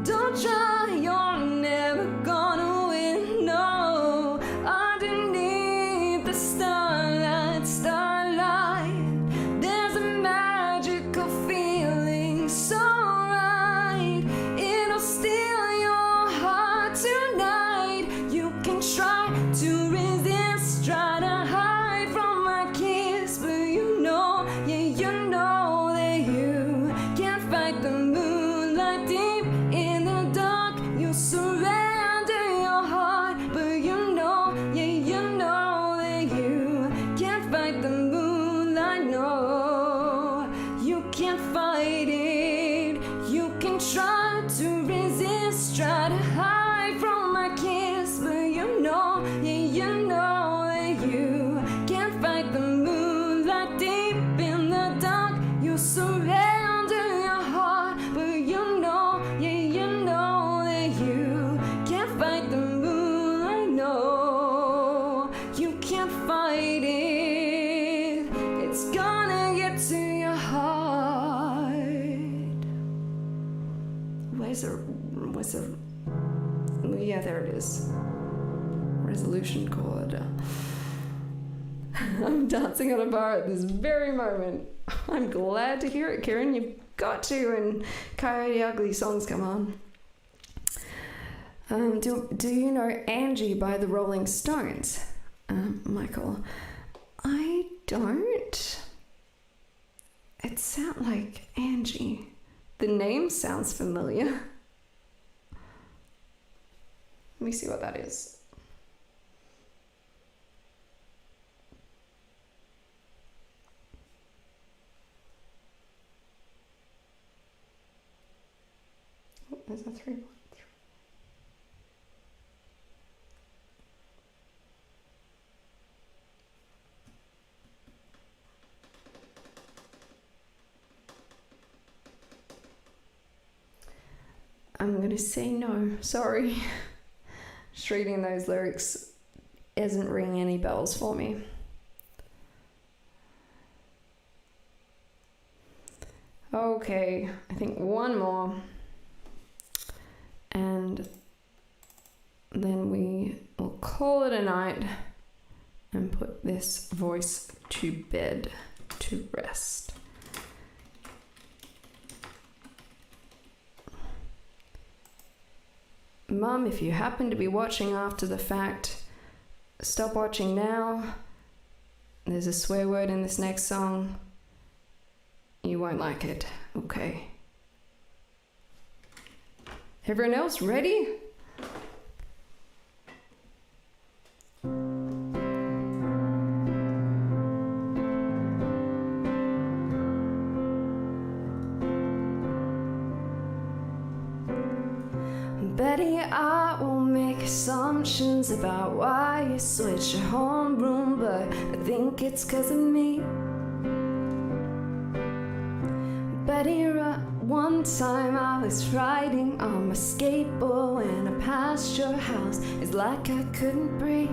Don't try, you're never gonna win. No, underneath the starlight, there's a magical feeling so right. It'll steal your heart tonight. You can try to resist, try to hide from my kiss, but you know that you can't fight the moonlight. Deep in the dark, you surrender your heart, but you know that you can't fight the moonlight. No, you can't fight it. You can try to resist, try to hide from my kiss, but you know that you can't fight the moonlight. Deep in the dark, you surrender your heart, but you know that you can't fight the moonlight. No, you can't fight it. It's gonna get to your heart. there it is. Resolution chord. I'm dancing on a bar at this very moment. I'm glad to hear it, Kieran. You've got to, and Coyote Ugly songs come on. Do you know Angie by the Rolling Stones? Michael, I don't. It sounds like Angie. The name sounds familiar. Let me see what that is. Oh, there's a 3-1. I'm gonna say no, sorry. Just reading those lyrics isn't ringing any bells for me. Okay, I think one more. And then we will call it a night and put this voice to bed, to rest. Mum, if you happen to be watching after the fact, stop watching now. There's a swear word in this next song. You won't like it, okay? Everyone else ready? Betty, I will make assumptions about why you switched your homeroom, but I think it's 'cause of me. Betty, one time I was riding on my skateboard when I passed your house. It's like I couldn't breathe.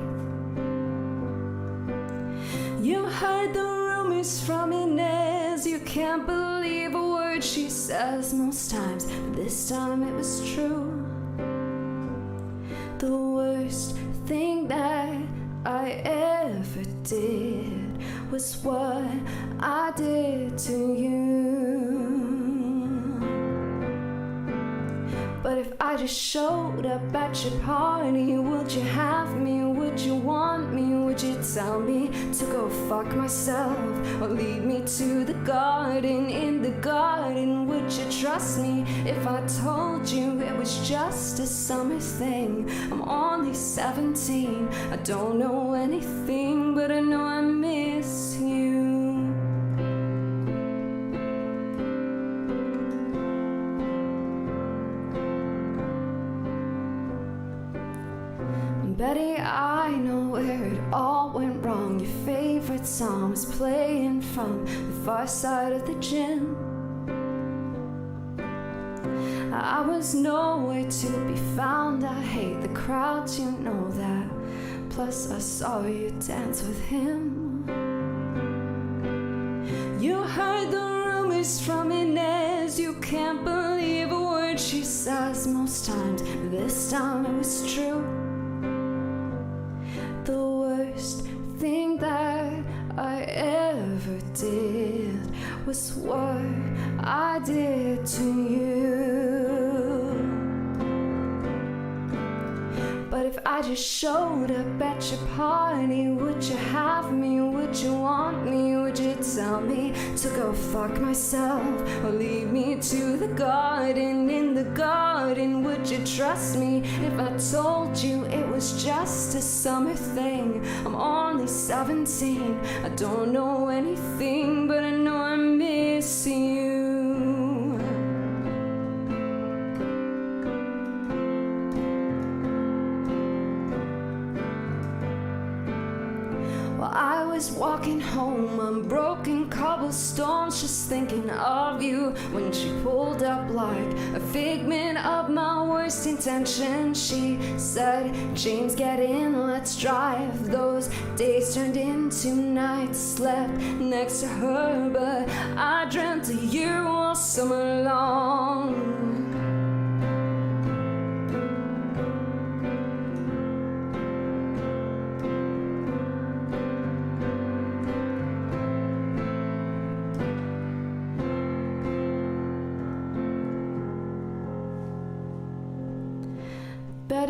You heard the rumors from Inez. You can't believe a word she says most times, but this time it was true. The worst thing that I ever did was what I did to you. But if I just showed up at your party, would you have me? Would you want me? Would you tell me to go fuck myself? Or lead me to the garden? In the garden, would you trust me if I told you it was just a summer thing? I'm only 17, I don't know anything, but I know I miss you. Betty, I know where it all went wrong. Your favorite song was playing from the far side of the gym. I was nowhere to be found. I hate the crowds, you know that. Plus I saw you dance with him. You heard the rumors from Inez. You can't believe a word she says most times, but this time it was true. The worst thing that I ever did was what I did to you. But if I just showed up at your party, would you have me? Would you want me? Would you tell me to go fuck myself? Or lead me to the garden? In the garden, would you trust me if I told you it was just a summer thing? I'm only 17, I don't know anything, but I know I miss you. I was walking home on broken cobblestones, just thinking of you when she pulled up like a figment of my worst intention. She said, James, get in, let's drive. Those days turned into nights, slept next to her, but I dreamt of you all summer long.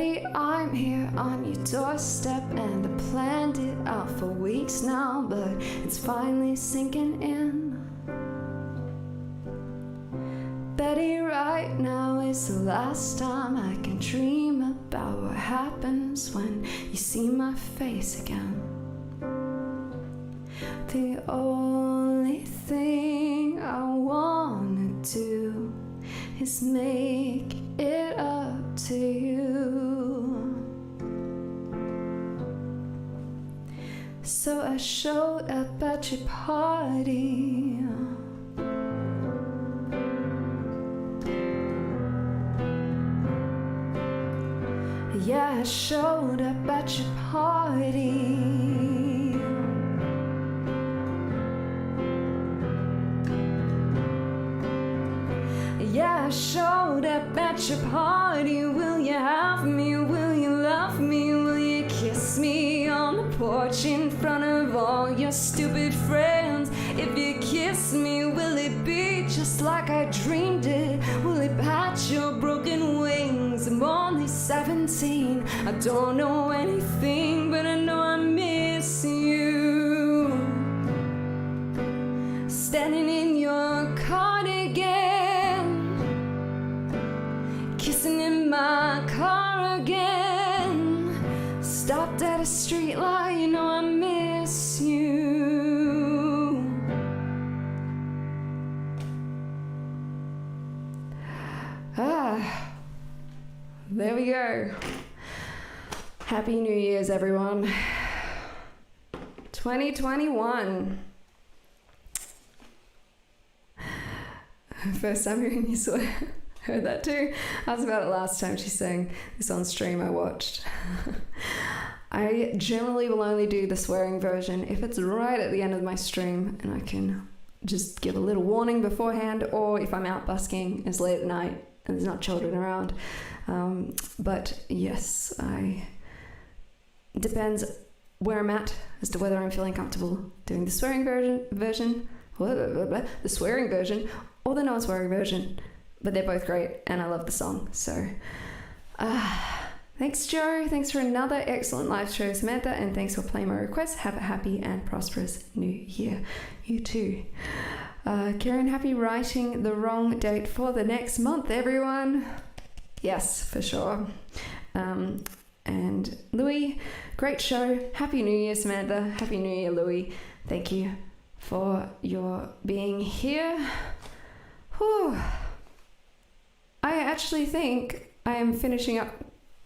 Betty, I'm here on your doorstep, and I planned it out for weeks now, but it's finally sinking in. Betty, right now is the last time I can dream about what happens when you see my face again. The only thing I wanna do is make it up to you. So I showed up at your party. Yeah, I showed up at your party. Yeah, I showed up at your party. Will you have me? Will you love me? Will you kiss me on the porch in front of all your stupid friends? If you kiss me, will it be just like I dreamed it? Will it patch your broken wings? I'm only 17, I don't know anything, but I know I miss you. Standing in your cardigan, kissing in my car again. Stopped at a street light, you know I miss you. There we go. Happy New Year's, everyone. 2021. First time hearing you heard that too. I was about it last time she sang this on stream I watched. I generally will only do the swearing version if it's right at the end of my stream and I can just give a little warning beforehand, or if I'm out busking, it's late at night and there's not children around. But yes, depends where I'm at as to whether I'm feeling comfortable doing the swearing version, the swearing version, or the non-swearing version. But they're both great, and I love the song. So, thanks, Joe. Thanks for another excellent live show, Samantha, and thanks for playing my request. Have a happy and prosperous New Year. You too. Kieran, happy writing the wrong date for the next month, everyone. Yes, for sure. And Louis, great show. Happy New Year, Samantha. Happy New Year, Louis. Thank you for your being here. Whew. I actually think I am finishing up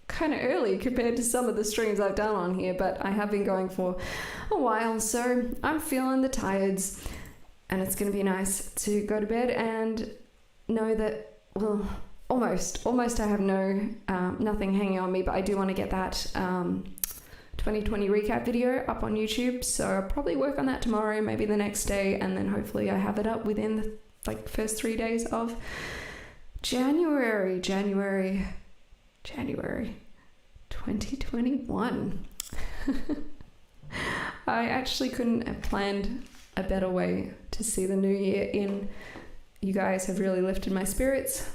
kind of early compared to some of the streams I've done on here, but I have been going for a while, so I'm feeling the tired's, and it's going to be nice to go to bed and know that, well, almost I have nothing hanging on me, but I do want to get that 2020 recap video up on YouTube, so I'll probably work on that tomorrow, maybe the next day, and then hopefully I have it up within the first 3 days of January 2021. I actually couldn't have planned a better way to see the new year in. You guys have really lifted my spirits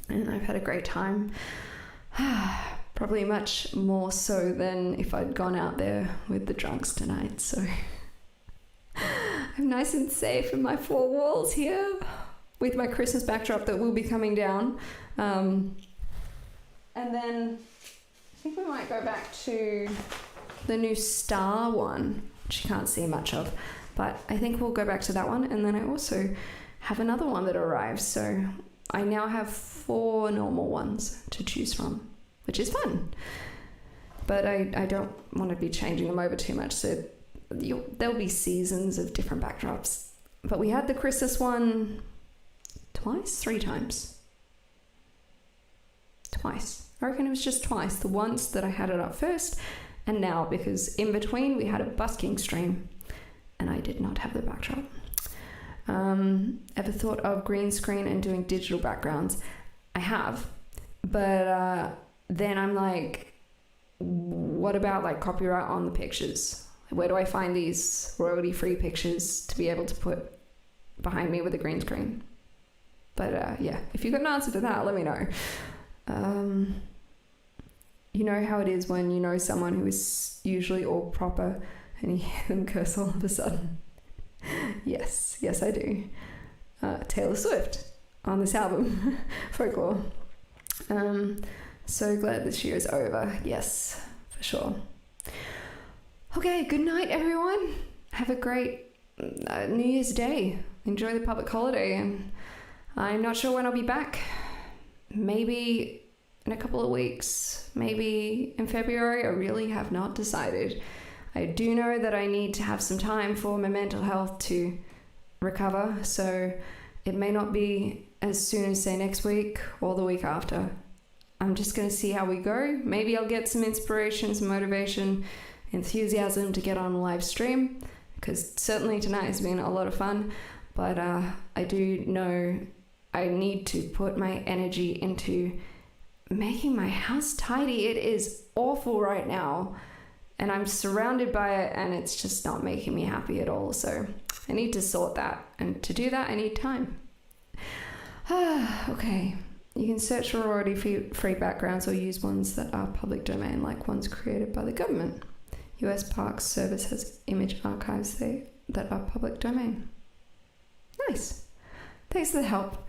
and I've had a great time. Probably much more so than if I'd gone out there with the drunks tonight, so I'm nice and safe in my four walls here with my Christmas backdrop that will be coming down. And then I think we might go back to the new star one, which you can't see much of, but I think we'll go back to that one. And then I also have another one that arrives, so I now have 4 normal ones to choose from, which is fun. But I don't want to be changing them over too much, so there'll be seasons of different backdrops. But we had the Christmas one three times. Twice. I reckon it was just twice. The once that I had it up first, and now, because in between we had a busking stream and I did not have the backdrop. Ever thought of green screen and doing digital backgrounds? I have, but then I'm like, what about copyright on the pictures? Where do I find these royalty-free pictures to be able to put behind me with a green screen? But yeah, if you've got an answer to that, let me know. you know how it is when you know someone who is usually all proper and you hear them curse all of a sudden. Yes, I do. Taylor Swift on this album, Folklore. So glad this year is over. Yes, for sure. Okay, good night, everyone. Have a great New Year's Day. Enjoy the public holiday. And I'm not sure when I'll be back. Maybe in a couple of weeks, maybe in February. I really have not decided. I do know that I need to have some time for my mental health to recover, so it may not be as soon as, say, next week or the week after. I'm just going to see how we go. Maybe I'll get some inspiration, some motivation, enthusiasm to get on a live stream, because certainly tonight has been a lot of fun, but I do know I need to put my energy into making my house tidy. It is awful right now, and I'm surrounded by it, and it's just not making me happy at all. So I need to sort that, and to do that I need time. Okay, you can search for royalty free backgrounds or use ones that are public domain, like ones created by the government. US Parks Service has image archives that are public domain. Nice. Thanks for the help.